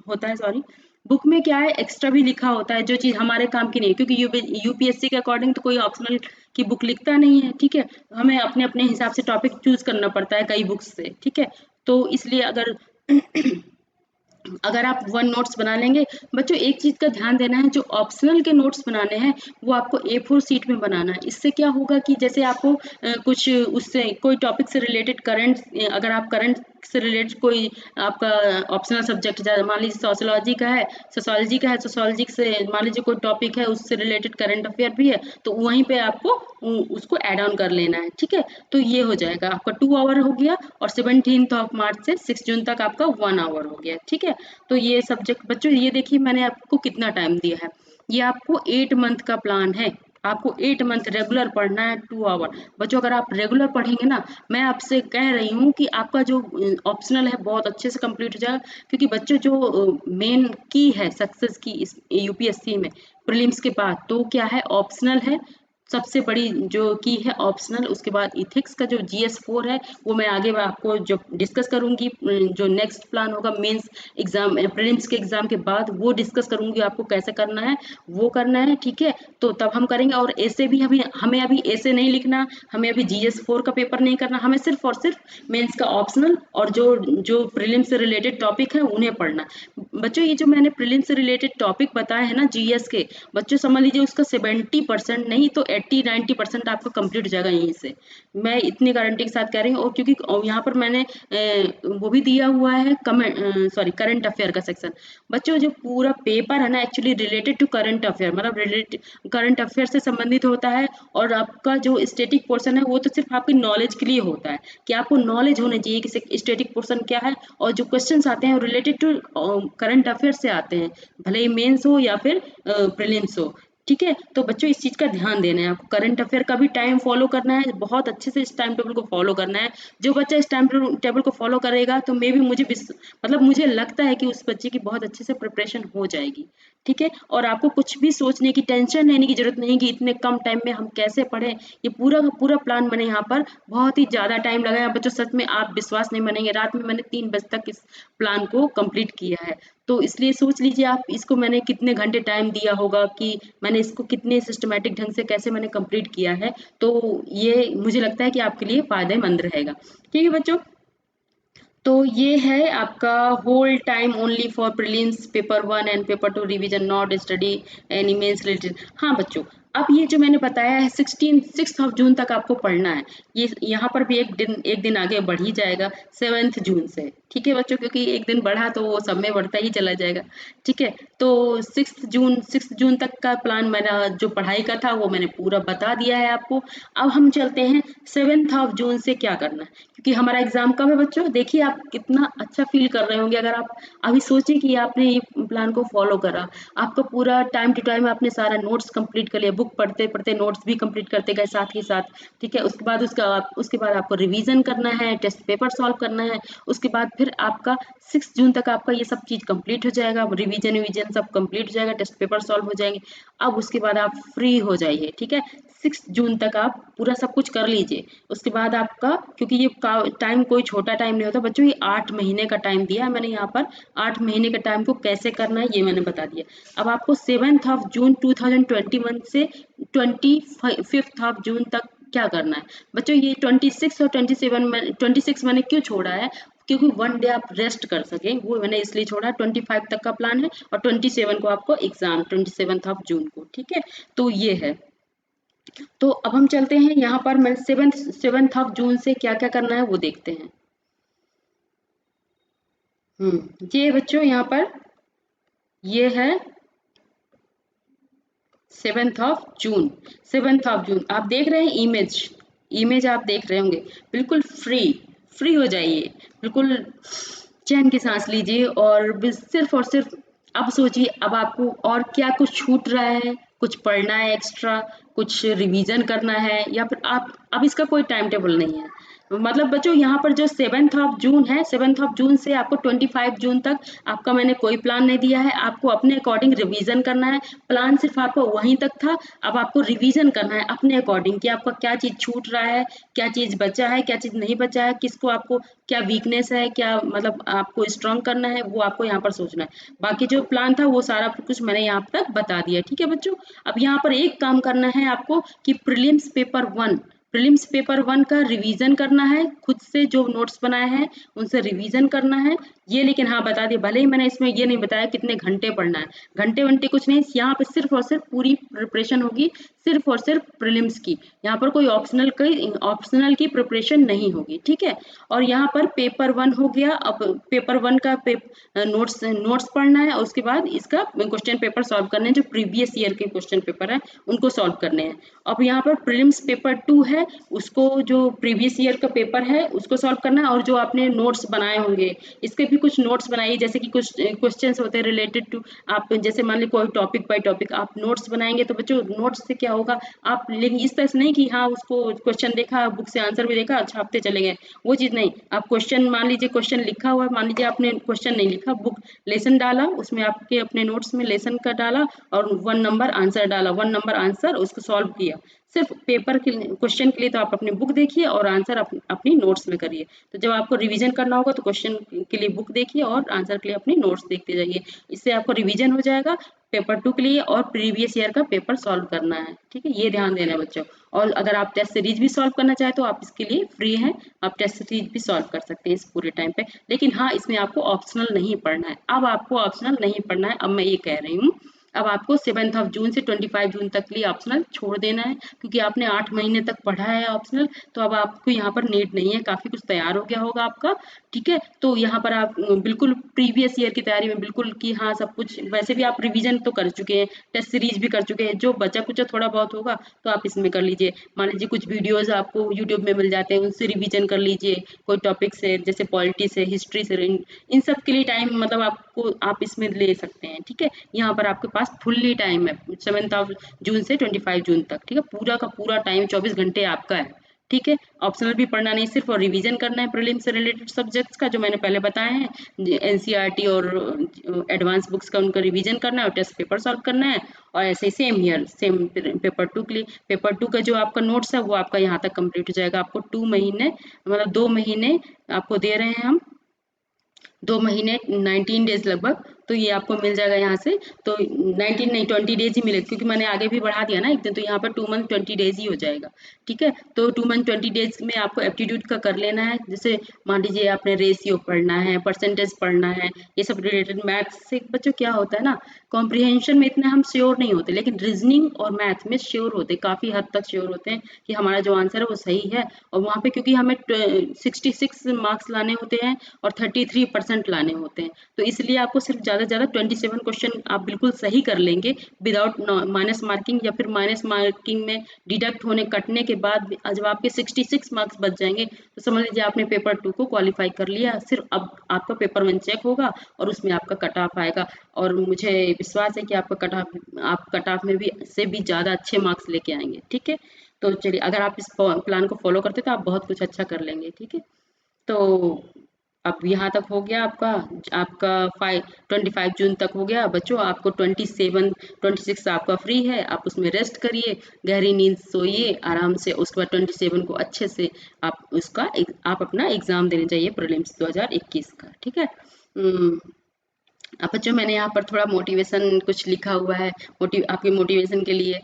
होता है, सॉरी, बुक में क्या है एक्स्ट्रा भी लिखा होता है जो चीज हमारे काम की नहीं है, क्योंकि यूपीएससी के अकॉर्डिंग तो कोई ऑप्शनल की बुक लिखता नहीं है। ठीक है, हमें अपने अपने हिसाब से टॉपिक चूज करना पड़ता है कई बुक्स से। ठीक है, तो इसलिए अगर अगर आप 1 नोट्स बना लेंगे, बच्चों एक चीज का ध्यान देना है, जो ऑप्शनल के नोट्स बनाने हैं वो आपको A4 शीट में बनाना है। इससे क्या होगा कि जैसे आपको कुछ उससे कोई टॉपिक से रिलेटेड करंट, अगर आप करंट से रिलेटेड कोई आपका ऑप्शनल सब्जेक्ट, मान लीजिए सोशियोलॉजी का है, सोशियोलॉजी से मान लीजिए कोई टॉपिक है उससे रिलेटेड करंट अफेयर भी है, तो वहीं पे आपको उसको ऐड ऑन कर लेना है। ठीक है, तो ये हो जाएगा आपका 2 आवर हो गया, और 17 मार्च से 6 जून तक आपका 1 आवर हो गया। ठीक है, तो ये सब्जेक्ट बच्चों, ये देखिए मैंने आपको कितना टाइम दिया है, ये आपको 8 मंथ का प्लान है, आपको 8 मंथ रेगुलर पढ़ना है 2 आवर। बच्चों अगर आप रेगुलर पढ़ेंगे ना, मैं आपसे कह रही हूँ कि आपका जो ऑप्शनल है बहुत अच्छे से कंप्लीट हो जाएगा, क्योंकि बच्चों जो मेन की है सक्सेस की इस यूपीएससी में प्रीलिम्स के बाद, तो क्या है ऑप्शनल है, सबसे बड़ी जो की है ऑप्शनल, उसके बाद इथिक्स का जो GS4 है वो मैं आगे आपको जो डिस्कस करूंगी, जो नेक्स्ट प्लान होगा मेंस एग्जाम प्रीलिम्स के एग्जाम के बाद वो डिस्कस करूंगी आपको कैसे करना है वो करना है, ठीक है। तो तब हम करेंगे। और ऐसे भी हमें अभी ऐसे नहीं लिखना, हमें अभी GS4 का पेपर नहीं करना, हमें सिर्फ और सिर्फ मेंस का ऑप्शनल और जो जो प्रीलिम्स से रिलेटेड टॉपिक है उन्हें पढ़ना। बच्चों ये जो मैंने प्रीलिम्स से रिलेटेड टॉपिक बताए हैं ना GS के, बच्चों समझ लीजिए उसका 70% नहीं तो 80-90% आपको कंप्लीट हो जाएगा यहीं से, मैं इतनी गारंटी के साथ कह रही हूँ। और क्योंकि यहाँ पर मैंने वो भी दिया हुआ है करंट अफेयर का सेक्शन। बच्चों जो पूरा पेपर है ना actually related to current affair, मतलब रिलेटेड करंट अफेयर से संबंधित होता है। और आपका जो स्टैटिक पोर्शन है वो तो सिर्फ आपकी नॉलेज के लिए होता है कि आपको नॉलेज होनी चाहिए कि स्टैटिक पोर्शन क्या है, और जो क्वेश्चंस आते हैं वो रिलेटेड टू करंट अफेयर से आते हैं, भले ही मेंस हो या फिर प्रीलिम्स हो, ठीक है। तो बच्चों इस चीज का ध्यान देना है, आपको करंट अफेयर का भी टाइम फॉलो करना है, बहुत अच्छे से इस टाइम टेबल को फॉलो करना है। जो बच्चा इस टाइम टेबल को फॉलो करेगा तो मे भी मतलब मुझे लगता है कि उस बच्चे की बहुत अच्छे से प्रिपरेशन हो जाएगी, ठीक है। और आपको कुछ भी सोचने की टेंशन लेने की जरूरत नहीं कि इतने कम टाइम में हम कैसे पढ़ें, ये पूरा का पूरा प्लान मैंने यहाँ पर बहुत ही ज्यादा टाइम लगाया बच्चों, सच में आप विश्वास नहीं मानेंगे, रात में मैंने 3 बजे तक इस प्लान को कंप्लीट किया है। तो इसलिए सोच लीजिए आप इसको मैंने कितने घंटे टाइम दिया होगा, कि मैंने इसको कितने सिस्टमैटिक ढंग से कैसे मैंने कंप्लीट किया है। तो ये मुझे लगता है कि आपके लिए फायदेमंद रहेगा, ठीक है बच्चों। तो ये है आपका whole time only for prelims paper 1 and paper 2 revision, not study any mains related. हाँ बच्चों, अब ये जो मैंने बताया है 6 जून तक आपको पढ़ना है, ये यहाँ पर भी एक दिन आगे बढ़ ही जाएगा 7 जून से, ठीक है बच्चों, क्योंकि एक दिन बढ़ा तो वो सब में बढ़ता ही चला जाएगा, ठीक है। तो 6 जून तक का प्लान मेरा जो पढ़ाई का था वो मैंने पूरा बता दिया है आपको। अब हम चलते हैं 7 जून से क्या करना है, क्योंकि हमारा एग्जाम कब है बच्चों, देखिए आप कितना अच्छा फील कर रहे होंगे अगर आप अभी सोचिए कि आपने ये प्लान को फॉलो करा, आपका पूरा टाइम टू टाइम आपने सारा नोट्स कंप्लीट कर लिया, बुक पढ़ते पढ़ते नोट्स भी कंप्लीट करते गए साथ ही साथ, ठीक है। उसके बाद आपको रिवीजन करना है, टेस्ट पेपर सॉल्व करना है, उसके बाद फिर आपका 6 जून तक आपका ये सब चीज कंप्लीट हो जाएगा, रिवीजन सब कंप्लीट हो जाएगा, टेस्ट पेपर सॉल्व हो जाएंगे। अब उसके बाद आप फ्री हो जाइए, ठीक है। 6 जून तक आप पूरा सब कुछ कर लीजिए। उसके बाद आपका, क्योंकि ये टाइम कोई छोटा टाइम नहीं होता बच्चों, ये 8 महीने का टाइम दिया है मैंने यहाँ पर, 8 महीने के टाइम को कैसे करना है ये मैंने बता दिया। अब आपको 7 जून 2021 से 25 जून तक क्या करना है बच्चों, ये 26 और 26 मैंने क्यों छोड़ा है, क्योंकि 1 डे आप रेस्ट कर सके, वो मैंने इसलिए छोड़ा। 25 तक का प्लान है और 27 को आपको एग्जाम, 27 जून को, ठीक है। तो ये है। तो अब हम चलते हैं यहाँ पर, मैं 7 जून से क्या क्या करना है वो देखते हैं। ये बच्चों यहाँ पर ये है 7 जून। 7 जून आप देख रहे हैं, इमेज आप देख रहे होंगे, बिल्कुल फ्री हो जाइए, बिल्कुल चैन की सांस लीजिए, और सिर्फ और सिर्फ अब सोचिए अब आपको और क्या कुछ छूट रहा है, कुछ पढ़ना है एक्स्ट्रा, कुछ रिवीजन करना है, या फिर आप अब इसका कोई टाइम टेबल नहीं है। मतलब बच्चों यहाँ पर जो 7 जून है, 7 जून से आपको 25 जून तक आपका मैंने कोई प्लान नहीं दिया है, आपको अपने अकॉर्डिंग रिवीजन करना है। प्लान सिर्फ आपको वहीं तक था, अब आपको रिवीजन करना है अपने अकॉर्डिंग कि आपका क्या चीज छूट रहा है, क्या चीज बचा है, क्या चीज नहीं बचा है, किसको आपको क्या वीकनेस है, क्या मतलब आपको स्ट्रॉन्ग करना है, वो आपको यहाँ पर सोचना है। बाकी जो प्लान था वो सारा कुछ मैंने यहाँ तक बता दिया, ठीक है बच्चों। अब यहाँ पर एक काम करना है आपको कि प्रीलिम्स पेपर 1 का रिवीजन करना है, खुद से जो नोट्स बनाए हैं उनसे रिवीजन करना है ये। लेकिन हाँ बता दिए, भले ही मैंने इसमें ये नहीं बताया कितने घंटे पढ़ना है, घंटे वंटे कुछ नहीं, यहाँ पे सिर्फ और सिर्फ पूरी प्रिपरेशन होगी सिर्फ और सिर्फ प्रीलिम्स की, यहाँ पर कोई ऑप्शनल की प्रिपरेशन नहीं होगी, ठीक है। और यहाँ पर पेपर 1 हो गया, अब पेपर 1 का नोट्स पढ़ना है, और उसके बाद इसका क्वेश्चन पेपर सॉल्व करने हैं, जो प्रीवियस ईयर के क्वेश्चन पेपर है उनको सॉल्व करने हैं। अब यहाँ पर प्रीलिम्स पेपर 2 है, उसको जो प्रीवियस ईयर का पेपर है उसको सॉल्व करना है, और जो आपने नोट्स बनाए होंगे इसके भी कुछ नोट्स बनाइए, जैसे कि कुछ क्वेश्चंस होते हैं रिलेटेड टू, आप जैसे मान ली कोई टॉपिक बाय टॉपिक आप नोट्स बनाएंगे, तो बच्चों नोट्स से क्या होगा, आप लेकिन इस तरह से नहीं कि हाँ उसको क्वेश्चन देखा बुक से आंसर भी देखा छापते चले गए, वो चीज नहीं। आप क्वेश्चन मान लीजिए, क्वेश्चन लिखा हुआ है, मान लीजिए आपने क्वेश्चन नहीं लिखा, बुक लेसन डाला, उसमें आपके अपने नोट्स में लेसन का डाला और 1 नंबर आंसर डाला, 1 नंबर आंसर उसको सॉल्व किया, सिर्फ पेपर के क्वेश्चन के लिए तो आप अपनी बुक देखिए और आंसर अपनी नोट्स में करिए। तो जब आपको रिवीजन करना होगा तो क्वेश्चन के लिए बुक देखिए और आंसर के लिए अपनी नोट्स देखते जाइए। इससे आपको रिवीजन हो जाएगा पेपर 2 के लिए और प्रीवियस ईयर का पेपर सॉल्व करना है। ठीक है, ये ध्यान देना है बच्चों। और अगर आप टेस्ट सीरीज भी सॉल्व करना चाहें तो आप इसके लिए फ्री हैं, आप टेस्ट सीरीज भी सॉल्व कर सकते हैं इस पूरे टाइम पे। लेकिन हाँ, इसमें आपको ऑप्शनल नहीं पढ़ना है। अब आपको ऑप्शनल नहीं पढ़ना है, अब मैं ये कह रही हूँ। अब आपको 7 जून से 25 जून तक के लिए ऑप्शनल छोड़ देना है, क्योंकि आपने 8 महीने तक पढ़ा है ऑप्शनल। तो अब आपको यहाँ पर नीड नहीं है, काफ़ी कुछ तैयार हो गया होगा आपका। ठीक है, तो यहाँ पर आप बिल्कुल प्रीवियस ईयर की तैयारी में बिल्कुल कि हाँ सब कुछ, वैसे भी आप रिवीजन तो कर चुके हैं, टेस्ट सीरीज भी कर चुके हैं, जो बचा कुचा थोड़ा बहुत होगा तो आप इसमें कर लीजिए। मान लीजिए कुछ वीडियोस आपको यूट्यूब में मिल जाते हैं, उनसे रिवीजन कर लीजिए। कोई टॉपिक से, जैसे पॉलिटी से, हिस्ट्री से, इन सब के लिए टाइम मतलब आपको आप इसमें ले सकते हैं। ठीक है, यहाँ पर आपके पास फुल्ली टाइम है 7 जून से 25 जून तक। ठीक है, पूरा का पूरा टाइम 24 घंटे आपका है। ठीक है, ऑप्शनल भी पढ़ना नहीं, सिर्फ और रिवीजन करना है प्रीलिम से रिलेटेड सब्जेक्ट्स का, जो मैंने पहले बताए हैं एनसीईआरटी और एडवांस बुक्स का, उनका रिवीजन करना है और टेस्ट पेपर सॉल्व करना है। और ऐसे ही सेम ईयर सेम पेपर 2 के लिए, पेपर 2 का जो आपका नोट्स है वो आपका यहाँ तक कंप्लीट हो जाएगा। आपको 2 महीने मतलब 2 महीने आपको दे रहे हैं हम, 2 महीने 19 डेज लगभग, तो ये आपको मिल जाएगा यहाँ से। तो 19 नहीं 20 डेज ही मिलेगा, क्योंकि मैंने आगे भी बढ़ा दिया ना एक दिन, तो यहाँ पर 2 मंथ 20 डेज ही हो जाएगा। ठीक है, तो 2 मंथ 20 डेज में आपको एप्टीट्यूड का कर लेना है। जैसे मान लीजिए आपने रेशियो पढ़ना है, परसेंटेज पढ़ना है, ये सब रिलेटेड। मैथ्स से बच्चों क्या होता है ना, कॉम्प्रिहेंशन में इतना हम श्योर नहीं होते, लेकिन रीजनिंग और मैथ में श्योर होते, काफ़ी हद तक श्योर होते हैं कि हमारा जो आंसर है वो सही है। और वहाँ पे क्योंकि हमें 66 मार्क्स लाने होते हैं और 33% लाने होते हैं, तो इसलिए आपको सिर्फ ज़्यादा से ज़्यादा 27 क्वेश्चन आप बिल्कुल सही कर लेंगे विदाउट माइनस मार्किंग, या फिर माइनस मार्किंग में डिडक्ट होने कटने के बाद जब आपके 66 मार्क्स बच जाएंगे तो समझ लीजिए आपने पेपर 2 को क्वालिफाई कर लिया। सिर्फ अब आपका पेपर 1 चेक होगा और उसमें आपका कट ऑफ आएगा, और मुझे विश्वास है कि आपका कट ऑफ, आप कट ऑफ में भी से भी ज़्यादा अच्छे मार्क्स लेके आएंगे। ठीक है, तो चलिए, अगर आप इस प्लान को फॉलो करते तो आप बहुत कुछ अच्छा कर लेंगे। ठीक है, तो अब यहाँ तक हो गया आपका, आपका 25 जून तक हो गया बच्चों। आपको 26 आपका फ्री है, आप उसमें रेस्ट करिए, गहरी नींद सोइए आराम से। उसके बाद 27 को अच्छे से आप अपना एग्ज़ाम देने जाइए प्रीलिम्स 2021 का। ठीक है, अब बच्चों मैंने यहाँ पर थोड़ा मोटिवेशन कुछ लिखा हुआ है, आपके मोटिवेशन के लिए।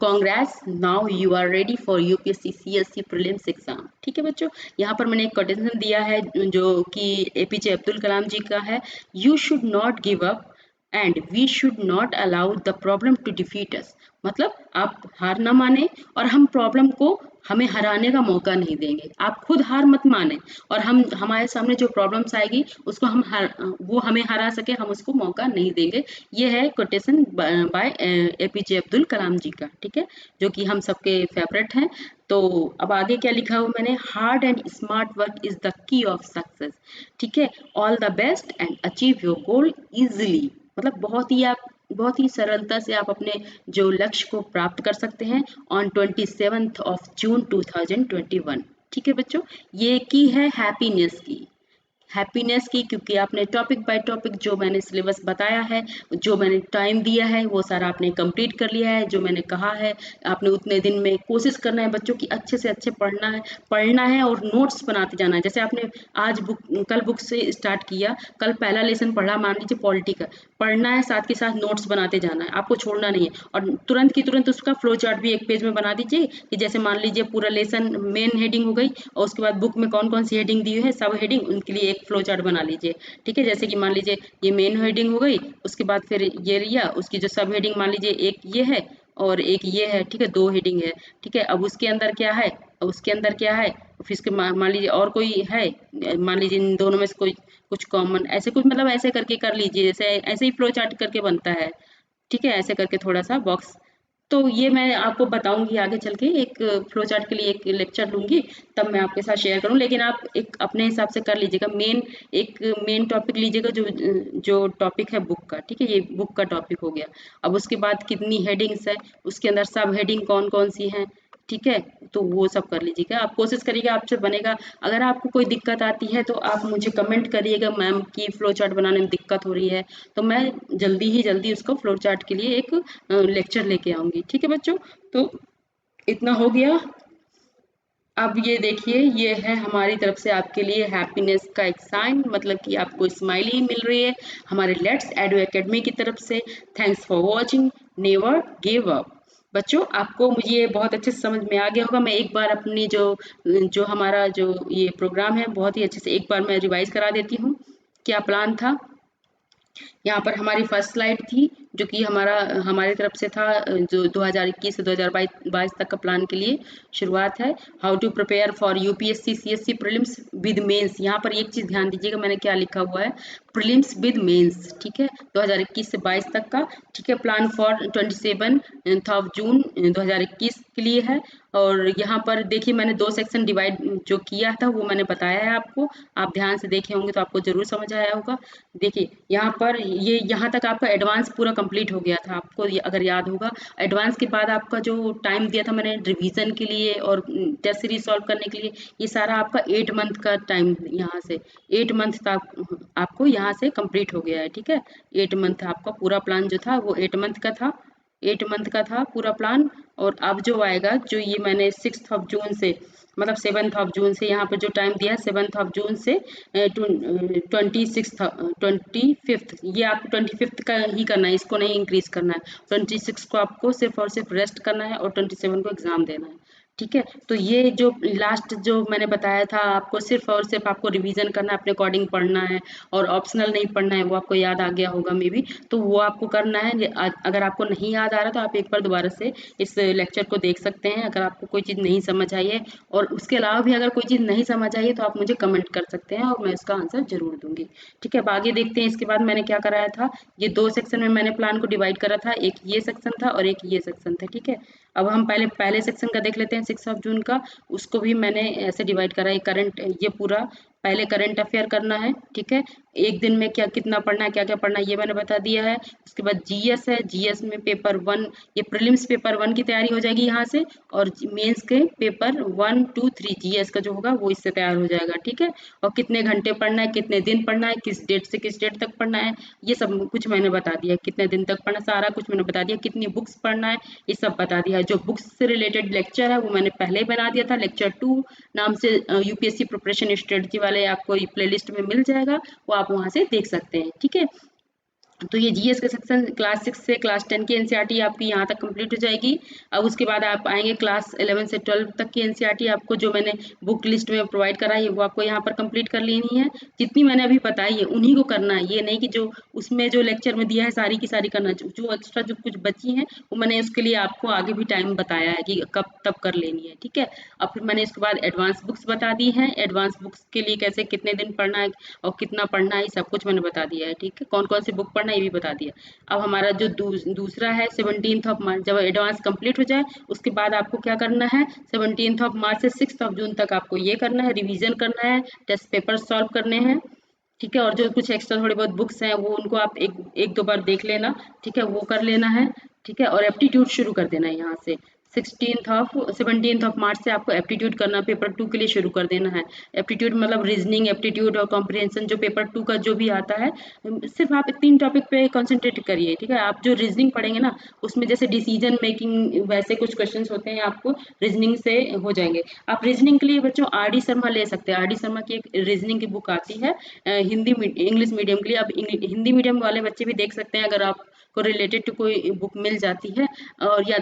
Congrats, now you are ready for UPSC CSC prelims exam. ठीक है बच्चों, यहाँ पर मैंने एक कोटेशन दिया है जो कि एपीजे अब्दुल कलाम जी का है। You should not give up and we should not allow the problem to defeat us. मतलब आप हार ना माने और हम प्रॉब्लम को हमें हराने का मौका नहीं देंगे। आप खुद हार मत माने और हमारे सामने जो प्रॉब्लम्स आएगी उसको वो हमें हरा सके, हम उसको मौका नहीं देंगे। ये है quotation bye APJ Abdul Kalam ji का। ठीक है, जो कि हम सबके फेवरेट हैं। तो अब आगे क्या लिखा हुआ मैंने, hard and smart work is the key of success. ठीक है, all the best and achieve your goal easily. मतलब बहुत ही सरलता से आप अपने जो लक्ष्य को प्राप्त कर सकते हैं ऑन 27 जून 2021। ठीक है बच्चों, ये की है हैप्पीनेस की, क्योंकि आपने टॉपिक बाय टॉपिक जो मैंने सिलेबस बताया है, जो मैंने टाइम दिया है, वो सारा आपने कंप्लीट कर लिया है। जो मैंने कहा है आपने उतने दिन में कोशिश करना है बच्चों की अच्छे से अच्छे पढ़ना है और नोट्स बनाते जाना है। जैसे आपने कल बुक से स्टार्ट किया, कल पहला लेसन पढ़ा, मान लीजिए पॉलिटी का पढ़ना है, साथ के साथ नोट्स बनाते जाना है, आपको छोड़ना नहीं है। और तुरंत की तुरंत उसका फ्लो चार्ट भी एक पेज में बना दीजिए कि जैसे मान लीजिए पूरा लेसन मेन हेडिंग हो गई और उसके बाद बुक में कौन कौन सी हेडिंग दी हुई है, सब हेडिंग, उनके लिए एक फ्लो चार्ट बना लीजिए। ठीक है, जैसे कि मान लीजिए ये मेन हेडिंग हो गई, उसके बाद फिर ये लिया, उसकी जो सब हेडिंग मान लीजिए एक ये है और एक ये है। ठीक है, 2 हेडिंग है। ठीक है, अब उसके अंदर क्या है, फिर इसके मान लीजिए और कोई है, मान लीजिए इन दोनों में से कोई कुछ कॉमन, ऐसे कुछ मतलब ऐसे करके कर लीजिए, जैसे ऐसे ही फ्लो चार्ट करके बनता है। ठीक है, ऐसे करके थोड़ा सा बॉक्स, तो ये मैं आपको बताऊंगी आगे चल के, एक फ्लो चार्ट के लिए एक लेक्चर लूंगी, तब मैं आपके साथ शेयर करूं। लेकिन आप एक अपने हिसाब से कर लीजिएगा, एक मेन टॉपिक लीजिएगा जो जो टॉपिक है बुक का। ठीक है, ये बुक का टॉपिक हो गया। अब उसके बाद कितनी हेडिंग्स है, उसके अंदर सब हेडिंग कौन कौन सी हैं। ठीक है, तो वो सब कर लीजिएगा, आप कोशिश करिएगा आपसे बनेगा। अगर आपको कोई दिक्कत आती है तो आप मुझे कमेंट करिएगा, मैम की फ्लो चार्ट बनाने में दिक्कत हो रही है, तो मैं जल्दी ही जल्दी उसको फ्लो चार्ट के लिए एक लेक्चर लेके आऊंगी। ठीक है बच्चों, तो इतना हो गया। अब ये देखिए, ये है हमारी तरफ से आपके लिए हैप्पीनेस का एक साइन, मतलब कि आपको स्माइली मिल रही है हमारे लेट्स एडू एकेडमी की तरफ से। Thanks for watching, never give up. बच्चों, आपको मुझे ये बहुत अच्छे से समझ में आ गया होगा। मैं एक बार अपनी जो जो हमारा जो ये प्रोग्राम है बहुत ही अच्छे से एक बार मैं रिवाइज करा देती हूँ। क्या प्लान था? यहाँ पर हमारी फर्स्ट स्लाइड थी जो कि हमारी तरफ से था, जो 2021 से 2022 तक का प्लान के लिए शुरुआत है। How to prepare for UPSC CSC prelims with mains. यहाँ पर एक चीज़ ध्यान दीजिएगा, मैंने क्या लिखा हुआ है, प्रीलिम्स विद मेंस, ठीक है, 2021 से 22 तक का, ठीक है। प्लान फॉर 27 ऑफ जून 2021 के लिए है। और यहाँ पर देखिए मैंने 2 सेक्शन डिवाइड जो किया था वो मैंने बताया है आपको, आप ध्यान से देखे होंगे तो आपको जरूर समझ आया होगा। देखिए यहाँ पर ये यहाँ तक आपका एडवांस पूरा कंप्लीट हो गया था, आपको अगर याद होगा। एडवांस के बाद आपका जो टाइम दिया था मैंने रिवीजन के लिए और टेस्ट सीरीज सॉल्व करने के लिए, ये सारा आपका 8 मंथ का टाइम, यहाँ से 8 मंथ तक आपको यहाँ से कंप्लीट हो गया है, ठीक है। 8 मंथ आपका पूरा प्लान जो था वो 8 मंथ का था, 8 मंथ का था पूरा प्लान। और अब जो आएगा, जो ये मैंने 6 ऑफ जून से, मतलब 7 ऑफ जून से यहाँ पर जो टाइम दिया है 7 ऑफ जून से 25th, ये आपको 25th का ही करना है, इसको नहीं इंक्रीज करना है। 26 को आपको सिर्फ और सिर्फ रेस्ट करना है और 27 को एग्जाम देना है, ठीक है। तो ये जो लास्ट जो मैंने बताया था आपको, सिर्फ और सिर्फ आपको रिवीजन करना है, अपने अकॉर्डिंग पढ़ना है और ऑप्शनल नहीं पढ़ना है, वो आपको याद आ गया होगा मे बी, तो वो आपको करना है। अगर आपको नहीं याद आ रहा तो आप एक बार दोबारा से इस लेक्चर को देख सकते हैं अगर आपको कोई चीज़ नहीं समझ आई है। और उसके अलावा भी अगर कोई चीज़ नहीं समझ आई है तो आप मुझे कमेंट कर सकते हैं और मैं उसका आंसर जरूर दूंगी, ठीक है। अब आगे देखते हैं, इसके बाद मैंने क्या कराया था। ये 2 सेक्शन में मैंने प्लान को डिवाइड करा था, एक ये सेक्शन था और एक ये सेक्शन था, ठीक है। अब हम पहले सेक्शन का देख लेते हैं, 6 ऑफ जून का। उसको भी मैंने ऐसे डिवाइड करा है, करंट, ये पूरा पहले करंट अफेयर करना है, ठीक है। एक दिन में क्या कितना पढ़ना है, क्या क्या पढ़ना है, ये मैंने बता दिया है। उसके बाद जीएस है, जीएस में पेपर 1, ये प्रीलिम्स पेपर 1 की तैयारी हो जाएगी यहाँ से, और मेंस के पेपर 1 2 3 जीएस का जो होगा वो इससे तैयार हो जाएगा, ठीक है। और कितने घंटे पढ़ना है, कितने दिन पढ़ना है, किस डेट से किस डेट तक पढ़ना है, ये सब कुछ मैंने बता दिया है। कितने दिन तक पढ़ना, सारा कुछ मैंने बता दिया। कितनी बुक्स पढ़ना है, ये सब बता दिया है। जो बुक्स से रिलेटेड लेक्चर है वो मैंने पहले ही बना दिया था, लेक्चर 2 नाम से यूपीएससी प्रिपरेशन स्ट्रेटजी वाले आपको प्लेलिस्ट में मिल जाएगा, वो आप वहां से देख सकते हैं, ठीक है। तो ये जीएस का सेक्शन क्लास 6 से क्लास 10 की एनसीईआरटी आपकी यहाँ तक कंप्लीट हो जाएगी। अब उसके बाद आप आएंगे क्लास 11 से 12 तक की एनसीईआरटी, आपको जो मैंने बुक लिस्ट में प्रोवाइड करा है वो आपको यहाँ पर कंप्लीट कर लेनी है। जितनी मैंने अभी बताई है उन्हीं को करना है, ये नहीं कि जो उसमें जो लेक्चर में दिया है सारी की सारी करना। जो एक्स्ट्रा जो कुछ बची है वो मैंने उसके लिए आपको आगे भी टाइम बताया है कि कब तब कर लेनी है, ठीक है। अब फिर मैंने इसके बाद एडवांस बुक्स बता दी हैं, एडवांस बुक्स के लिए कैसे कितने दिन पढ़ना है और कितना पढ़ना है, सब कुछ मैंने बता दिया है, ठीक है। कौन कौन सी बुक पढ़ना है ये भी बता दिया। अब हमारा जो दूसरा है 17 ऑफ मार्च, जब एडवांस कंप्लीट हो जाए उसके बाद आपको क्या करना है, 17 ऑफ मार्च से 6 ऑफ जून तक आपको ये करना है, रिवीजन करना है, टेस्ट पेपर सॉल्व करने हैं, ठीक है। और जो कुछ एक्स्ट्रा थोड़ी बहुत बुक्स हैं वो उनको आप एक दो बार देख लेना, ठीक है, वो कर लेना है, ठीक है। और एप्टीट्यूड शुरू कर देना है यहाँ से 17 ऑफ मार्च से आपको एप्टीट्यूड करना पेपर 2 के लिए शुरू कर देना है। एप्टीट्यूड मतलब रीजनिंग एप्टीट्यूड और कॉम्प्रिहेंशन, जो पेपर 2 का जो भी आता है, सिर्फ आप 3 टॉपिक पे कंसंट्रेट करिए, ठीक है। आप जो रीजनिंग पढ़ेंगे ना उसमें जैसे डिसीजन मेकिंग वैसे कुछ क्वेश्चंस होते हैं, आपको रीजनिंग से हो जाएंगे। आप रीजनिंग के लिए बच्चों आर डी शर्मा ले सकते हैं, आर डी शर्मा की एक रीजनिंग की बुक आती है हिंदी इंग्लिश मीडियम के लिए। अब हिंदी मीडियम वाले बच्चे भी देख सकते हैं अगर आप को रिलेटेड टू कोई बुक मिल जाती है। और या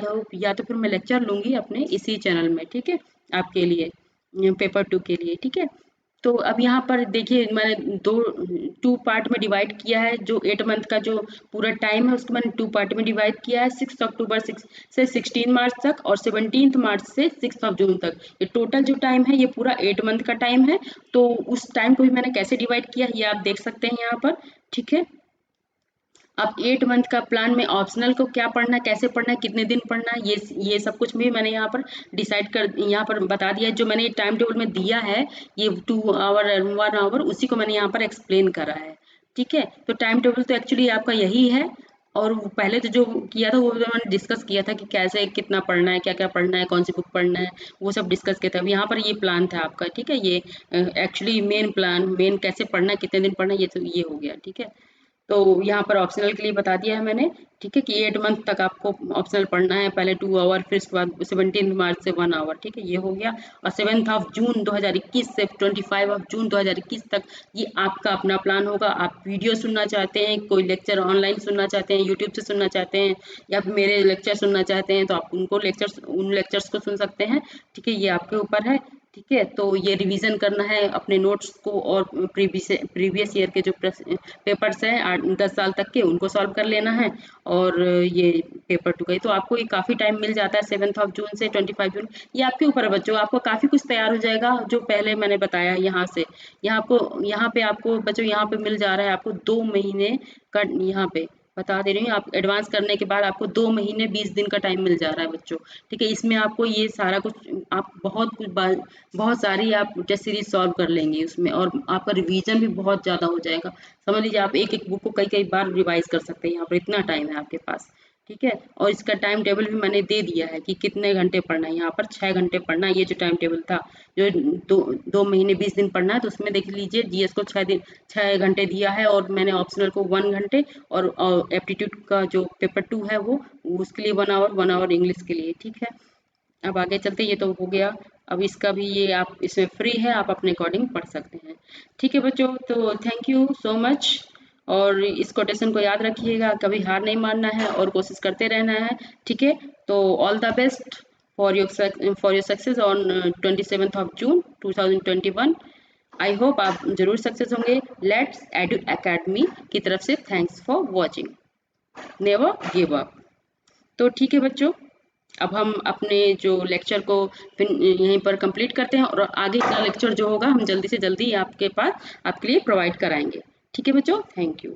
तो फिर मैं लेक्चर लूंगी अपने इसी चैनल में, ठीक है, आपके लिए पेपर 2 के लिए, ठीक है। तो अब यहाँ पर देखिए मैंने 2 पार्ट में डिवाइड किया है। जो 8 मंथ का जो पूरा टाइम है उसको मैंने 2 पार्ट में डिवाइड किया है, 6 अक्टूबर 6 से 16 मार्च तक और 17 मार्च से 6 ऑफ जून तक। ये टोटल जो टाइम है ये पूरा 8 मंथ का टाइम है। तो उस टाइम को भी मैंने कैसे डिवाइड किया ये आप देख सकते हैं यहाँ पर, ठीक है। अब 8 मंथ का प्लान में ऑप्शनल को क्या पढ़ना है, कैसे पढ़ना है, कितने दिन पढ़ना है, ये सब कुछ भी मैंने यहाँ पर डिसाइड कर यहाँ पर बता दिया है। जो मैंने टाइम टेबल में दिया है ये 2 आवर 1 आवर, उसी को मैंने यहाँ पर एक्सप्लेन करा है, ठीक है। तो टाइम टेबल तो एक्चुअली आपका यही है। और पहले तो जो किया था वो तो मैंने डिस्कस किया था कि कैसे कितना पढ़ना है, क्या क्या पढ़ना है, कौन सी बुक पढ़ना है, वो सब डिस्कस किया था। अब यहाँ पर ये प्लान था आपका, ठीक है। ये एक्चुअली मेन प्लान, मेन कैसे पढ़ना है, कितने दिन पढ़ना है, ये तो ये हो गया, ठीक है। तो यहाँ पर ऑप्शनल के लिए बता दिया है मैंने, ठीक है, कि 8 मंथ तक आपको ऑप्शनल पढ़ना है, पहले 2 आवर, फिर उसके बाद 17 मार्च से 1 आवर, ठीक है, ये हो गया। और 7 जून 2021 से 25 जून 2021 तक ये आपका अपना प्लान होगा। आप वीडियो सुनना चाहते हैं, कोई लेक्चर ऑनलाइन सुनना चाहते हैं, यूट्यूब से सुनना चाहते हैं, या फिर मेरे लेक्चर सुनना चाहते हैं, तो आप उन लेक्चर्स को सुन सकते हैं, ठीक है, ये आपके ऊपर है। ठीक है, तो ये रिवीजन करना है अपने नोट्स को, और प्रीवियस ईयर के जो पेपर्स हैं 10 साल तक के, उनको सॉल्व कर लेना है। और ये पेपर 2 का तो आपको ये काफ़ी टाइम मिल जाता है, 7 जून से 25 जून, ये आपके ऊपर है बच्चों, आपको काफ़ी कुछ तैयार हो जाएगा जो पहले मैंने बताया। यहाँ से यहाँ पे आपको बच्चों यहाँ पे मिल जा रहा है आपको 2 महीने का, यहाँ पे बता दे रही हूँ, आप एडवांस करने के बाद आपको 2 महीने 20 दिन का टाइम मिल जा रहा है बच्चों, ठीक है। इसमें आपको ये सारा कुछ, आप बहुत सारी आप टेस्ट सीरीज सॉल्व कर लेंगे उसमें, और आपका रिवीजन भी बहुत ज़्यादा हो जाएगा। समझ लीजिए आप एक एक बुक को कई कई बार रिवाइज कर सकते हैं, यहाँ पर इतना टाइम है आपके पास, ठीक है। और इसका टाइम टेबल भी मैंने दे दिया है कि कितने घंटे पढ़ना है, यहाँ पर 6 घंटे पढ़ना है, ये जो टाइम टेबल था, जो 2 महीने 20 दिन पढ़ना है, तो उसमें देख लीजिए जीएस को 6 घंटे दिया है, और मैंने ऑप्शनल को 1 घंटे, और एप्टीट्यूड का जो पेपर 2 है वो उसके लिए 1 आवर, 1 आवर इंग्लिश के लिए, ठीक है। अब आगे चलते, ये तो हो गया। अब इसका भी ये आप इसमें फ्री है, आप अपने अकॉर्डिंग पढ़ सकते हैं, ठीक है बच्चों। तो थैंक यू सो मच, और इस कोटेशन को याद रखिएगा, कभी हार नहीं मानना है और कोशिश करते रहना है, ठीक है। तो all the best for your success on 27 June 2021। I hope आप जरूर सक्सेस होंगे। लेट्स एडू एकेडमी की तरफ से thanks for watching, never give up. तो ठीक है बच्चों, अब हम अपने जो लेक्चर को यहीं पर कंप्लीट करते हैं, और आगे का लेक्चर जो होगा हम जल्दी से जल्दी आपके पास आपके लिए प्रोवाइड कराएंगे, ठीक है बच्चों, थैंक यू।